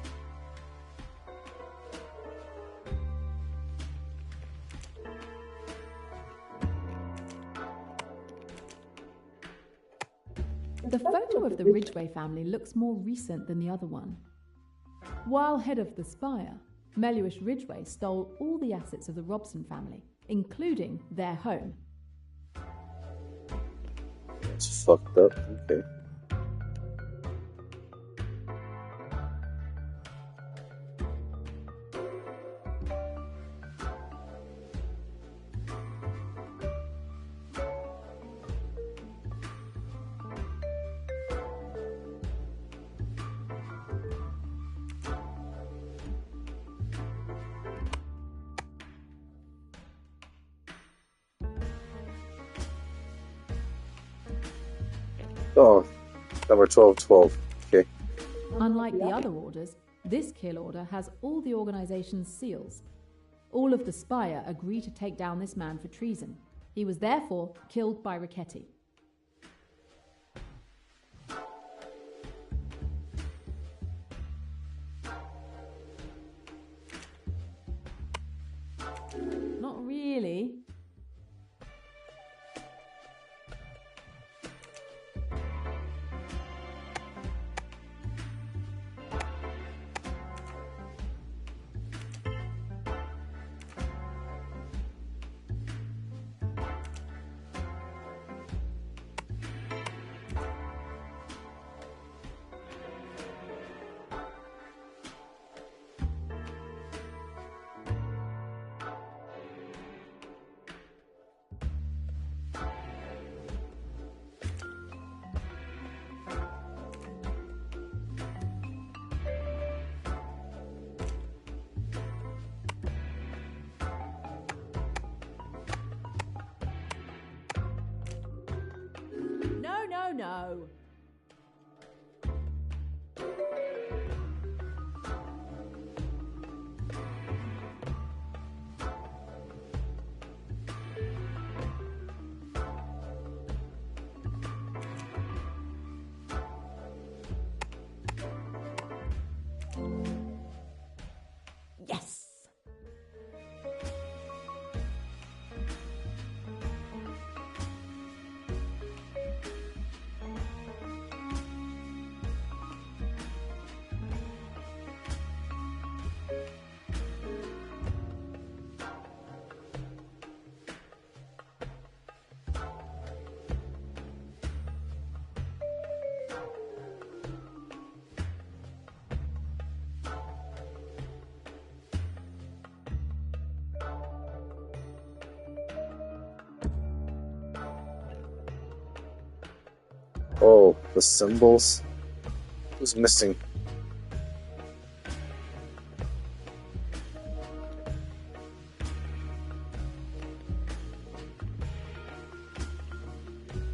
The photo of the Ridgway family looks more recent than the other one. While head of the Spire, Meluish Ridgway stole all the assets of the Robson family, including their home. It's fucked up. Okay. Oh, number 1212. Okay. Unlike the other orders, this kill order has all the organization's seals. All of the Spire agree to take down this man for treason. He was therefore killed by Richetti. Not really. no. Yes! Oh, the symbols? Who's missing?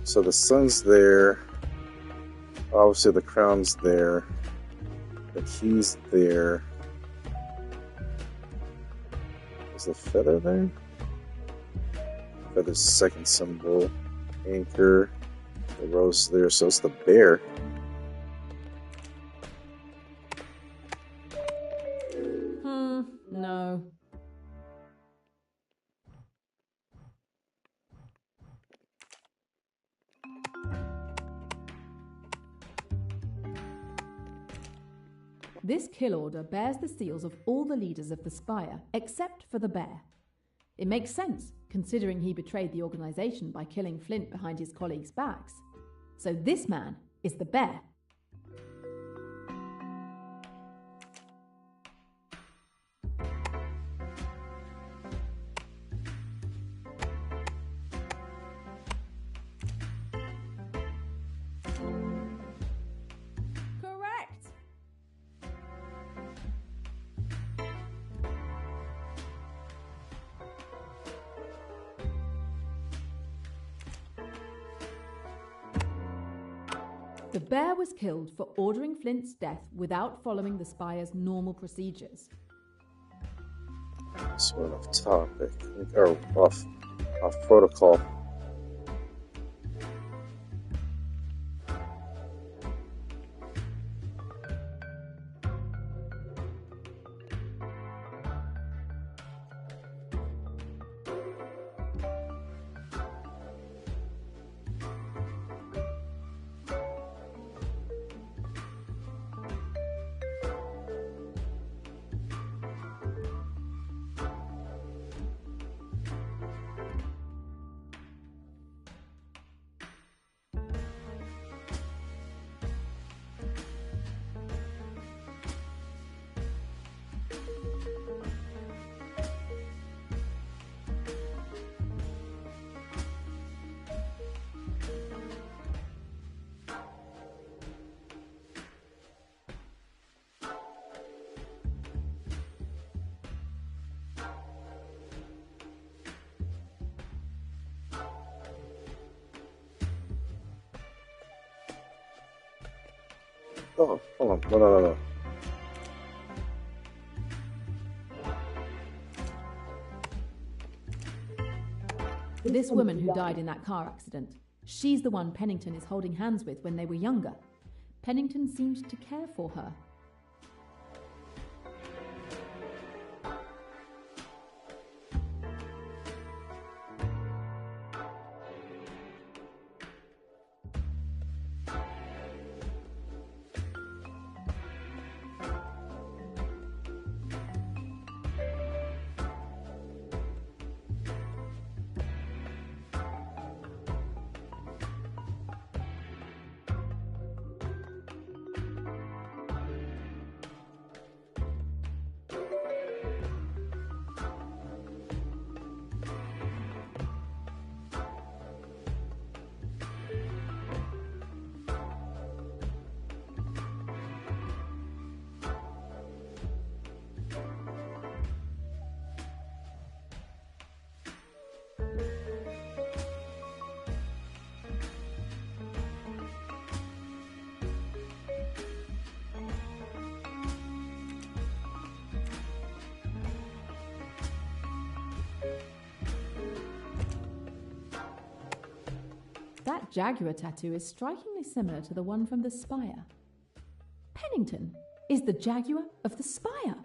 So the sun's there. Obviously the crown's there. The key's there. Is the feather there? Feather's the second symbol. Anchor. The rose there, so it's the bear. No. This kill order bears the seals of all the leaders of the Spire, except for the bear. It makes sense, considering he betrayed the organization by killing Flint behind his colleagues' backs. So this man is the bear. Correct! The bear was killed for ordering Flint's death without following the Spire's normal procedures. Sort of topic. Or off protocol. Oh, hold on. No. This woman who died in that car accident, she's the one Pennington is holding hands with when they were younger. Pennington seemed to care for her. That jaguar tattoo is strikingly similar to the one from the spire. Pennington is the jaguar of the spire.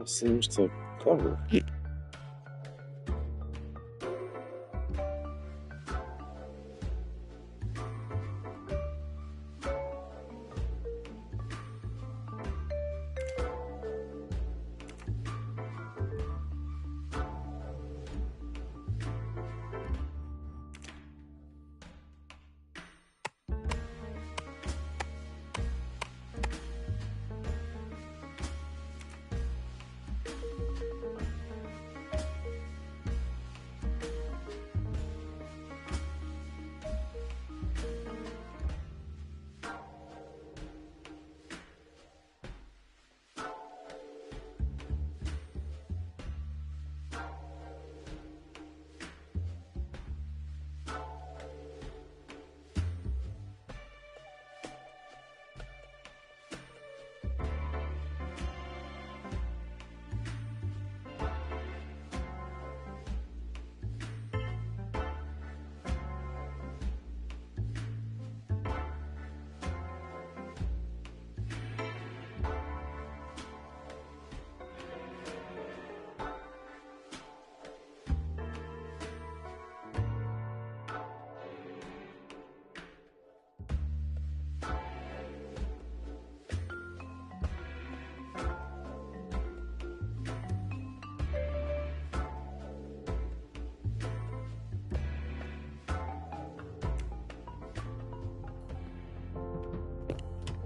Seems to cover.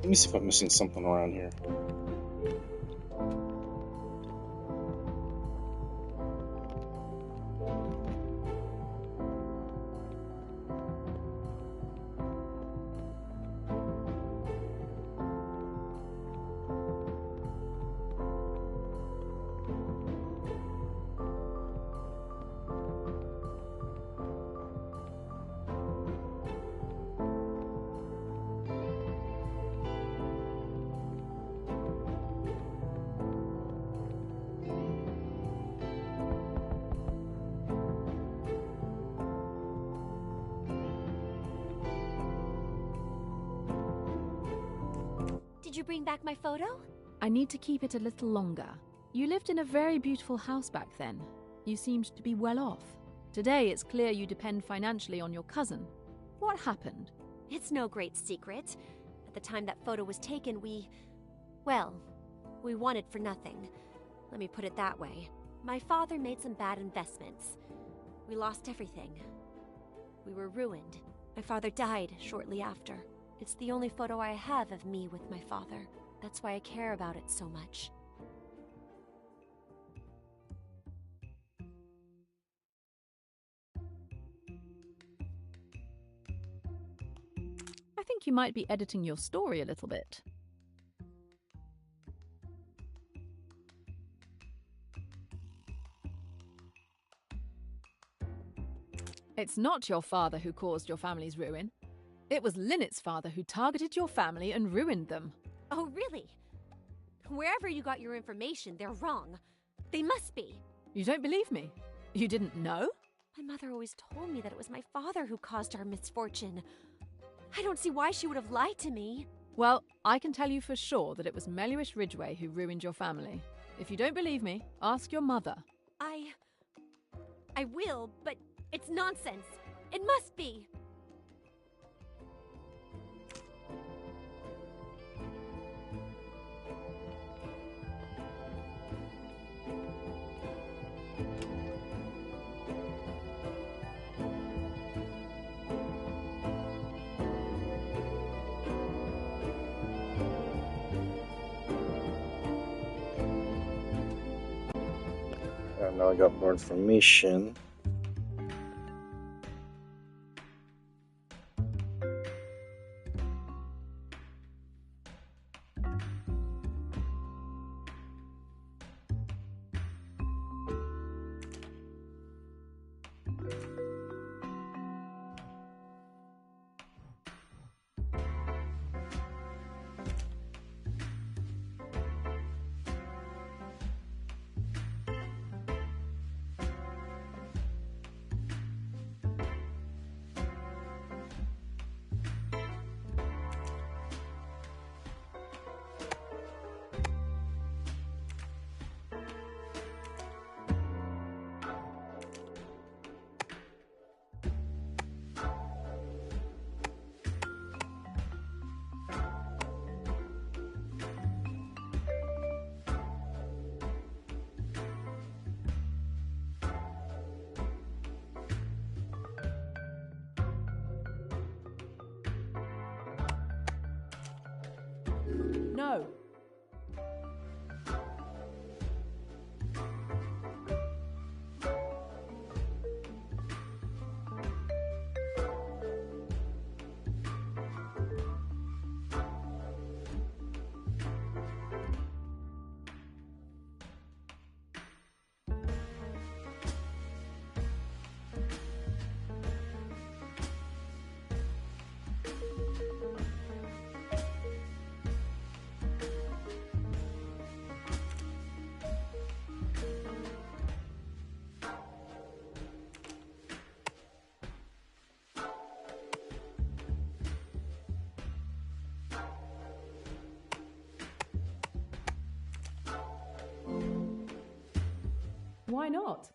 Let me see if I'm missing something around here. Did you bring back my photo? I need to keep it a little longer. You lived in a very beautiful house back then. You seemed to be well off. Today it's clear you depend financially on your cousin. What happened? It's no great secret. At the time that photo was taken, we wanted for nothing. Let me put it that way. My father made some bad investments. We lost everything. We were ruined. My father died shortly after. It's the only photo I have of me with my father. That's why I care about it so much. I think you might be editing your story a little bit. It's not your father who caused your family's ruin. It was Linnet's father who targeted your family and ruined them. Oh, really? Wherever you got your information, they're wrong. They must be. You don't believe me? You didn't know? My mother always told me that it was my father who caused our misfortune. I don't see why she would have lied to me. Well, I can tell you for sure that it was Meluish Ridgway who ruined your family. If you don't believe me, ask your mother. I will, but it's nonsense. It must be. And now I got more information. No. Why not?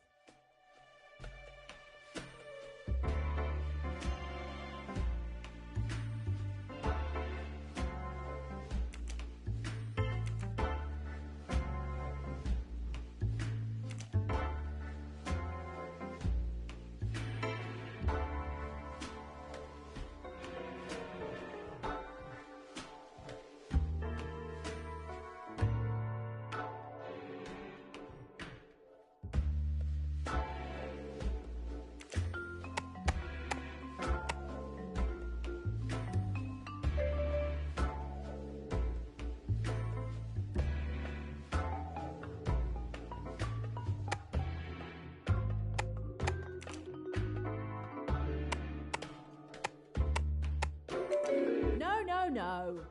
No.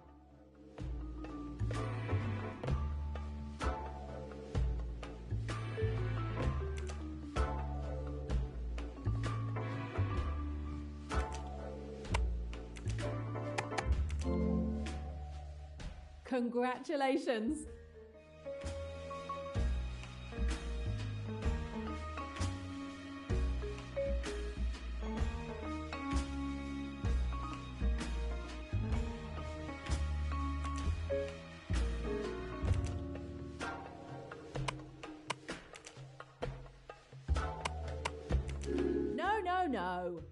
Congratulations. no.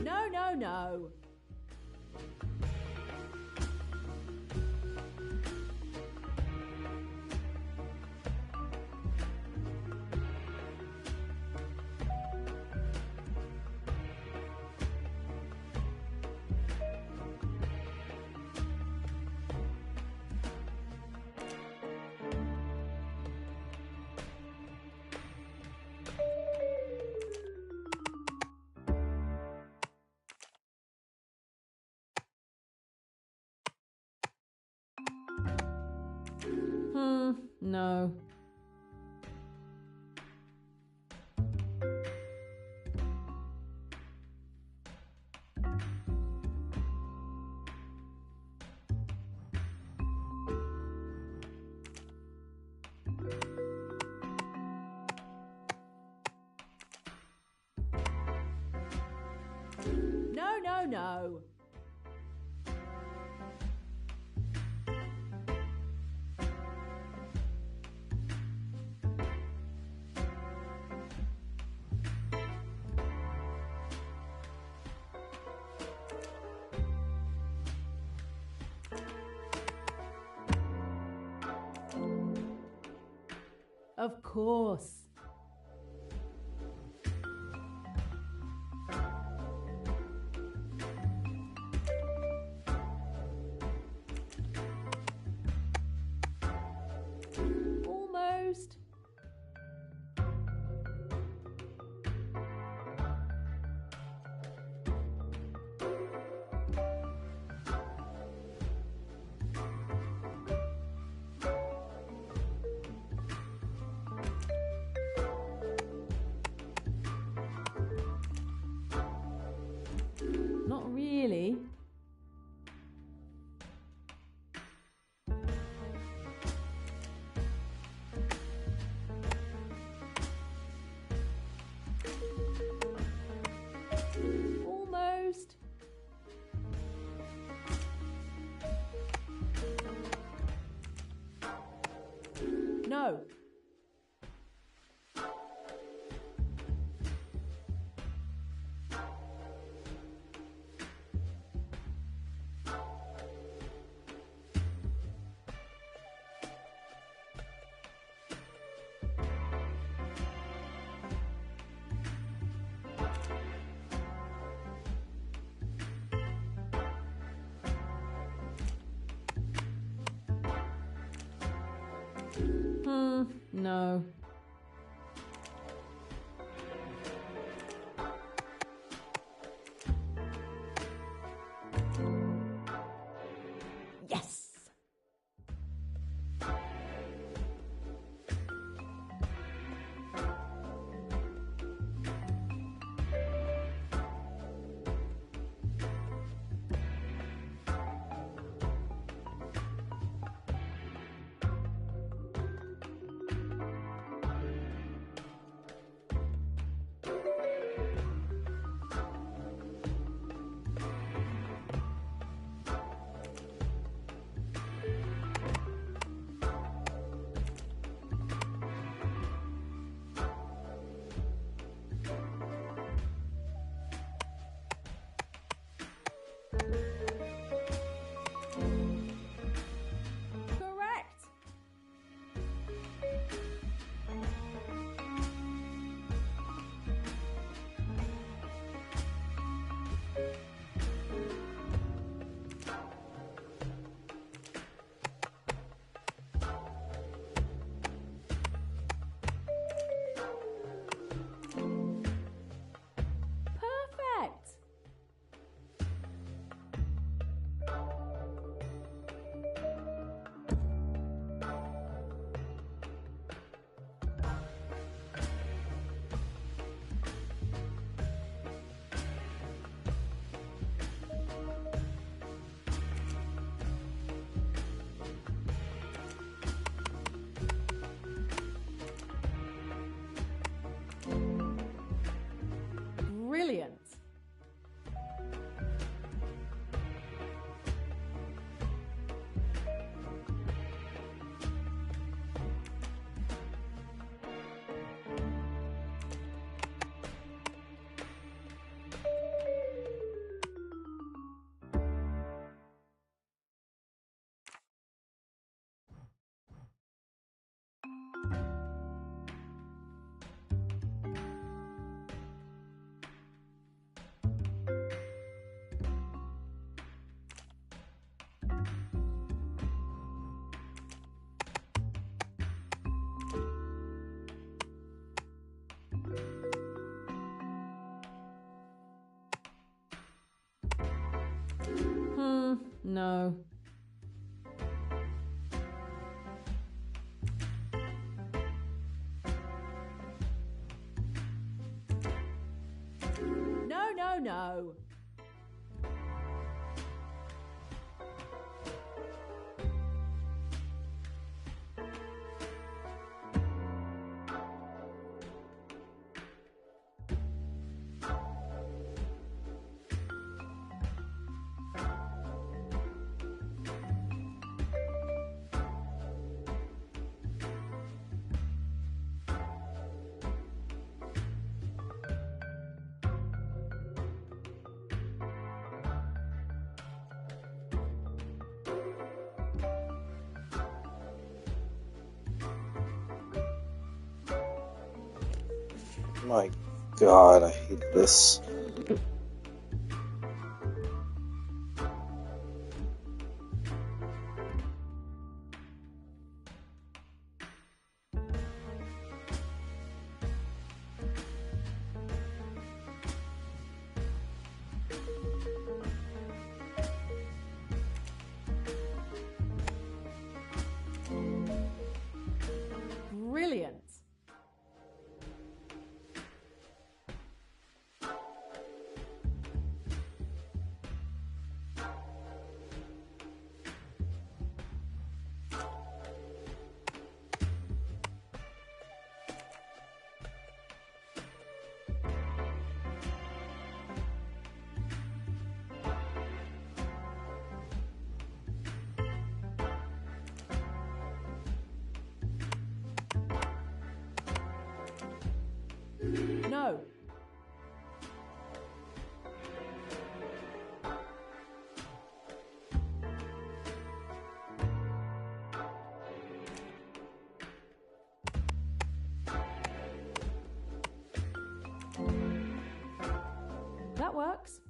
No, no, no. No. No, no, no. Of course. Almost. Not really. Almost. No. No. Yes. No. No, no, no. My God, I hate this. Brilliant. No. That works.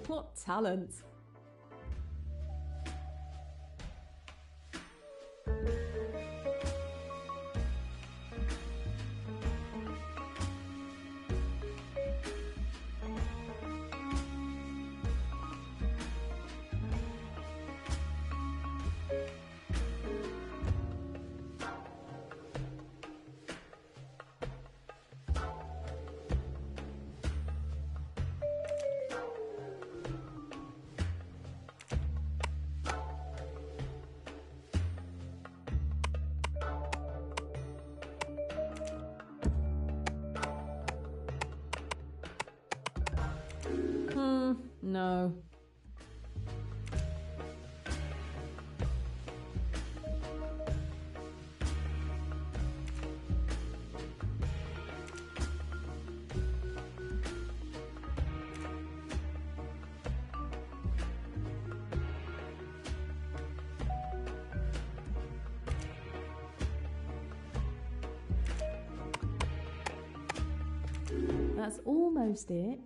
What talent. No. That's almost it.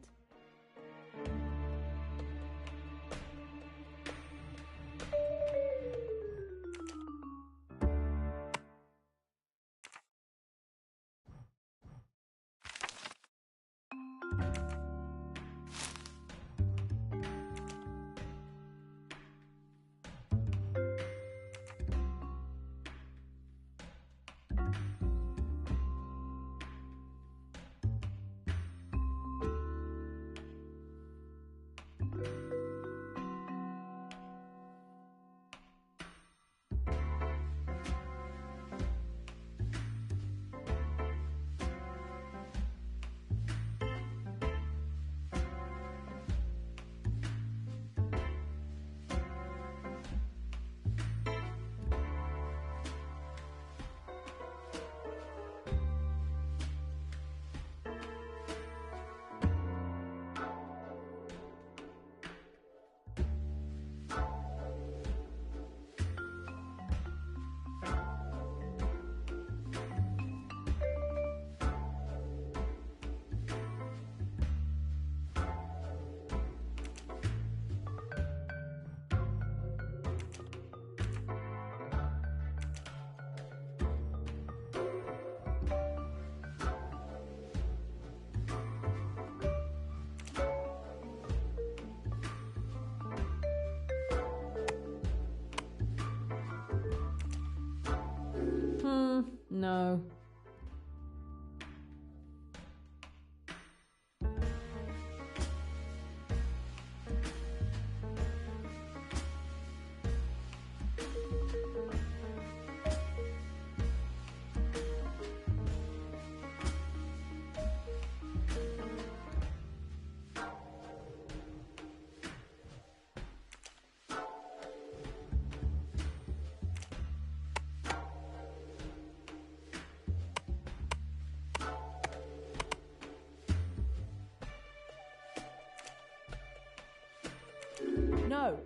No. No.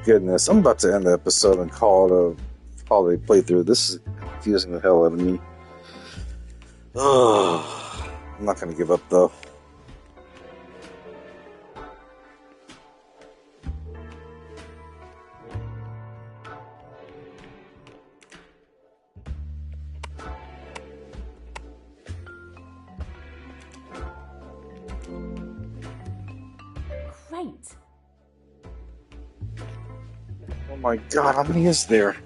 Goodness, I'm about to end the episode and call it a holiday playthrough. This is confusing the hell out of me. Oh, I'm not going to give up, though. Great. Oh my god, how many is there?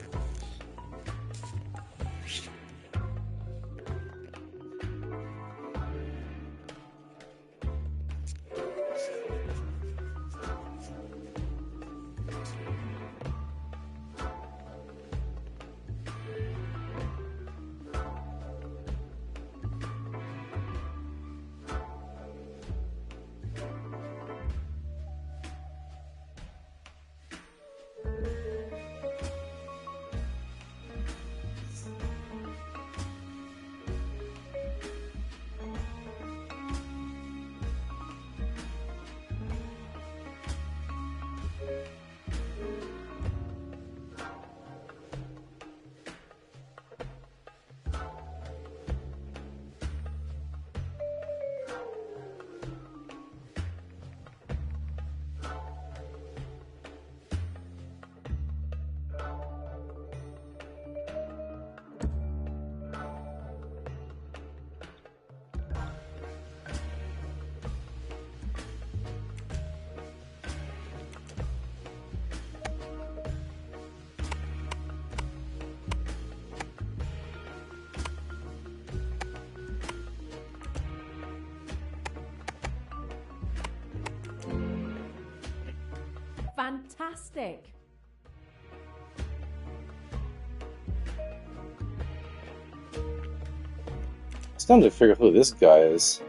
Fantastic. It's time to figure out who this guy is.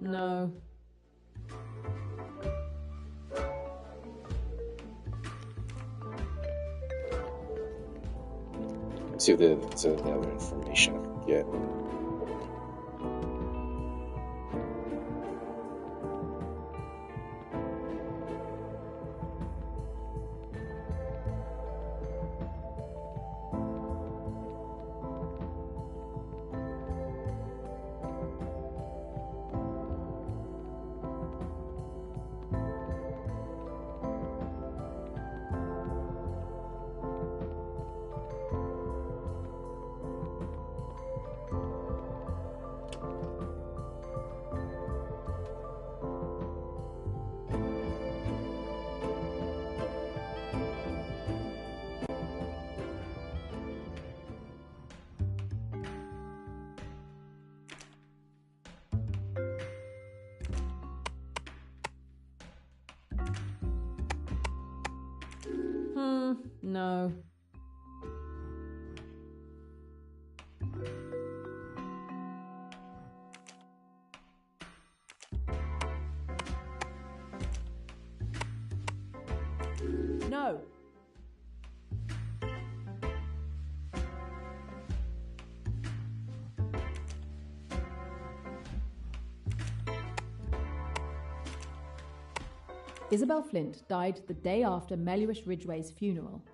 No. See if there's any other information I can get. No. No. Isabel Flint died the day after Melliwish Ridgway's funeral.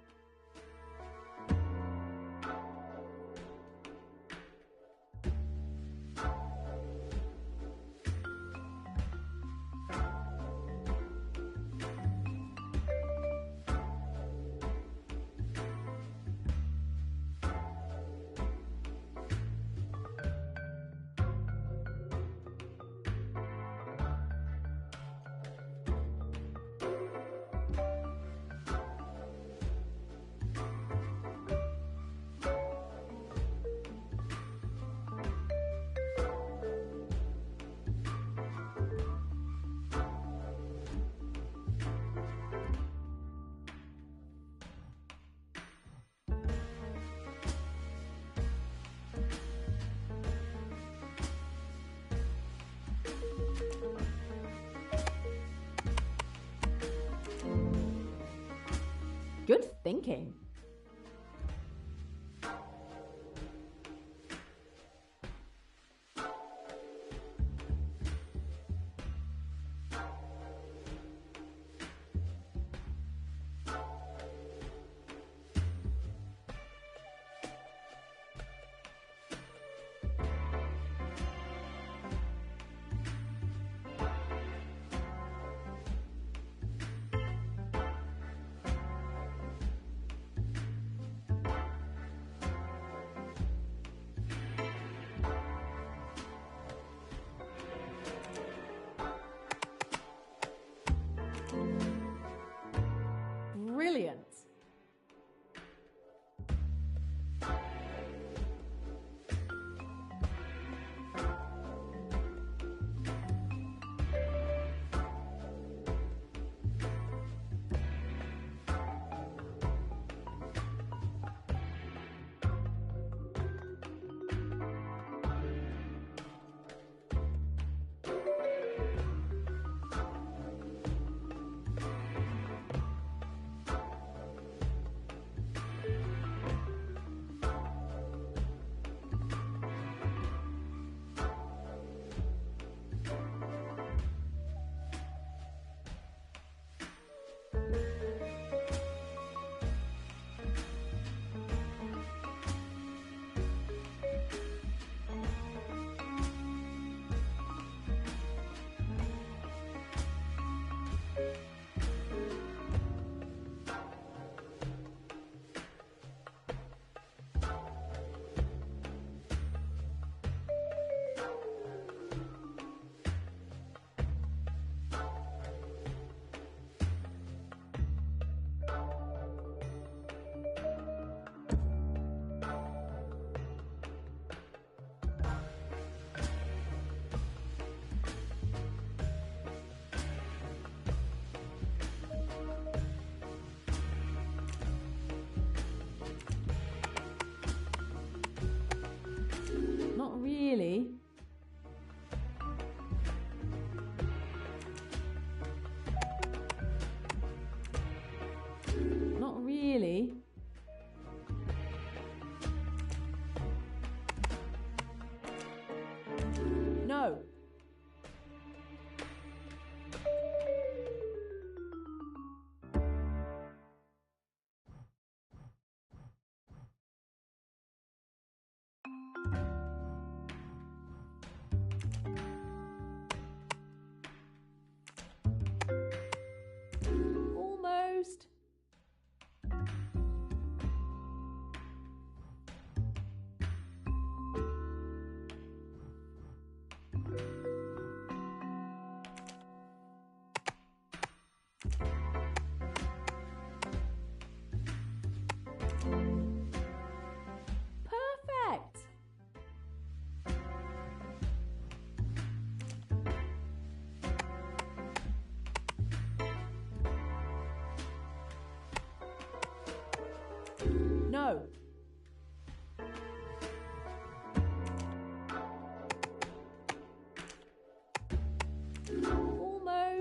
Good thinking.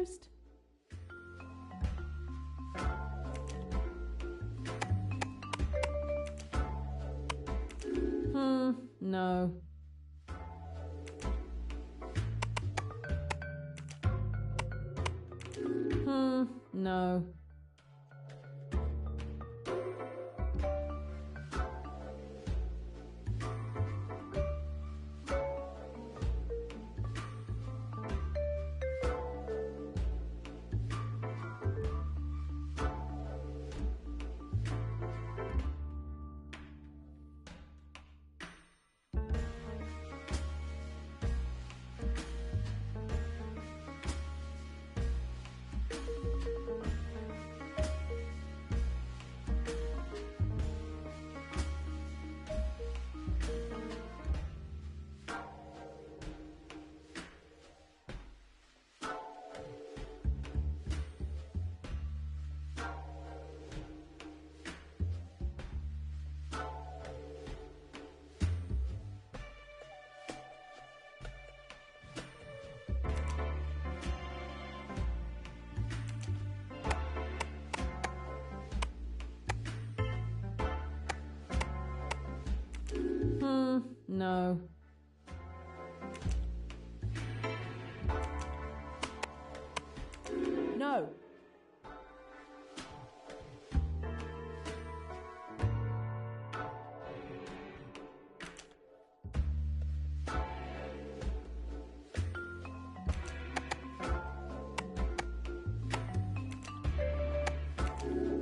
Almost. No. No. No. No.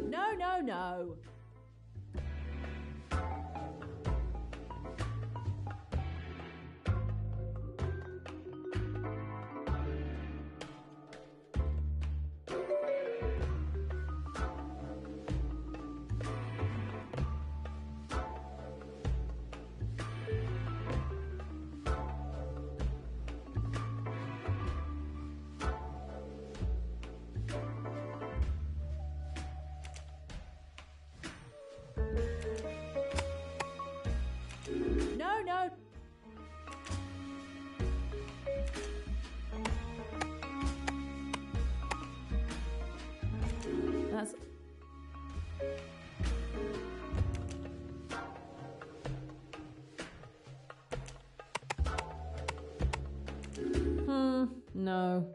No, no, no. No, no. That's... No.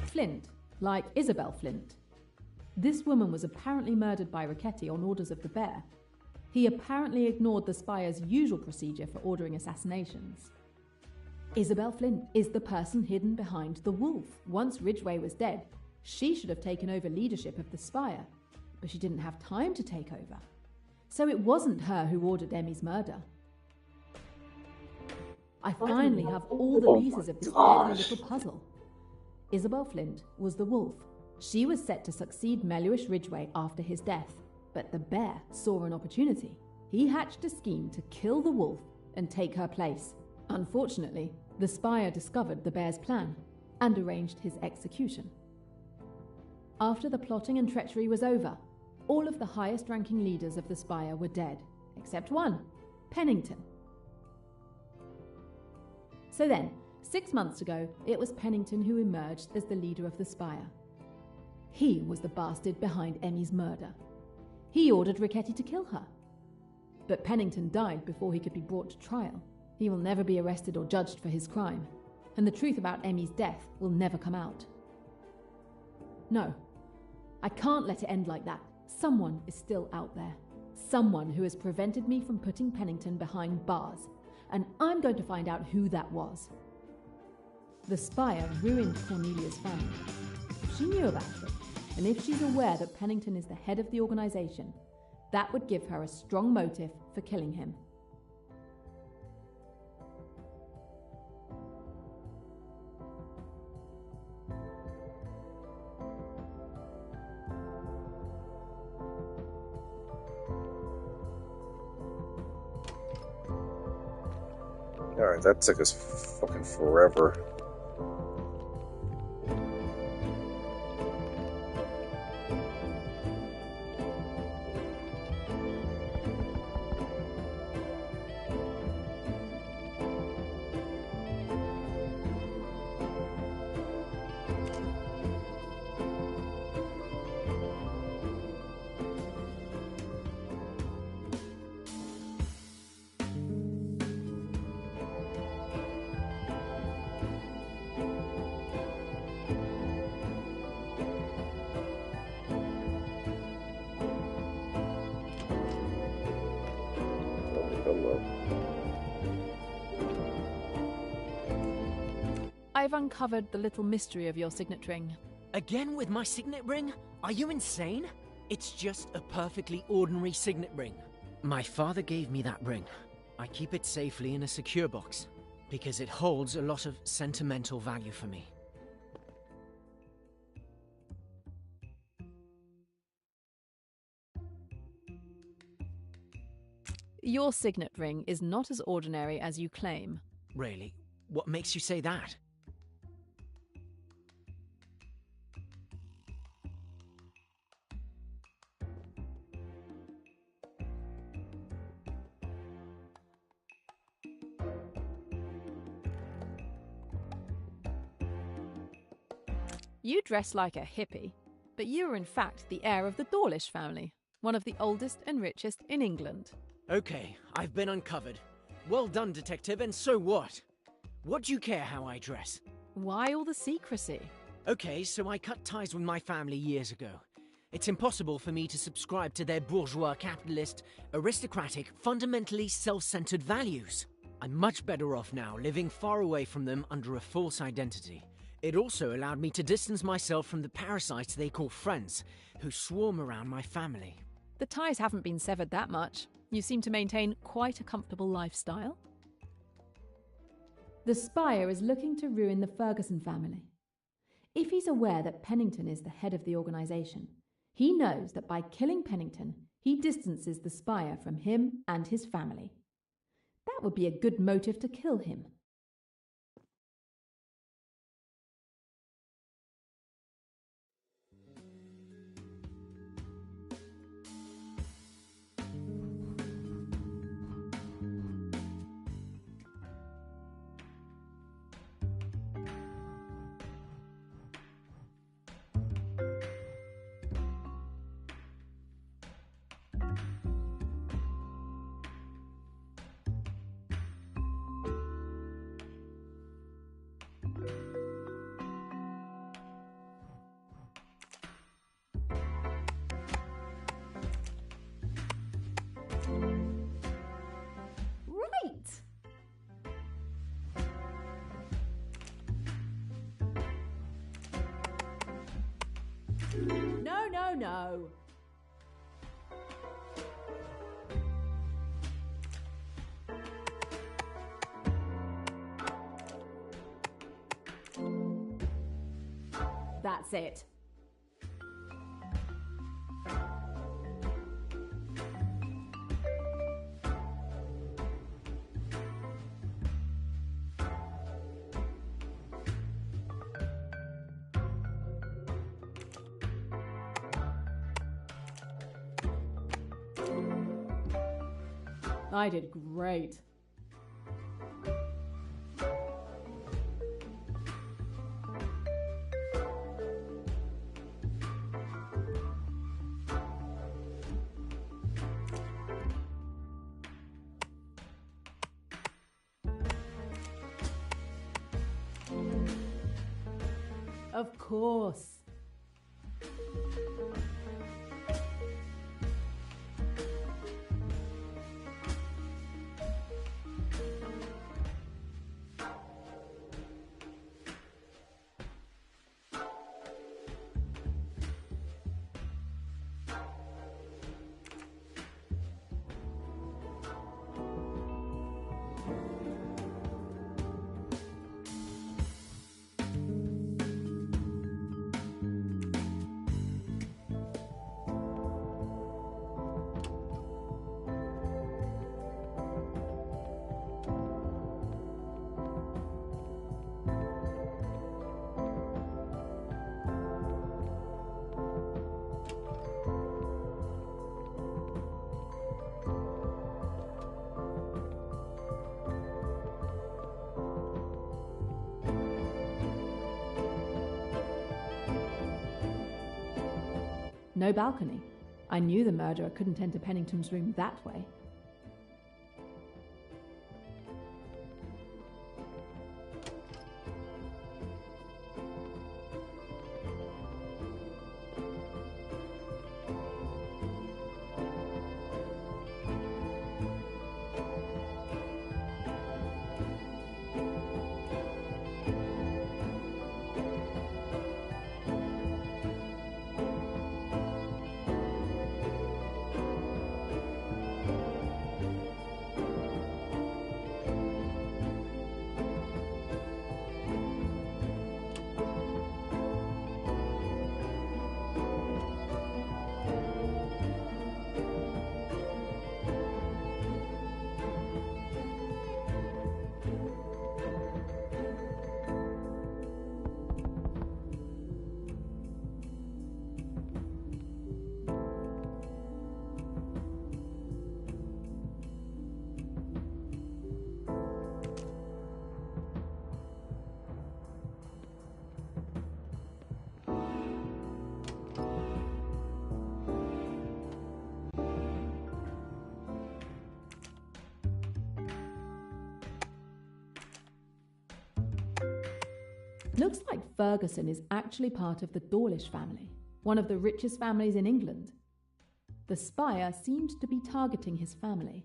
Flint, like Isabel Flint. This woman was apparently murdered by Richetti on orders of the Bear. He apparently ignored the spire's usual procedure for ordering assassinations. Isabel Flint is the person hidden behind the wolf. Once Ridgway was dead, she should have taken over leadership of the spire, but she didn't have time to take over. So it wasn't her who ordered Emmy's murder. I finally have all the pieces of this deadly little puzzle. Isabel Flint was the wolf. She was set to succeed Meluish Ridgway after his death, but the Bear saw an opportunity. He hatched a scheme to kill the wolf and take her place. Unfortunately, the spire discovered the Bear's plan and arranged his execution. After the plotting and treachery was over, all of the highest-ranking leaders of the spire were dead, except one, Pennington. So then, 6 months ago, it was Pennington who emerged as the leader of the spire. He was the bastard behind Emmy's murder. He ordered Richetti to kill her. But Pennington died before he could be brought to trial. He will never be arrested or judged for his crime, and the truth about Emmy's death will never come out. No, I can't let it end like that. Someone is still out there. Someone who has prevented me from putting Pennington behind bars, and I'm going to find out who that was. The spire ruined Cornelia's family. She knew about it, and if she's aware that Pennington is the head of the organization, that would give her a strong motive for killing him. Alright, that took us fucking forever. I've uncovered the little mystery of your signet ring. Again with my signet ring? Are you insane? It's just a perfectly ordinary signet ring. My father gave me that ring. I keep it safely in a secure box, because it holds a lot of sentimental value for me. Your signet ring is not as ordinary as you claim. Really? What makes you say that? You dress like a hippie, but you are in fact the heir of the Dawlish family, one of the oldest and richest in England. Okay, I've been uncovered. Well done, detective, and so what? What do you care how I dress? Why all the secrecy? Okay, so I cut ties with my family years ago. It's impossible for me to subscribe to their bourgeois, capitalist, aristocratic, fundamentally self-centered values. I'm much better off now, living far away from them under a false identity. It also allowed me to distance myself from the parasites they call friends, who swarm around my family. The ties haven't been severed that much. You seem to maintain quite a comfortable lifestyle. The Spire is looking to ruin the Ferguson family. If he's aware that Pennington is the head of the organisation, he knows that by killing Pennington, he distances the Spire from him and his family. That would be a good motive to kill him. No. That's it. I did great. Of course. no balcony. I knew the murderer couldn't enter Pennington's room that way. Looks like Ferguson is actually part of the Dawlish family, one of the richest families in England. The spire seemed to be targeting his family.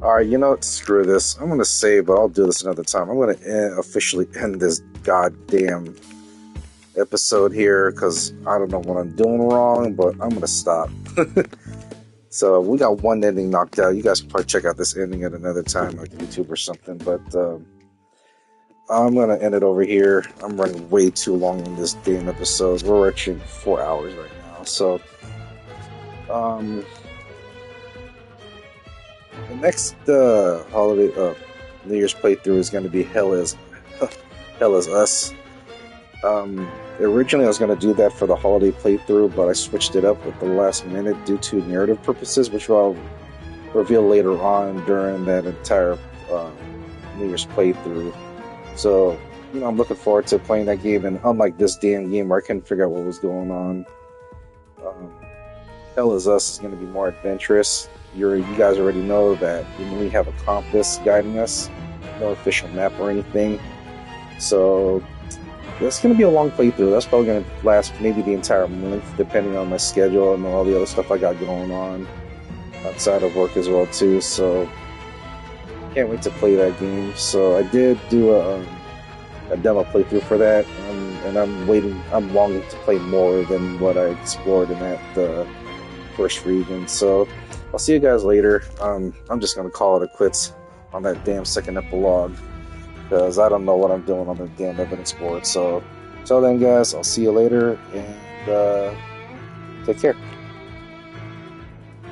Alright, you know what? Screw this. I'm going to save, but I'll do this another time. I'm going to officially end this goddamn episode here because I don't know what I'm doing wrong, but I'm going to stop. So we got one ending knocked out. You guys can probably check out this ending at another time, like YouTube or something, but I'm going to end it over here. I'm running way too long in this damn episode. We're reaching 4 hours right now, so the next holiday New Year's playthrough is going to be Hell is Us. Originally I was going to do that for the holiday playthrough, but I switched it up at the last minute due to narrative purposes, which I'll reveal later on during that entire New Year's playthrough. So, you know, I'm looking forward to playing that game, and unlike this damn game where I couldn't figure out what was going on, Hell is Us is going to be more adventurous. You guys already know that we have a compass guiding us, no official map or anything. So it's going to be a long playthrough. That's probably going to last maybe the entire month, depending on my schedule and all the other stuff I got going on outside of work as well too. So can't wait to play that game. So I did do a demo playthrough for that, and I'm longing to play more than what I explored in that first region. So I'll see you guys later. I'm just going to call it a quits on that damn second epilogue, because I don't know what I'm doing on the damn evidence board. So, till then, guys, I'll see you later, and take care.